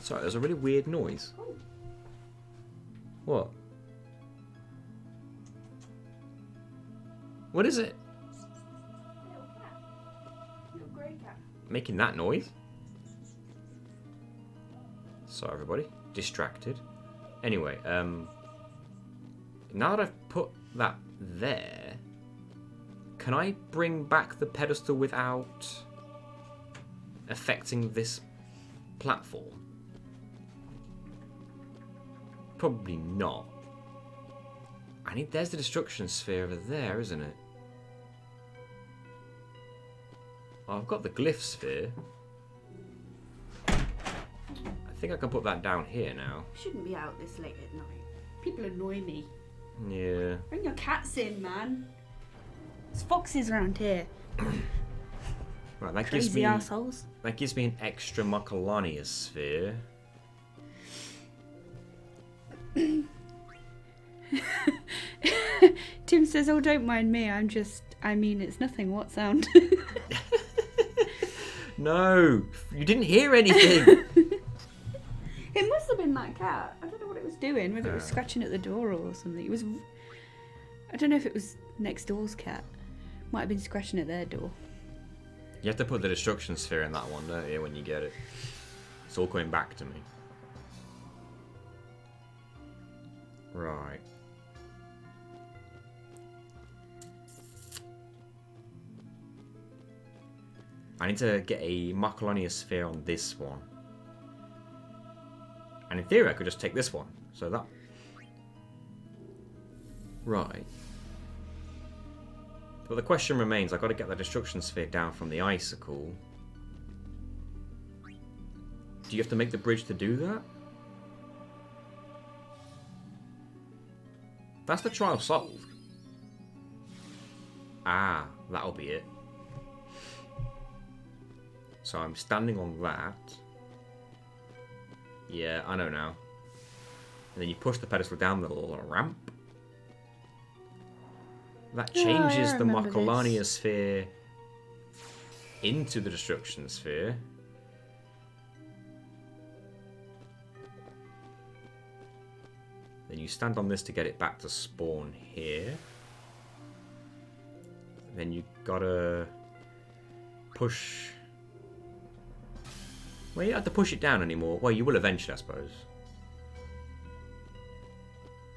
Speaker 1: Sorry, there's a really weird noise. What? What is it?
Speaker 2: Little grey cat.
Speaker 1: Making that noise? Sorry, everybody. Distracted. Anyway, now that I've put that there, can I bring back the pedestal without affecting this platform? Probably not. There's the destruction sphere over there, isn't it? Well, I've got the glyph sphere. I think I can put that down here now.
Speaker 2: Shouldn't be out this late at night. People annoy me.
Speaker 1: Yeah.
Speaker 2: Bring your cats in, man. There's foxes around here.
Speaker 1: Right, that
Speaker 2: Crazy
Speaker 1: gives me
Speaker 2: assholes.
Speaker 1: that gives me an extra Macalania sphere.
Speaker 2: Tim says, "Oh, don't mind me. I mean, it's nothing. What sound?"
Speaker 1: No, you didn't hear anything.
Speaker 2: It must have been that cat. I don't know what it was doing. Whether it was scratching at the door or something. It was. I don't know if it was next door's cat. Might have been scratching at their door.
Speaker 1: You have to put the destruction sphere in that one, don't you, when you get it? It's all coming back to me. Right. I need to get a Macalania sphere on this one. And in theory, I could just take this one. So that... Right. But the question remains, I've got to get the destruction sphere down from the icicle. Do you have to make the bridge to do that? That's the trial solved. Ah, that'll be it. So I'm standing on that. Yeah, I know now. And then you push the pedestal down the little ramp. That changes the Macalania sphere into the destruction sphere. Then you stand on this to get it back to spawn here. Then you gotta push... Well, you don't have to push it down anymore. Well, you will eventually, I suppose.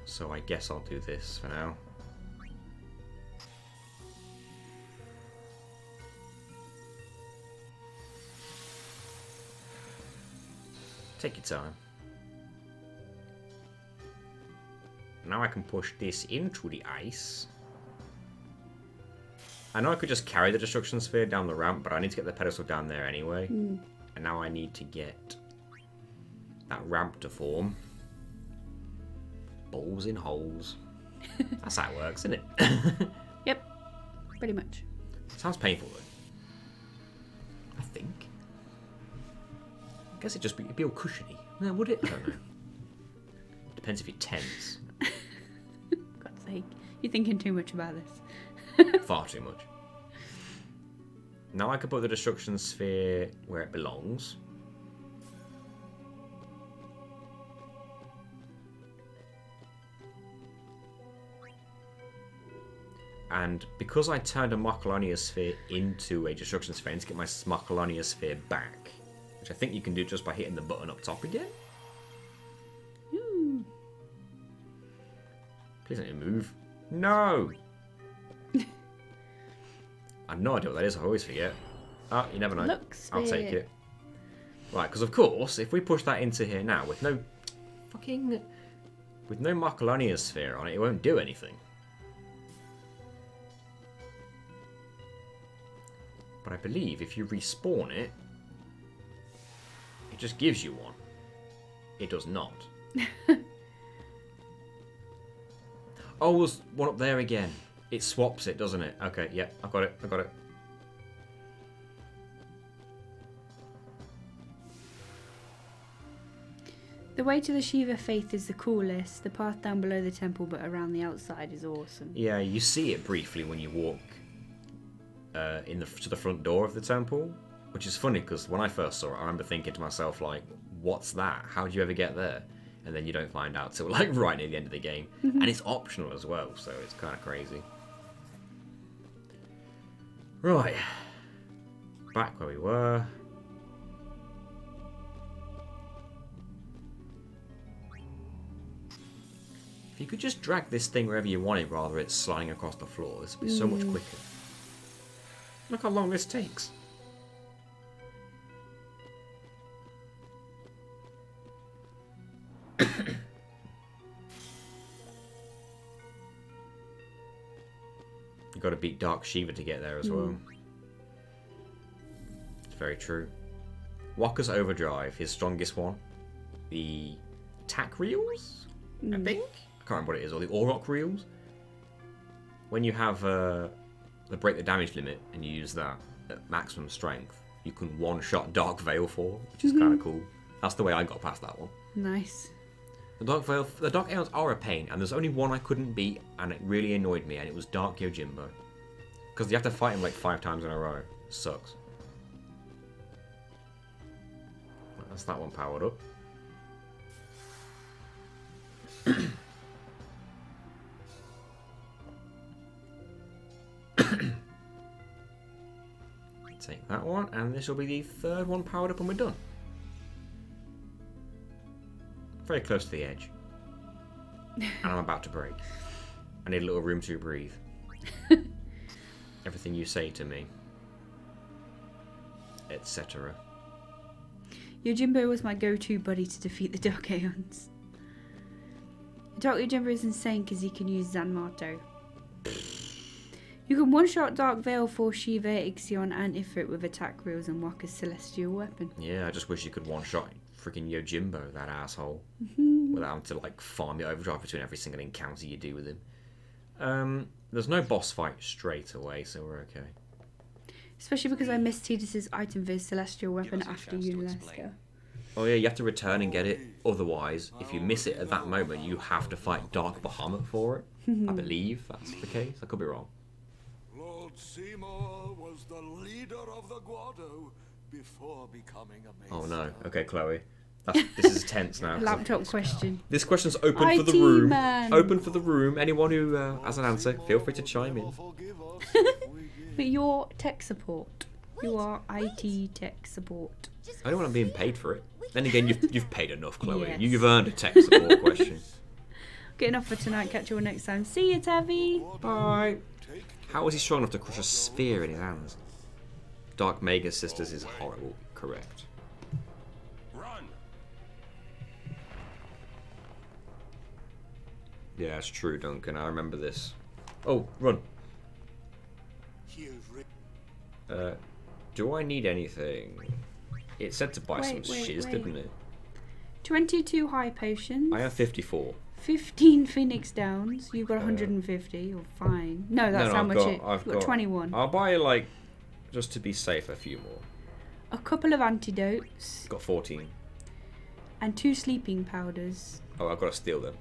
Speaker 1: So I guess I'll do this for now. Take your time. Now I can push this into the ice. I know I could just carry the destruction sphere down the ramp, but I need to get the pedestal down there anyway. And now I need to get that ramp to form. Balls in holes. That's how it works, isn't it?
Speaker 2: Yep, pretty much.
Speaker 1: Sounds painful though. I think. I guess it'd be all cushiony. No, would it? I don't know. Depends if you're tense.
Speaker 2: God's sake, you're thinking too much about this.
Speaker 1: Far too much. Now I can put the destruction sphere where it belongs. And because I turned a Macalania sphere into a destruction sphere, I need to get my Macalania sphere back. Which I think you can do just by hitting the button up top again. Please don't move. No! I have no idea what that is, I always forget. Ah, you never know. I'll take it. Right, because of course, if we push that into here now with no Macalania sphere on it, it won't do anything. But I believe if you respawn it, it just gives you one. It does not. Oh, there's one up there again. It swaps it, doesn't it? Okay, yeah, I got it. I got it.
Speaker 2: The way to the Shiva faith is the coolest. The path down below the temple but around the outside is awesome.
Speaker 1: Yeah, you see it briefly when you walk to the front door of the temple, which is funny because when I first saw it, I remember thinking to myself, like, what's that? How do you ever get there? And then you don't find out till like right near the end of the game. And it's optional as well, so it's kind of crazy. Right. Back where we were. If you could just drag this thing wherever you want it rather than it's sliding across the floor, this would be so much quicker. Look how long this takes. You've got to beat Dark Shiva to get there as well. It's very true. Wakka's Overdrive, his strongest one. The attack reels, I think? I can't remember what it is, or the Auroch reels. When you have the break the damage limit and you use that at maximum strength, you can one-shot Dark Veil for, which is kind of cool. That's the way I got past that one.
Speaker 2: Nice.
Speaker 1: The Dark Aeons are a pain, and there's only one I couldn't beat, and it really annoyed me, and it was Dark Yojimbo. Because you have to fight him like 5 times in a row. It sucks. That's that one powered up. Take that one, and this will be the 3rd one powered up, and we're done. Very close to the edge. And I'm about to break. I need a little room to breathe. Everything you say to me. Etc.
Speaker 2: Yojimbo was my go-to buddy to defeat the Dark Aeons. Dark Yojimbo is insane because he can use Zanmato. You can one-shot Dark Veil for Shiva, Ixion, and Ifrit with attack reels and Wakka's celestial weapon.
Speaker 1: Yeah, I just wish you could one-shot freaking Yojimbo, that asshole. Without having to, like, farm your overdrive between every single encounter you do with him. There's no boss fight straight away, so we're okay.
Speaker 2: Especially because I missed Tidus's item viz celestial weapon after Unalesca.
Speaker 1: Oh yeah, you have to return and get it. Otherwise, if you miss it at that moment, you have to fight Dark Bahamut for it. I believe that's the case. I could be wrong.
Speaker 7: Lord Seymour was the leader of the Guado before becoming a
Speaker 1: Oh
Speaker 7: maester.
Speaker 1: no. Okay, Chloe. This is tense now.
Speaker 2: Laptop question.
Speaker 1: This question's open for the
Speaker 2: IT
Speaker 1: room.
Speaker 2: man.
Speaker 1: Open for the room. Anyone who has an answer, feel free to chime in.
Speaker 2: But you're tech support. You are IT tech support.
Speaker 1: I don't want to be paid for it. Then again, you've paid enough, Chloe.
Speaker 2: Yes.
Speaker 1: You've earned a tech support question.
Speaker 2: Good enough for tonight. Catch you all next time. See you, Tavi.
Speaker 1: Bye. How was he strong enough to crush a sphere in his hands? Dark Magus Sisters is horrible. Correct.
Speaker 4: Run!
Speaker 1: Yeah, it's true, Duncan. I remember this. Oh, run. Do I need anything? It said to buy some shiz, didn't it?
Speaker 2: 22 high potions.
Speaker 1: I have 54.
Speaker 2: 15 Phoenix Downs. You've got 150. You're fine. No, that's how much
Speaker 1: I've
Speaker 2: got 21.
Speaker 1: I'll buy, like, just to be safe, a few more.
Speaker 2: A couple of antidotes.
Speaker 1: Got 14.
Speaker 2: And 2 sleeping powders.
Speaker 1: Oh, I've got to steal them.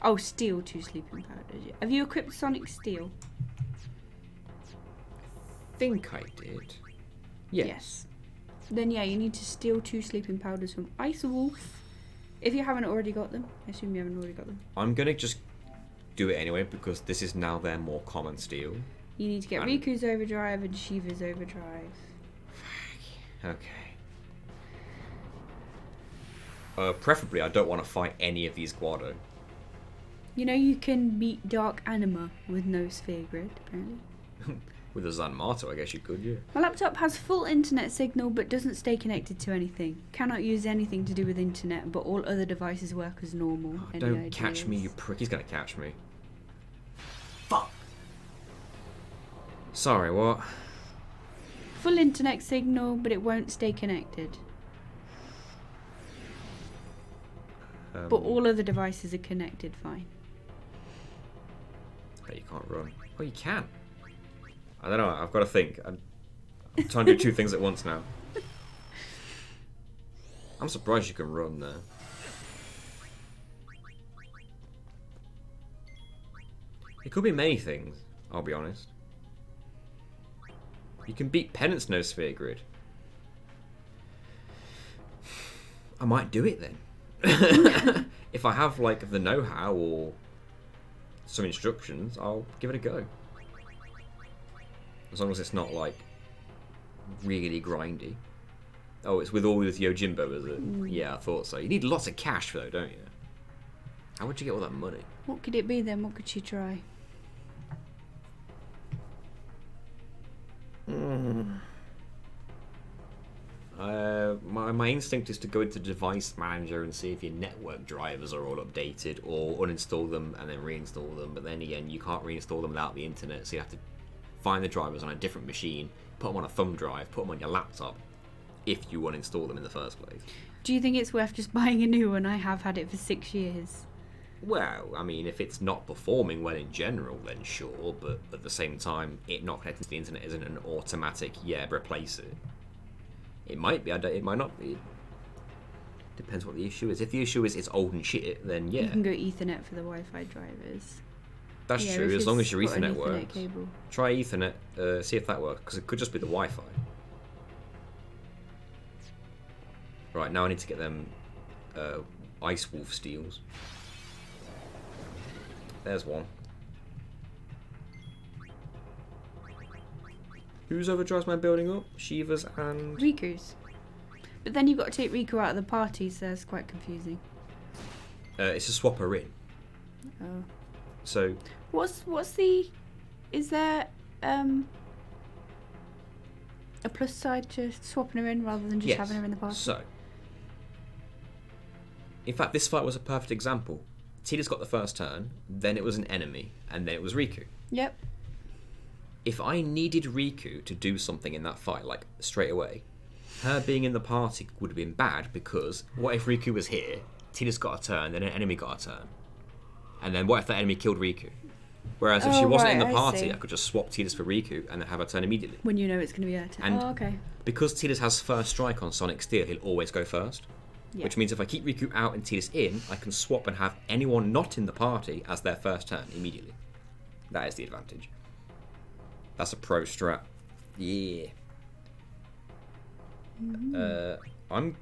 Speaker 2: Oh, steal 2 sleeping powders. Have you equipped Sonic Steel?
Speaker 1: I think I did. Yes.
Speaker 2: Then yeah, you need to steal 2 sleeping powders from Ice Wolf. If you haven't already got them. I assume you haven't already got them.
Speaker 1: I'm going to just do it anyway because this is now their more common steal.
Speaker 2: You need to get Riku's Overdrive and Shiva's Overdrive.
Speaker 1: Okay. Preferably, I don't want to fight any of these Guado.
Speaker 2: You know you can beat Dark Anima with no sphere grid, apparently.
Speaker 1: With a Zanmato, I guess you could, yeah.
Speaker 2: My laptop has full internet signal but doesn't stay connected to anything. Cannot use anything to do with internet, but all other devices work as normal.
Speaker 1: Oh, don't catch me, you prick. He's going to catch me. Fuck! Sorry, what?
Speaker 2: Full internet signal, but it won't stay connected. But all other devices are connected fine.
Speaker 1: Okay, you can't run. Oh, you can. I don't know. I've got to think. I'm trying to do two things at once now. I'm surprised you can run there. It could be many things, I'll be honest. You can beat Penance No Sphere Grid. I might do it then. If I have like the know-how or some instructions, I'll give it a go. As long as it's not like really grindy. Oh, it's with Yojimbo, is it? Yeah, I thought so. You need lots of cash though, don't you? How would you get all that money?
Speaker 2: What could it be then? What could she try?
Speaker 1: My instinct is to go into Device Manager and see if your network drivers are all updated, or uninstall them and then reinstall them. But then again, you can't reinstall them without the internet, so you have to find the drivers on a different machine, put them on a thumb drive, put them on your laptop, if you uninstall them in the first place.
Speaker 2: Do you think it's worth just buying a new one? I have had it for 6 years.
Speaker 1: Well, I mean, if it's not performing well in general, then sure, but at the same time, it not connecting to the internet isn't an automatic, yeah, replace it. It might be, it might not be. Depends what the issue is. If the issue is it's old and shit, then yeah.
Speaker 2: You can go Ethernet for the Wi-Fi drivers.
Speaker 1: That's
Speaker 2: Yeah,
Speaker 1: true,
Speaker 2: if
Speaker 1: as long
Speaker 2: it's
Speaker 1: as your
Speaker 2: got an
Speaker 1: Ethernet
Speaker 2: Ethernet
Speaker 1: works.
Speaker 2: cable.
Speaker 1: Try Ethernet, see if that works, because it could just be the Wi-Fi. Right, now I need to get them Ice Wolf steels. There's one. Whose overdrives am I building up? Shiva's and...
Speaker 2: Riku's. But then you've got to take Riku out of the party, so it's quite confusing.
Speaker 1: It's a swapper in.
Speaker 2: Oh.
Speaker 1: So...
Speaker 2: What's the... Is there a plus side to swapping her in rather than just
Speaker 1: yes.
Speaker 2: having her in the party?
Speaker 1: So... In fact, this fight was a perfect example. Tidus got the first turn, then it was an enemy, and then it was Riku.
Speaker 2: Yep.
Speaker 1: If I needed Riku to do something in that fight, like straight away, her being in the party would have been bad, because what if Riku was here, Tidus got a turn, then an enemy got a turn? And then what if that enemy killed Riku? Whereas if she wasn't in the party, I could just swap Tidus for Riku and then have her turn immediately.
Speaker 2: When you know it's going to be her turn.
Speaker 1: And
Speaker 2: oh, okay.
Speaker 1: Because Tidus has first strike on Sonic Steel, he'll always go first. Yeah. Which means if I keep Riku out and Tidus in, I can swap and have anyone not in the party as their first turn immediately. That is the advantage. That's a pro strat. Yeah. I'm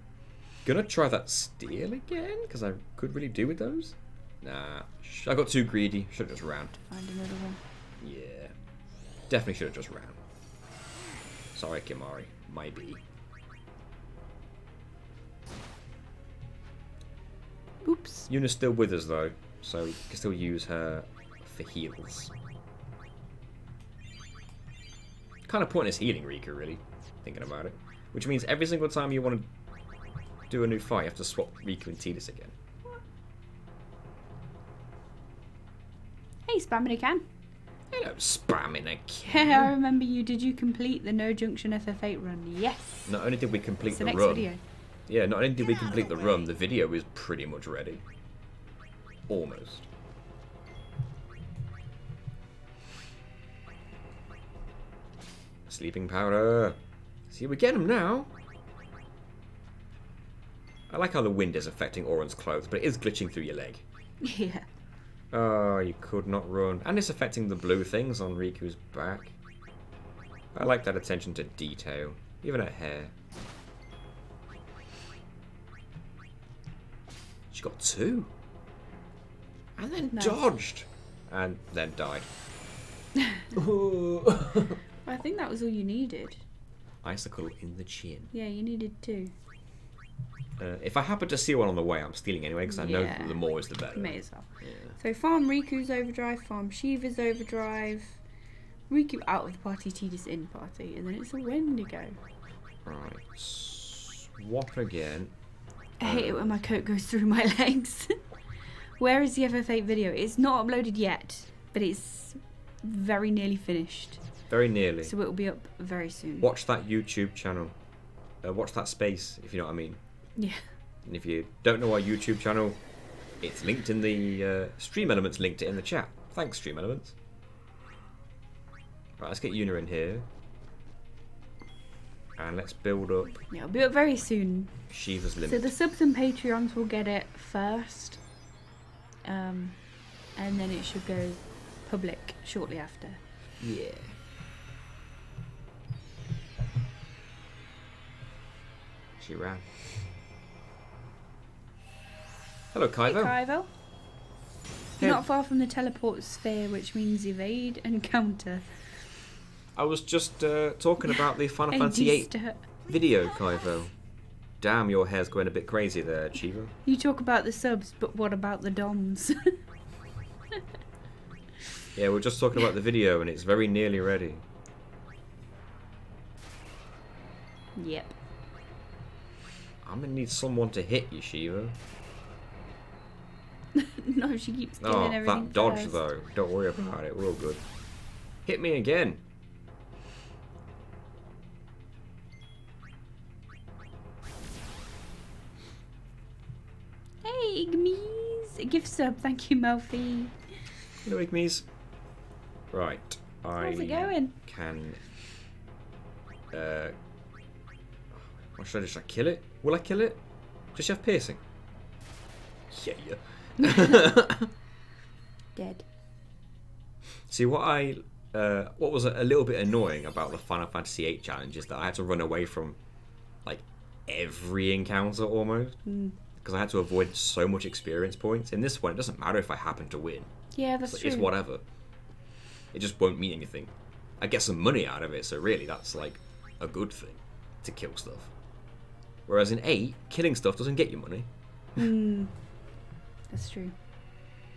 Speaker 1: gonna try that steel again, because I could really do with those. Nah, I got too greedy. Should have just ran.
Speaker 2: Find another one.
Speaker 1: Yeah. Definitely should have just ran. Sorry, Kimari. Maybe.
Speaker 2: Oops.
Speaker 1: Yuna's still with us though, so we can still use her for heals. Kind of pointless healing Riku, really, thinking about it. Which means every single time you want to do a new fight, you have to swap Riku and Tidus again.
Speaker 2: Hey, spamming a can.
Speaker 1: Hello, spamming a can.
Speaker 2: I remember you. Did you complete the No Junction FF8 run? Yes.
Speaker 1: Not only did we complete
Speaker 2: It's
Speaker 1: the
Speaker 2: next
Speaker 1: run,
Speaker 2: video.
Speaker 1: yeah, not only did we complete the run, the video is pretty much ready. Almost. Sleeping powder. See, we get him now. I like how the wind is affecting Auron's clothes, but it is glitching through your leg.
Speaker 2: Yeah.
Speaker 1: Oh, you could not run. And it's affecting the blue things on Riku's back. I like that attention to detail. Even her hair. She got 2. And then
Speaker 2: Nice.
Speaker 1: dodged. And then died.
Speaker 2: I think that was all you needed.
Speaker 1: Icicle in the chin.
Speaker 2: Yeah, you needed 2.
Speaker 1: If I happen to see one on the way, I'm stealing anyway, because I know
Speaker 2: Yeah.
Speaker 1: the more is the better.
Speaker 2: May as well.
Speaker 1: Yeah.
Speaker 2: So farm Riku's overdrive, farm Shiva's overdrive, Riku out of the party, Tidus in party, and then it's a Wendigo.
Speaker 1: Right. Swap again.
Speaker 2: I hate it when my coat goes through my legs. Where is the FF8 video? It's not uploaded yet, but it's very nearly finished.
Speaker 1: Very nearly.
Speaker 2: So it will be up very soon.
Speaker 1: Watch that YouTube channel. Watch that space, if you know what I mean.
Speaker 2: Yeah.
Speaker 1: And if you don't know our YouTube channel, it's linked in the Stream Elements linked it in the chat. Thanks, Stream Elements. Right, let's get Yuna in here. And let's build up
Speaker 2: Yeah, it'll be up very soon.
Speaker 1: Shiva's
Speaker 2: So
Speaker 1: limit.
Speaker 2: the subs and Patreons will get it first. And then it should go public shortly after.
Speaker 1: Yeah. She ran. Hello,
Speaker 2: Hey,
Speaker 1: Kaivo.
Speaker 2: Kaivo.
Speaker 1: Hey.
Speaker 2: Not far from the teleport sphere, which means evade and counter.
Speaker 1: I was just talking about the Final
Speaker 2: AD
Speaker 1: Fantasy VIII
Speaker 2: start.
Speaker 1: video, Kaivo. Damn, your hair's going a bit crazy there, Chiva.
Speaker 2: You talk about the subs, but what about the DOMs?
Speaker 1: Yeah, we're just talking about the video and it's very nearly ready.
Speaker 2: Yep.
Speaker 1: I'm gonna need someone to hit you, Shiva.
Speaker 2: No, she keeps killing
Speaker 1: Oh,
Speaker 2: everything
Speaker 1: that dodge
Speaker 2: first.
Speaker 1: though. Don't worry about it. We're all good. Hit me again.
Speaker 2: Hey, Igmees! A gift sub, thank you, Melfi.
Speaker 1: Hello, Igmees. Right.
Speaker 2: How's it going?
Speaker 1: Can. What should I do? Should I kill it? Will I kill it? Does she have piercing? Yeah.
Speaker 2: Dead.
Speaker 1: See, what was a little bit annoying about the Final Fantasy VIII challenge is that I had to run away from, like, every encounter almost. Because I had to avoid so much experience points. In this one, it doesn't matter if I happen to win.
Speaker 2: Yeah, that's
Speaker 1: It's
Speaker 2: true.
Speaker 1: whatever. It just won't mean anything. I get some money out of it, so really that's like a good thing to kill stuff. Whereas in 8, killing stuff doesn't get you money.
Speaker 2: That's true.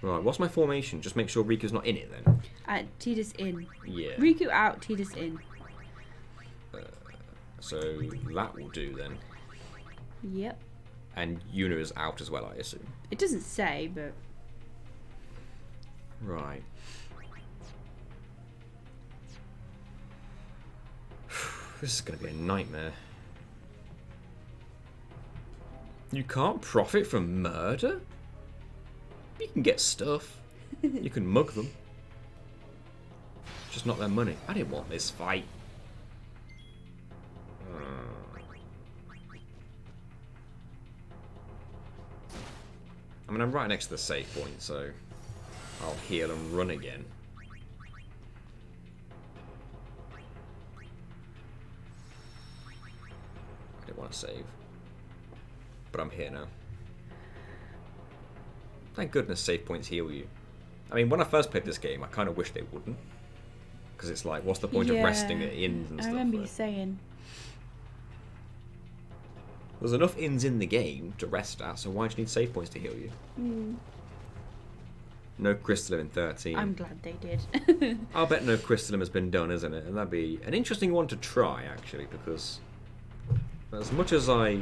Speaker 1: Right, what's my formation? Just make sure Riku's not in it then.
Speaker 2: Tidus in.
Speaker 1: Yeah.
Speaker 2: Riku out, Tidus in.
Speaker 1: So that will do then.
Speaker 2: Yep.
Speaker 1: And Yuna is out as well, I assume.
Speaker 2: It doesn't say, but
Speaker 1: Right. This is going to be a nightmare. You can't profit from murder? You can get stuff. You can mug them. Just not their money. I didn't want this fight. I mean, I'm right next to the save point, so I'll heal and run again. I didn't want to save. But I'm here now. Thank goodness save points heal you. I mean, when I first played this game, I kind of wish they wouldn't. Because it's like, what's the point of resting at inns and
Speaker 2: I
Speaker 1: stuff?
Speaker 2: remember
Speaker 1: right?
Speaker 2: you saying.
Speaker 1: There's enough inns in the game to rest at, so why do you need save points to heal you? No crystalline in 13.
Speaker 2: I'm glad they did.
Speaker 1: I'll bet no crystalline has been done, isn't it? And that'd be an interesting one to try, actually, because as much as I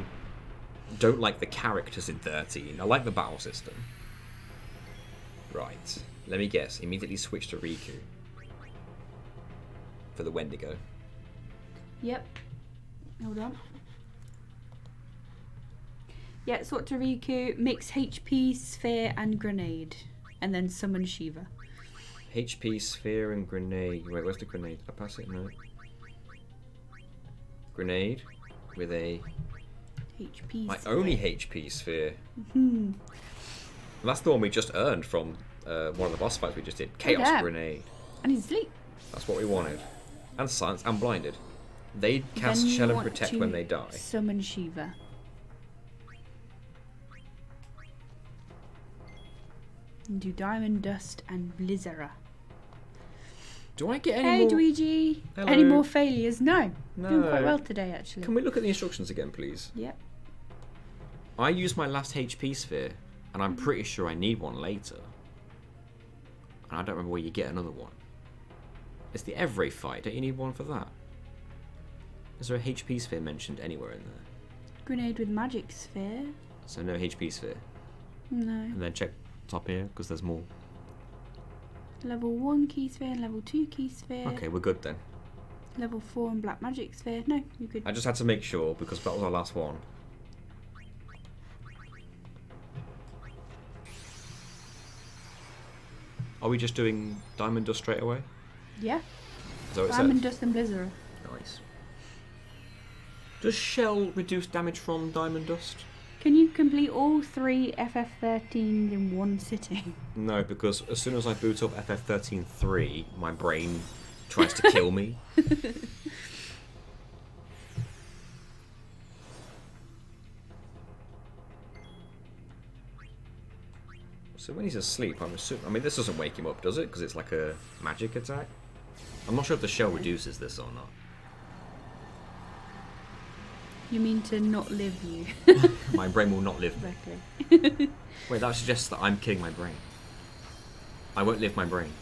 Speaker 1: don't like the characters in 13, I like the battle system. Right. Let me guess. Immediately switch to Riku. For the Wendigo.
Speaker 2: Yep. Hold on. Yeah, swap to Riku, mix HP, sphere, and grenade. And then summon Shiva.
Speaker 1: HP, sphere, and grenade. Wait, where's the grenade? Did I pass it? No. Grenade with a...
Speaker 2: HP
Speaker 1: My
Speaker 2: sphere.
Speaker 1: only HP sphere. That's the one we just earned from one of the boss fights we just did. Chaos
Speaker 2: yeah.
Speaker 1: Grenade.
Speaker 2: And he's asleep.
Speaker 1: That's what we wanted. And silence and blinded. They cast
Speaker 2: Then you
Speaker 1: Shell and
Speaker 2: want
Speaker 1: Protect
Speaker 2: to
Speaker 1: when they die.
Speaker 2: Summon Shiva. And do Diamond Dust and Blizzara.
Speaker 1: Do I get any
Speaker 2: Hey,
Speaker 1: more...
Speaker 2: Dweegi.
Speaker 1: Hello.
Speaker 2: Any more failures? No. Doing quite
Speaker 1: No.
Speaker 2: well today, actually.
Speaker 1: Can we look at the instructions again, please?
Speaker 2: Yep.
Speaker 1: I used my last HP sphere, and I'm pretty sure I need one later. And I don't remember where you get another one. It's the Evray fight. Don't you need one for that? Is there a HP sphere mentioned anywhere in there?
Speaker 2: Grenade with Magic Sphere.
Speaker 1: So no HP sphere.
Speaker 2: No.
Speaker 1: And then check top here, because there's more.
Speaker 2: Level 1 Key Sphere and Level 2 Key Sphere.
Speaker 1: Okay, we're good then.
Speaker 2: Level 4 and Black Magic Sphere. No, you're good.
Speaker 1: I just had to make sure, because that was our last one. Are we just doing Diamond Dust straight away?
Speaker 2: Yeah.
Speaker 1: So it's
Speaker 2: Diamond Dust and Blizzard.
Speaker 1: nice. Does Shell reduce damage from Diamond Dust?
Speaker 2: Can you complete all 3 FF13s in one sitting?
Speaker 1: No, because as soon as I boot up FF13.3, my brain tries to kill me. So when he's asleep, I'm assuming... I mean, this doesn't wake him up, does it? Because it's like a magic attack? I'm not sure if the shell reduces this or not.
Speaker 2: You mean to not live you?
Speaker 1: My brain will not live me.
Speaker 2: Exactly.
Speaker 1: Wait, that suggests that I'm killing my brain. I won't live my brain.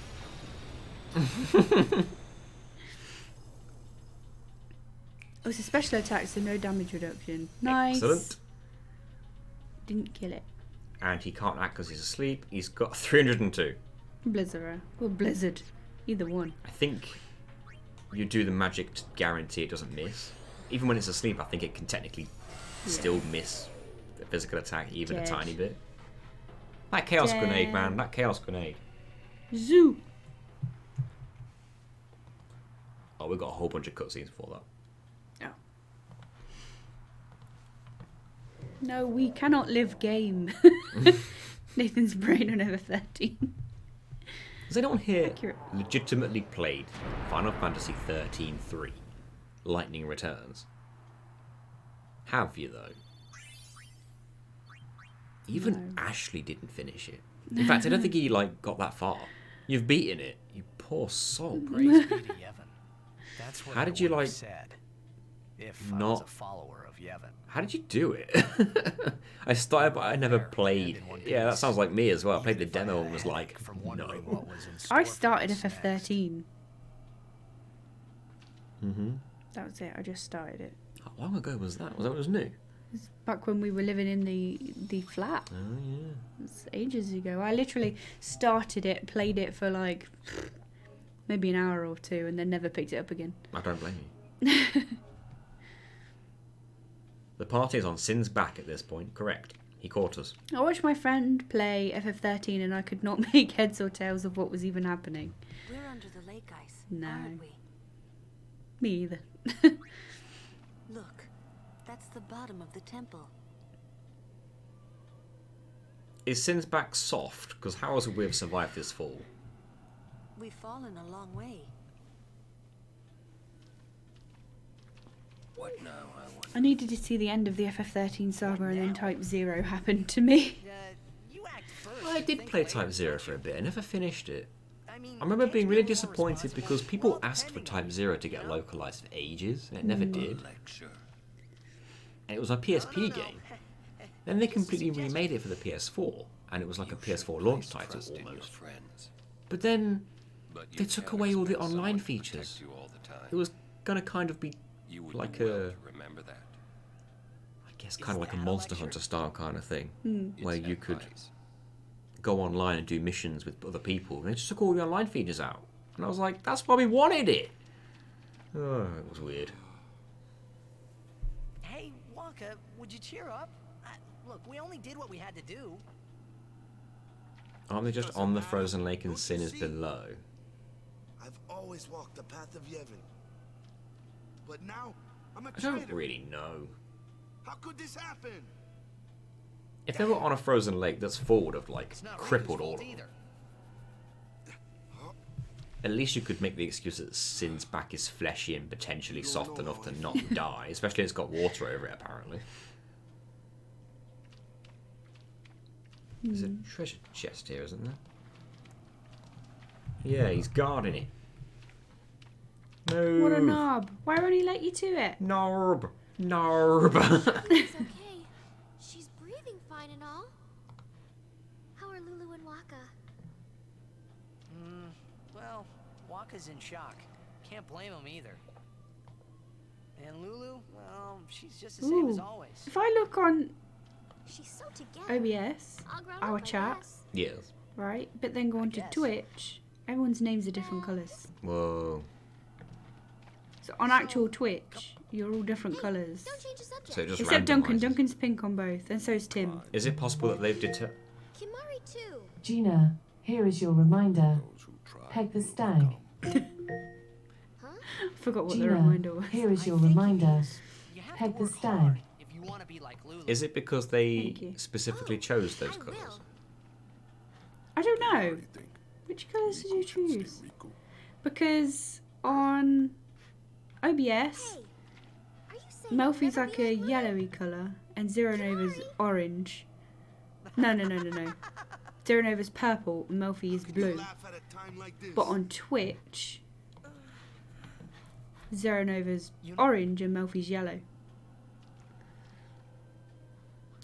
Speaker 2: Oh, it's a special attack, so no damage reduction. Nice.
Speaker 1: Excellent.
Speaker 2: Didn't kill it.
Speaker 1: And he can't act because he's asleep. He's got 302.
Speaker 2: Blizzard. Or Blizzard. Either one.
Speaker 1: I think you do the magic to guarantee it doesn't miss. Even when it's asleep, I think it can technically still miss the physical attack even a tiny bit. That chaos grenade, man. That chaos grenade.
Speaker 2: Zoo.
Speaker 1: Oh, we've got a whole bunch of cutscenes for that.
Speaker 2: Oh. No, we cannot live game. Nathan's brain on FF13.
Speaker 1: Has anyone here
Speaker 2: Accurate.
Speaker 1: legitimately played Final Fantasy 13-3 Lightning Returns? Have you, though? Even Ashley didn't finish it. In fact, I don't think he got that far. You've beaten it. You poor soul.
Speaker 3: Praise be to Yevon. That's what
Speaker 1: How
Speaker 3: I
Speaker 1: did you,
Speaker 3: would have said if I was
Speaker 1: not...
Speaker 3: a follower of Yevon.
Speaker 1: How did you do it? I started, but I never played. Yeah, that sounds like me as well. I played the demo and was like, no.
Speaker 2: I started FF13.
Speaker 1: Mm-hmm.
Speaker 2: That was it. I just started it.
Speaker 1: How long ago was that? Was that when it was new?
Speaker 2: It's back when we were living in the flat.
Speaker 1: Oh, yeah.
Speaker 2: It's ages ago. I literally started it, played it for like maybe an hour or two, and then never picked it up again.
Speaker 1: I don't blame you. The party is on Sin's back at this point, correct? He caught us.
Speaker 2: I watched my friend play FF13 and I could not make heads or tails of what was even happening.
Speaker 5: We're under the lake ice,
Speaker 2: No.
Speaker 5: aren't we?
Speaker 2: Me either.
Speaker 5: Look, that's the bottom of the temple.
Speaker 1: Is Sin's back soft? Because how else would we have survived this fall?
Speaker 5: We've fallen a long way.
Speaker 4: What now, I wonder?
Speaker 2: I needed to see the end of the FF13 saga and then Type 0 happened to me.
Speaker 3: You act first.
Speaker 1: I did play Type 0 for a bit. I never finished it. I remember being really disappointed because people asked for Type 0 to get localized for ages, and it never did. And it was a PSP game. Then they completely remade it for the PS4, and it was like a PS4 launch title almost. But then they took away all the online features. It was gonna kind of be like a, I guess, kind of like a Monster Hunter style kind of thing, where you could go online and do missions with other people. And they just took all the online features out, and I was like, that's why we wanted it. Oh, it was weird.
Speaker 3: Hey, Wonka, would you cheer up? Look, we only did what we had to do.
Speaker 1: Aren't they just on the frozen lake and Sin is below?
Speaker 10: I've always walked the path of Yevon. But now, I'm a
Speaker 1: I don't
Speaker 10: traitor.
Speaker 1: really know.
Speaker 10: How could this happen?
Speaker 1: If they were on a frozen lake that's full would have, like, crippled all of them. At least you could make the excuse that Sin's back is fleshy and potentially soft enough to not die, especially it's got water over it, apparently. There's a treasure chest here, isn't there? Yeah, he's guarding it. No.
Speaker 2: What a knob. Why won't he let you to it?
Speaker 1: Narb. Narb.
Speaker 8: It's okay. She's breathing fine and all. How are Lulu and Waka?
Speaker 3: Well, Waka's in shock. Can't blame him either. And Lulu, well, she's just the same as
Speaker 2: Ooh.
Speaker 3: always.
Speaker 2: If I look on
Speaker 8: She's so together.
Speaker 2: OBS,
Speaker 8: All grown
Speaker 2: our
Speaker 8: up, I
Speaker 2: chat,
Speaker 8: guess.
Speaker 1: Yes.
Speaker 2: right, but then go on to Twitch, everyone's names are different colours.
Speaker 1: Whoa.
Speaker 2: So on actual Twitch, you're all different colours.
Speaker 8: Don't change the subject.
Speaker 1: So it just
Speaker 2: Except Duncan.
Speaker 1: randomises.
Speaker 2: Duncan's pink on both, and so is Tim.
Speaker 1: Is it possible that they've determined...
Speaker 8: Kimari too.
Speaker 6: Gina, here is your reminder. Peg the stag.
Speaker 8: Huh?
Speaker 2: Forgot what the
Speaker 6: Gina,
Speaker 2: reminder was.
Speaker 6: here is your reminder. Peg the stag.
Speaker 3: If you want to be like Lulu.
Speaker 1: Is it because
Speaker 2: Thank
Speaker 1: they
Speaker 2: you.
Speaker 1: specifically chose those colours?
Speaker 2: I don't know. Which colours did you choose? Because on OBS,
Speaker 8: Hey, are you saying
Speaker 2: Melfi's
Speaker 8: never
Speaker 2: like
Speaker 8: be
Speaker 2: a
Speaker 8: Lulu?
Speaker 2: yellowy colour and Zero Nova's orange. No. Zero Nova's purple and Melfi is blue.
Speaker 10: Laugh at a time like this.
Speaker 2: But on Twitch, Zero Nova's orange and Melfi's yellow.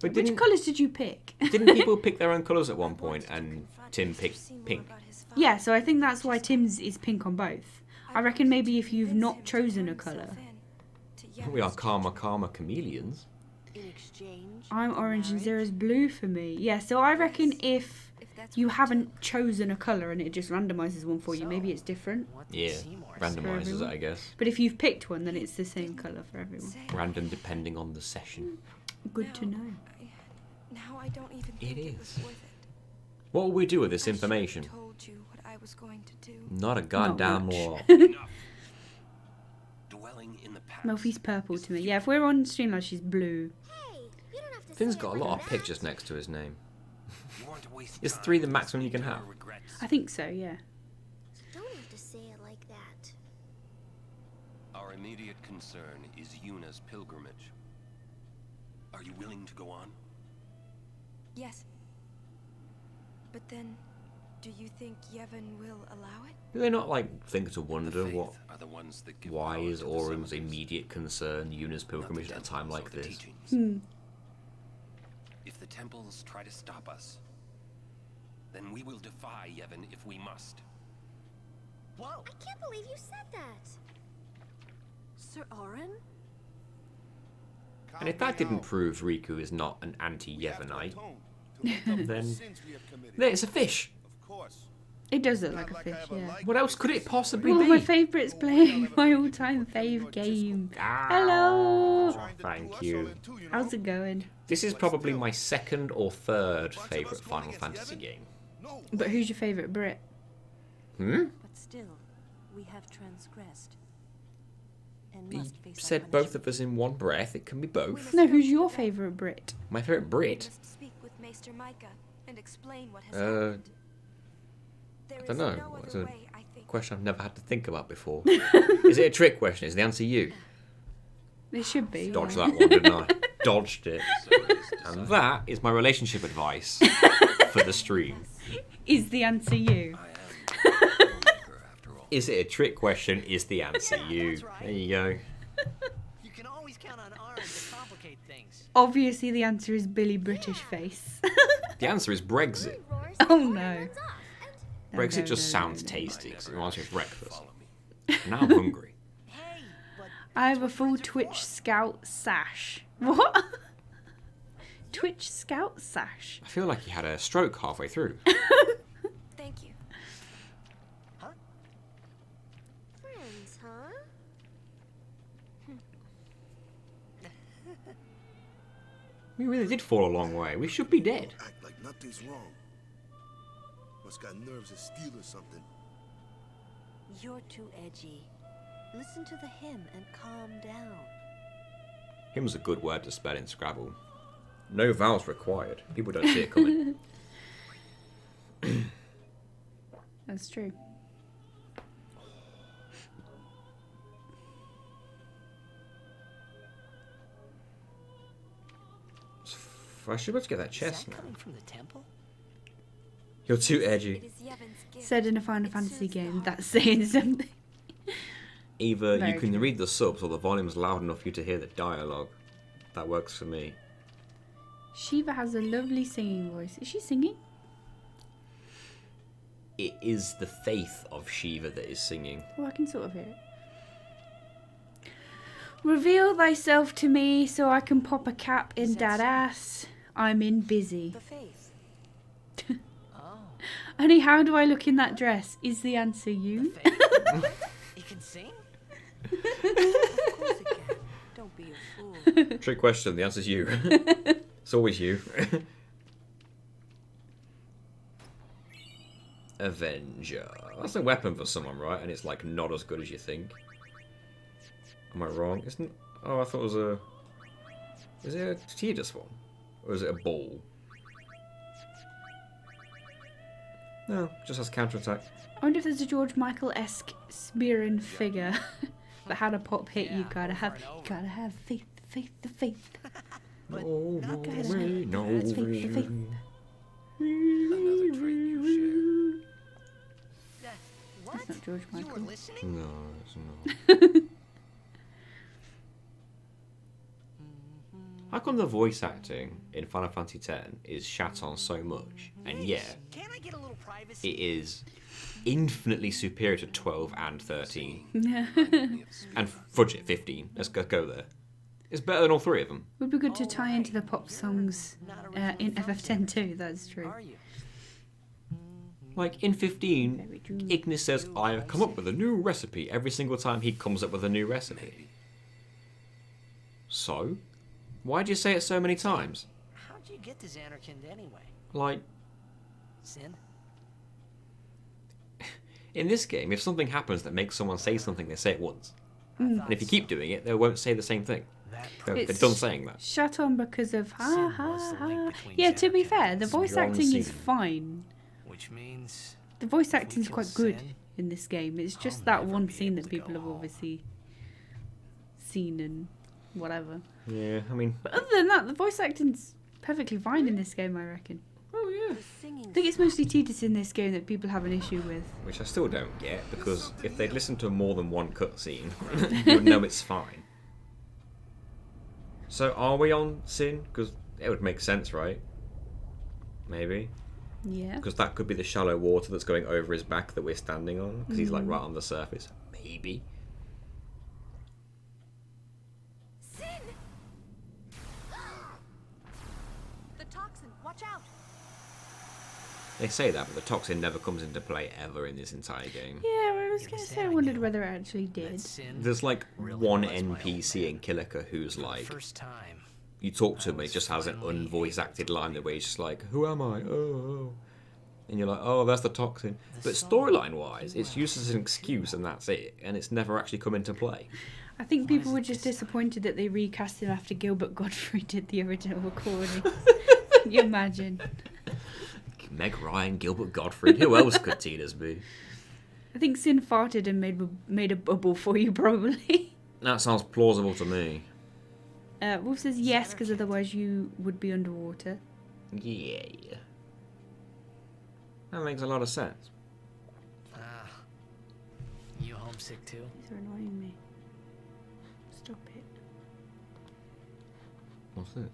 Speaker 1: But
Speaker 2: Which
Speaker 1: didn't,
Speaker 2: colours did you pick?
Speaker 1: didn't people pick their own colours at one point and Tim picked pink?
Speaker 2: Yeah, so I think that's why Tim's is pink on both. I reckon maybe if you've not chosen a colour.
Speaker 1: We are karma chameleons.
Speaker 11: In exchange,
Speaker 2: I'm
Speaker 11: for
Speaker 2: orange and
Speaker 11: marriage?
Speaker 2: Zero's blue for me. Yeah, so I reckon if you haven't chosen a colour and it just randomises one for you, maybe it's different.
Speaker 3: What did
Speaker 1: Yeah,
Speaker 3: Seymour say?
Speaker 1: randomises it,
Speaker 2: everyone.
Speaker 1: I guess.
Speaker 2: But if you've picked one, then it's the same colour for everyone.
Speaker 1: Random depending on the session.
Speaker 2: Good to know.
Speaker 5: Now I don't even
Speaker 1: It
Speaker 5: think it
Speaker 1: is.
Speaker 5: was worth it.
Speaker 1: What will we do with this
Speaker 5: I should have
Speaker 1: information?
Speaker 5: told you what I was going to do.
Speaker 1: Not a goddamn
Speaker 2: much.
Speaker 1: lot.
Speaker 4: Enough. Dwelling in the past.
Speaker 2: Melfi's purple to me. Yeah, if we're on Streamlabs, she's blue.
Speaker 8: Hey, you don't have to
Speaker 1: Finn's
Speaker 8: say
Speaker 1: got
Speaker 8: it
Speaker 1: a lot
Speaker 8: like
Speaker 1: of
Speaker 8: that.
Speaker 1: pictures next to his name.
Speaker 4: You want to waste
Speaker 1: Is
Speaker 4: time
Speaker 1: 3 the maximum you can
Speaker 4: listening to
Speaker 1: have?
Speaker 4: your regrets?
Speaker 2: I think so, yeah.
Speaker 8: Don't have to say it like that.
Speaker 4: Our immediate concern is Yuna's pilgrimage. Are you willing to go on?
Speaker 5: Yes. But then, do you think Yevon will allow it?
Speaker 1: Do they not like think to
Speaker 4: The
Speaker 1: wonder
Speaker 4: Faith
Speaker 1: what?
Speaker 4: are the ones that give
Speaker 1: Why
Speaker 4: power
Speaker 1: is
Speaker 4: to the
Speaker 1: Auron's
Speaker 4: summoners,
Speaker 1: immediate concern Yuna's
Speaker 4: not the
Speaker 1: pilgrimage at a time
Speaker 4: temples
Speaker 1: like
Speaker 4: or the
Speaker 1: this?
Speaker 4: teachings. If the temples try to stop us, then we will defy Yevon if we must.
Speaker 3: Whoa!
Speaker 8: I can't believe you said that.
Speaker 11: Sir Auron?
Speaker 1: And if that didn't prove Riku is not an anti-Yevonite, then it's a fish.
Speaker 10: Of course.
Speaker 2: It does look like a fish, yeah.
Speaker 1: What else could it possibly
Speaker 2: One of my
Speaker 1: be?
Speaker 2: favourites playing my all-time fave game. Hello!
Speaker 1: Thank you.
Speaker 2: How's it going?
Speaker 1: This is probably my second or third favourite Final Fantasy game.
Speaker 2: But who's your favourite Brit?
Speaker 1: Hmm?
Speaker 11: But still, we have transgressed. And
Speaker 1: You
Speaker 11: must face our
Speaker 1: said both of us in one breath. It can be both.
Speaker 2: No, who's your favourite Brit?
Speaker 1: My favourite
Speaker 5: We
Speaker 1: Brit?
Speaker 5: must speak with Maester Micah and explain what has
Speaker 1: Uh,
Speaker 5: happened. There
Speaker 1: I
Speaker 5: is
Speaker 1: don't know.
Speaker 5: no
Speaker 1: It's
Speaker 5: other
Speaker 1: a
Speaker 5: way, I think.
Speaker 1: question I've never had to think about before. Is it a trick question? Is the answer you?
Speaker 2: It should be.
Speaker 1: Dodged
Speaker 2: yeah.
Speaker 1: that one, didn't I? Dodged it. And that is my relationship advice for the stream.
Speaker 2: Is the answer you?
Speaker 1: Is it a trick question? Is the answer you?
Speaker 3: that's right.
Speaker 1: There you go.
Speaker 3: You can always count on Auron to complicate things.
Speaker 2: Obviously, the answer is Billy British face.
Speaker 1: The answer is Brexit.
Speaker 2: Oh no. No,
Speaker 1: Brexit
Speaker 2: no,
Speaker 1: just
Speaker 2: no,
Speaker 1: sounds
Speaker 2: no.
Speaker 1: tasty because it reminds me of breakfast. Now I'm hungry.
Speaker 3: Hey, but
Speaker 2: I have a full Twitch Scout sash. What? Twitch Scout sash.
Speaker 1: I feel like you had a stroke halfway through.
Speaker 5: Thank you.
Speaker 8: Friends, huh?
Speaker 1: We really did fall a long way. We should be dead.
Speaker 10: Act like nothing's wrong. Must got nerves of steel or something.
Speaker 11: You're too edgy. Listen to the hymn and calm down.
Speaker 1: Hymn's a good word to spell in Scrabble. No vowels required. People don't see it coming.
Speaker 2: That's true.
Speaker 1: I should be able to get that
Speaker 3: is
Speaker 1: chest
Speaker 3: that
Speaker 1: now.
Speaker 3: coming from the temple?
Speaker 1: You're too
Speaker 5: It
Speaker 1: edgy.
Speaker 5: is Yevon's gift.
Speaker 2: Said in a Final
Speaker 5: It
Speaker 2: Fantasy
Speaker 5: serves the
Speaker 2: game,
Speaker 5: heart.
Speaker 2: that's saying something.
Speaker 1: Either
Speaker 2: Very
Speaker 1: you can
Speaker 2: true.
Speaker 1: read the subs or the volume's loud enough for you to hear the dialogue. That works for me.
Speaker 2: Shiva has a lovely singing voice. Is she singing?
Speaker 1: It is the faith of Shiva that is singing.
Speaker 2: Well, I can sort of hear it. Reveal thyself to me so I can pop a cap in that ass. I'm in busy.
Speaker 11: The faith.
Speaker 3: Oh,
Speaker 2: Honey, how do I look in that dress? Is the answer you?
Speaker 3: faith. What? You can sing?
Speaker 11: Of course it can. Don't be a fool.
Speaker 1: Trick question, the answer's you. It's always you. Avenger. That's a weapon for someone, right? And it's like not as good as you think. Am I wrong? Isn't... Oh, I thought it was a... Is it a Tidus one? Or is it a ball? No, just has counterattack.
Speaker 2: I wonder if there's a George Michael-esque Spearin figure that had a pop hit. You gotta have faith, faith, the faith.
Speaker 1: No
Speaker 2: Gotta
Speaker 1: way,
Speaker 2: have
Speaker 1: no
Speaker 2: faith, the
Speaker 1: way.
Speaker 2: faith.
Speaker 7: Another trait you
Speaker 2: That's not George Michael.
Speaker 1: No, it's not. How come the voice acting in Final Fantasy X is shat on so much, and yet
Speaker 3: Can I get a little privacy?
Speaker 1: it is infinitely superior to 12 and 13, and fudge it 15. Let's go there. It's better than all three of them.
Speaker 2: Would be good to tie into the pop songs in FF10 too. That's true.
Speaker 3: Are you?
Speaker 1: Like in 15, Ignis says, "I have come up with a new recipe" every single time he comes up with a new recipe. So, why'd you say it so many times?
Speaker 3: How'd you get to Xanarkand anyway?
Speaker 1: Like,
Speaker 3: Sin?
Speaker 1: in this game, if something happens that makes someone say something, they say it once. And if you keep doing it, they won't say the same thing. They're
Speaker 2: It's
Speaker 1: done saying that.
Speaker 2: Shut on because of ha
Speaker 3: Sin
Speaker 2: ha
Speaker 3: was the
Speaker 2: ha.
Speaker 3: link between
Speaker 2: Yeah, to be
Speaker 3: Xanarkand
Speaker 2: fair,
Speaker 3: and
Speaker 2: the voice
Speaker 1: Strong
Speaker 2: acting is
Speaker 1: scene.
Speaker 2: fine.
Speaker 3: Which means
Speaker 2: The voice
Speaker 3: If we
Speaker 2: acting is
Speaker 3: kill
Speaker 2: quite good
Speaker 3: Sin,
Speaker 2: in this game. It's just
Speaker 3: I'll
Speaker 2: that
Speaker 3: never
Speaker 2: one
Speaker 3: be
Speaker 2: scene
Speaker 3: able
Speaker 2: that
Speaker 3: to
Speaker 2: people
Speaker 3: go
Speaker 2: have
Speaker 3: home.
Speaker 2: obviously seen and whatever.
Speaker 1: Yeah, I mean,
Speaker 2: But other than that, the voice acting's perfectly fine in this game, I reckon.
Speaker 1: oh yeah.
Speaker 11: The singing
Speaker 2: I think it's mostly Tidus in this game that people have an issue with.
Speaker 1: Which I still don't get, because if they'd listened to more than one cutscene, you would know it's fine. So, are we on Sin? Because it would make sense, right? Maybe.
Speaker 2: Yeah.
Speaker 1: Because that could be the shallow water that's going over his back that we're standing on, because he's like right on the surface. Maybe.
Speaker 5: Sin! The toxin, watch out!
Speaker 1: They say that, but the toxin never comes into play ever in this entire game.
Speaker 2: Yeah, I was going to say, I wondered whether it actually did.
Speaker 3: that Sin
Speaker 1: There's like
Speaker 3: really
Speaker 1: one
Speaker 3: was my old
Speaker 1: NPC
Speaker 3: man.
Speaker 1: in Kilika who's
Speaker 3: For the
Speaker 1: like,
Speaker 3: first time.
Speaker 1: you talk to him,
Speaker 3: I
Speaker 1: and he just has an
Speaker 3: was finally
Speaker 1: unvoice
Speaker 3: able
Speaker 1: acted
Speaker 3: to
Speaker 1: line
Speaker 3: believe
Speaker 1: where he's
Speaker 3: it.
Speaker 1: just like, "Who am I? Oh." And you're like, "Oh, that's the toxin."
Speaker 3: The
Speaker 1: But
Speaker 3: song
Speaker 1: storyline wise,
Speaker 3: you
Speaker 1: it's
Speaker 3: were
Speaker 1: used as an excuse and that's it, and it's never actually come into play.
Speaker 2: I think
Speaker 3: Why
Speaker 2: people
Speaker 3: is
Speaker 2: were
Speaker 3: it
Speaker 2: just
Speaker 3: this
Speaker 2: disappointed that they recast him after Gilbert Godfrey did the original recording. Can you imagine?
Speaker 1: Meg Ryan, Gilbert Gottfried, who else could Tidus be?
Speaker 2: I think Sin farted and made a bubble for you, probably.
Speaker 1: That sounds plausible to me.
Speaker 2: Wolf says yes, because otherwise you would be underwater.
Speaker 1: Yeah. That makes a lot of sense.
Speaker 3: Ah, you homesick too?
Speaker 2: These are annoying me. Stop it.
Speaker 1: What's this?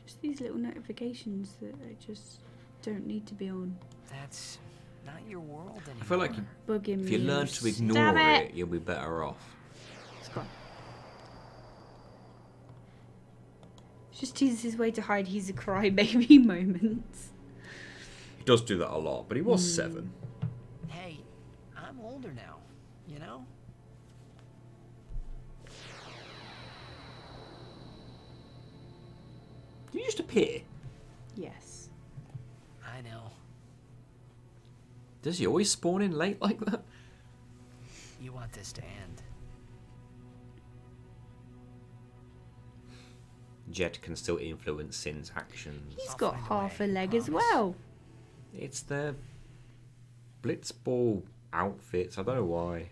Speaker 2: Just these little notifications that I just don't need to be on.
Speaker 3: That's not your world anymore.
Speaker 1: I feel like
Speaker 2: Bugging
Speaker 1: if
Speaker 2: me.
Speaker 1: you learn to ignore
Speaker 2: Stop
Speaker 1: it, you'll be better off.
Speaker 2: It's gone. It's just Tidus' way to hide his crybaby moments.
Speaker 1: He does do that a lot, but he was 7.
Speaker 3: Hey, I'm older now, you know?
Speaker 1: Did you just appear?
Speaker 2: Yes.
Speaker 3: I know.
Speaker 1: Does he always spawn in late like that?
Speaker 3: You want this to end.
Speaker 1: Jet can still influence Sin's actions.
Speaker 2: He's
Speaker 3: I'll
Speaker 2: got
Speaker 3: find a
Speaker 2: half
Speaker 3: way,
Speaker 2: a leg as
Speaker 3: promise.
Speaker 2: well.
Speaker 1: It's their Blitzball outfits. I don't know why.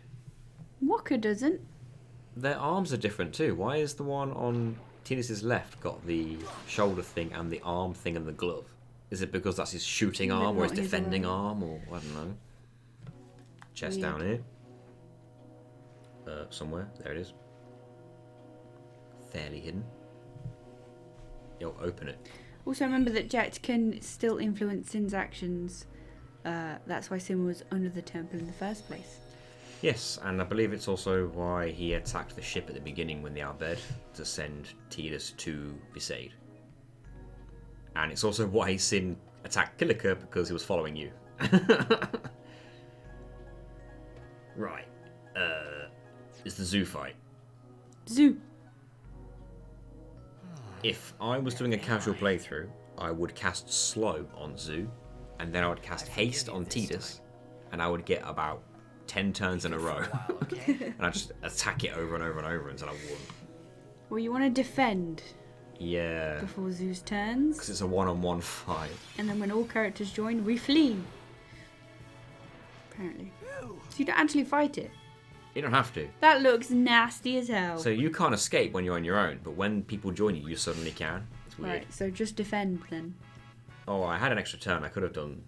Speaker 2: Walker doesn't.
Speaker 1: Their arms are different too. Why is the one on Tidus' left got the shoulder thing and the arm thing and the glove? Is it because that's his shooting
Speaker 2: But
Speaker 1: arm or his
Speaker 2: not his
Speaker 1: defending
Speaker 2: arm.
Speaker 1: arm or I don't know. Chest
Speaker 2: Weird.
Speaker 1: down here. Somewhere. There it is. Fairly hidden. Yo, open it.
Speaker 2: Also, remember that Jet can still influence Sin's actions. That's why Sin was under the temple in the first place.
Speaker 1: Yes, and I believe it's also why he attacked the ship at the beginning when they are bed to send Tidus to Besaid. And it's also why Sin attacked Kilika because he was following you. Right. It's the zoo fight.
Speaker 2: Zoo.
Speaker 1: If I was doing a casual playthrough, I would cast slow on Zoo, and then I would cast haste on Tidus, and I would get about 10 turns in a row. And I just attack it over and over and over until I won.
Speaker 2: Well, you want to defend
Speaker 1: Yeah.
Speaker 2: before Zeus turns.
Speaker 1: Because it's a one-on-one fight.
Speaker 2: And then when all characters join, we flee. Apparently. So you don't actually fight it.
Speaker 1: You don't have to.
Speaker 2: That looks nasty as hell.
Speaker 1: So you can't escape when you're on your own, but when people join you, you suddenly can. It's weird.
Speaker 2: Right, so just defend then.
Speaker 1: Oh, I had an extra turn. I could have done...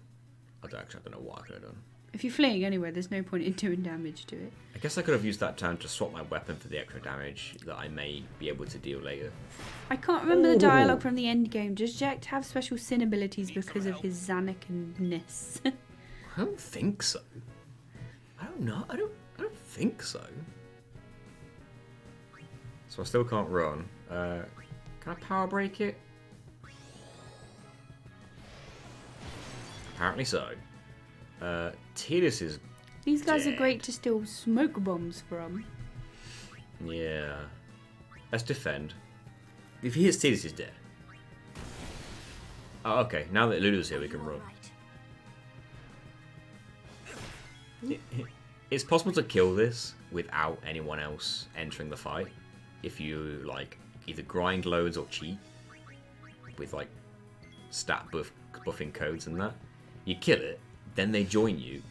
Speaker 1: I don't know what I could have done.
Speaker 2: If you're fleeing anyway, there's no point in doing damage to it.
Speaker 1: I guess I could have used that turn to swap my weapon for the extra damage that I may be able to deal later.
Speaker 2: I can't remember the dialogue from the end game. Does Jecht have special sin abilities because of his Zanarkand-ness?
Speaker 1: I don't think so. I don't know. I don't think so. So I still can't run. Can I power break it? Apparently so. Tidus is
Speaker 2: These guys
Speaker 1: dead.
Speaker 2: are great to steal smoke bombs from.
Speaker 1: Yeah. Let's defend. If he hits Tidus, he's dead. Oh, okay. Now that Lulu's here, we can run. It's possible to kill this without anyone else entering the fight if you like either grind loads or cheat with like stat buffing codes and that. You kill it, then they join you,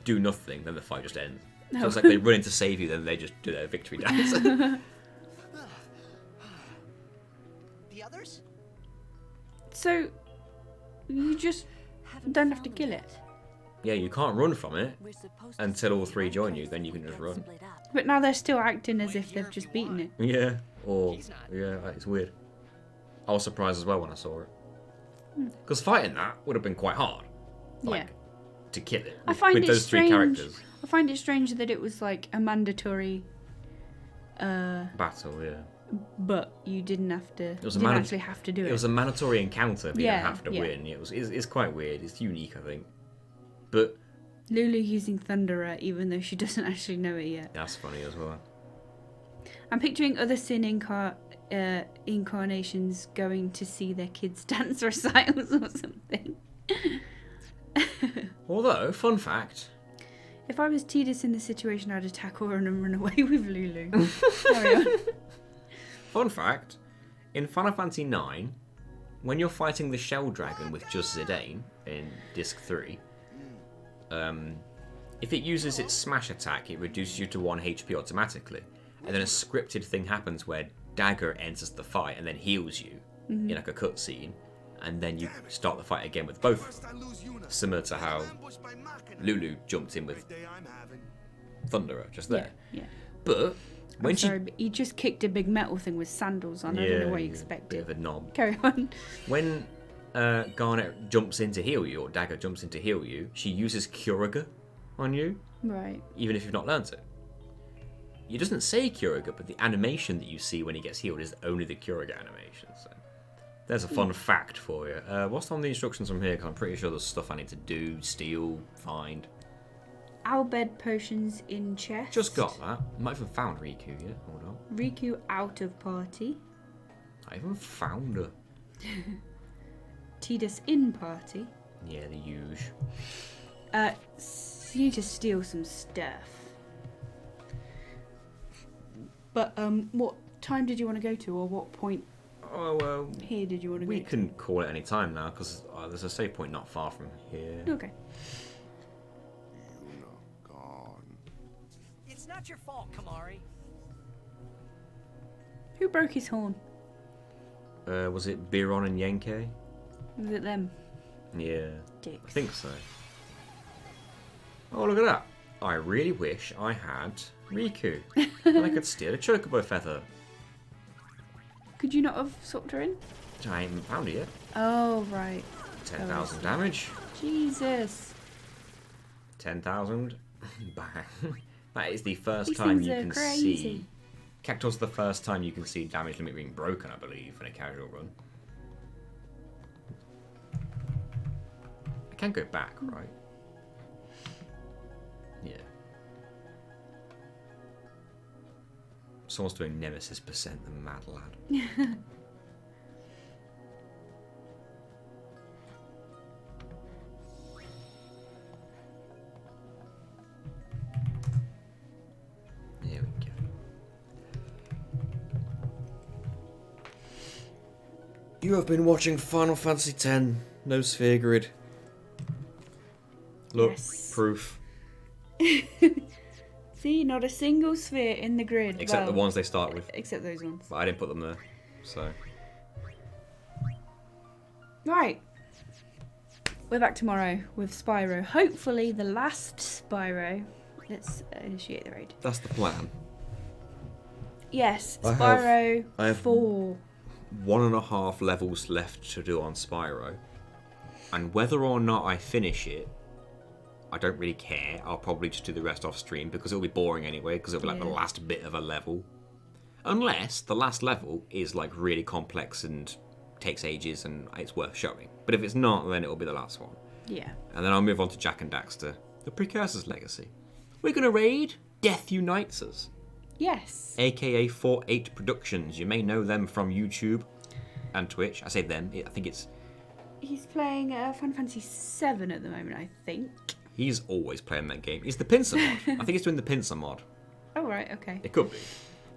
Speaker 1: do nothing, then the fight just ends.
Speaker 2: No.
Speaker 1: So it's like they run in to save you, then they just do their victory dance.
Speaker 3: The others?
Speaker 2: So, you just don't have to kill it.
Speaker 1: Yeah, you can't run from it until all three join you, then you can just run.
Speaker 2: But now they're still acting as if they've just beaten it.
Speaker 1: Yeah, or yeah, it's weird. I was surprised as well when I saw it. Because fighting that would have been quite hard. Like,
Speaker 2: Yeah.
Speaker 1: to kill it.
Speaker 2: I find
Speaker 1: with
Speaker 2: it
Speaker 1: those
Speaker 2: strange.
Speaker 1: three characters.
Speaker 2: I find it strange that it was like a mandatory,
Speaker 1: Battle, yeah.
Speaker 2: but you didn't have to.
Speaker 1: It was
Speaker 2: you
Speaker 1: a
Speaker 2: didn't
Speaker 1: manda-
Speaker 2: actually have to do it.
Speaker 1: It was a mandatory encounter, but you
Speaker 2: Yeah,
Speaker 1: don't have to
Speaker 2: yeah.
Speaker 1: win. It's quite weird. It's unique, I think. But
Speaker 2: Lulu using Thunderer, even though she doesn't actually know it yet.
Speaker 1: that's funny as well.
Speaker 2: I'm picturing other Sin incarnations going to see their kids dance recitals or something.
Speaker 1: Although, fun fact.
Speaker 2: If I was Tidus in this situation, I'd attack Auron and run away with Lulu. Carry on.
Speaker 1: Fun fact. In Final Fantasy IX, when you're fighting the Shell Dragon with just Zidane in Disc 3, if it uses its smash attack, it reduces you to 1 HP automatically. And then a scripted thing happens where Dagger enters the fight and then heals you in like a cutscene. And then you start the fight again with both. Similar to how Lulu jumped in with Thunderer just there.
Speaker 2: Yeah.
Speaker 1: But when
Speaker 2: Sorry, but he just kicked a big metal thing with sandals on. I don't know what you
Speaker 1: Bit
Speaker 2: expected.
Speaker 1: of a knob.
Speaker 2: Carry on.
Speaker 1: When Garnet jumps in to heal you, or Dagger jumps in to heal you, she uses Curaga on you,
Speaker 2: Right.
Speaker 1: even if you've not learnt it. It doesn't say Curaga, but the animation that you see when he gets healed is only the Curaga animation. So there's a fun fact for you. What's on the instructions from here? Because I'm pretty sure there's stuff I need to do, steal, find.
Speaker 2: Albed potions in chest.
Speaker 1: Just got that. Might have even found Riku yet. Hold on.
Speaker 2: Riku out of party.
Speaker 1: I even found her.
Speaker 2: Tidus in party.
Speaker 1: Yeah, the huge.
Speaker 2: You need to steal some stuff. But what time did you want to go to, or what point
Speaker 1: Oh, well,
Speaker 2: here did you want to
Speaker 1: we
Speaker 2: go to?
Speaker 1: can call it any time now, because there's a save point not far from here.
Speaker 2: Okay.
Speaker 3: It's not your fault, Kamari.
Speaker 2: Who broke his horn?
Speaker 1: Was it Biron and Yenke?
Speaker 2: Was it them?
Speaker 1: Yeah.
Speaker 2: Dicks.
Speaker 1: I think so. Oh, look at that. I really wish I had Riku. And I could steal a chocobo feather.
Speaker 2: Could you not have swapped her in?
Speaker 1: I haven't found it yet.
Speaker 2: Oh, right.
Speaker 1: 10,000 damage.
Speaker 2: Jesus.
Speaker 1: 10,000. Bang. That is the first
Speaker 2: These
Speaker 1: time
Speaker 2: things
Speaker 1: you
Speaker 2: are
Speaker 1: can
Speaker 2: crazy.
Speaker 1: see. Cactuar's the first time you can see damage limit being broken, I believe, in a casual run. I can go back, right? Yeah. Someone's doing Nemesis percent, the mad lad. You have been watching Final Fantasy X, no sphere grid. Look,
Speaker 2: Yes.
Speaker 1: proof.
Speaker 2: See, not a single sphere in the grid.
Speaker 1: Except
Speaker 2: well,
Speaker 1: the ones they start with.
Speaker 2: Except those ones.
Speaker 1: But I didn't put them there, so.
Speaker 2: Right. We're back tomorrow with Spyro. Hopefully the last Spyro. Let's initiate the raid.
Speaker 1: That's the plan.
Speaker 2: Yes,
Speaker 1: I
Speaker 2: Spyro
Speaker 1: have
Speaker 2: 4.
Speaker 1: 1.5 levels left to do on Spyro. And whether or not I finish it, I don't really care. I'll probably just do the rest off stream because it'll be boring anyway, because it'll be like the last bit of a level. Unless the last level is like really complex and takes ages and it's worth showing. But if it's not, then it'll be the last one.
Speaker 2: Yeah.
Speaker 1: And then I'll move on to Jak and Daxter, the Precursor's Legacy. We're going to raid Death Unites Us.
Speaker 2: Yes.
Speaker 1: AKA 48 Productions. You may know them from YouTube and Twitch. I say them, I think it's...
Speaker 2: He's playing Final Fantasy 7 at the moment, I think.
Speaker 1: He's always playing that game. He's the Pincer mod. I think he's doing the Pincer mod.
Speaker 2: Oh, right, okay.
Speaker 1: It could be.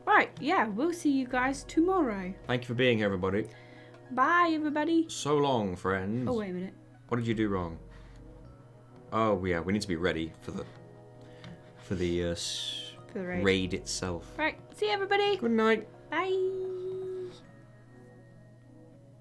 Speaker 2: Right, yeah, we'll see you guys tomorrow.
Speaker 1: Thank you for being here, everybody.
Speaker 2: Bye, everybody.
Speaker 1: So long, friends.
Speaker 2: Oh, wait a minute.
Speaker 1: What did you do wrong? Oh, yeah, we need to be ready for the
Speaker 2: For the raid.
Speaker 1: raid itself.
Speaker 2: Right, see you, everybody.
Speaker 1: Good night.
Speaker 2: Bye.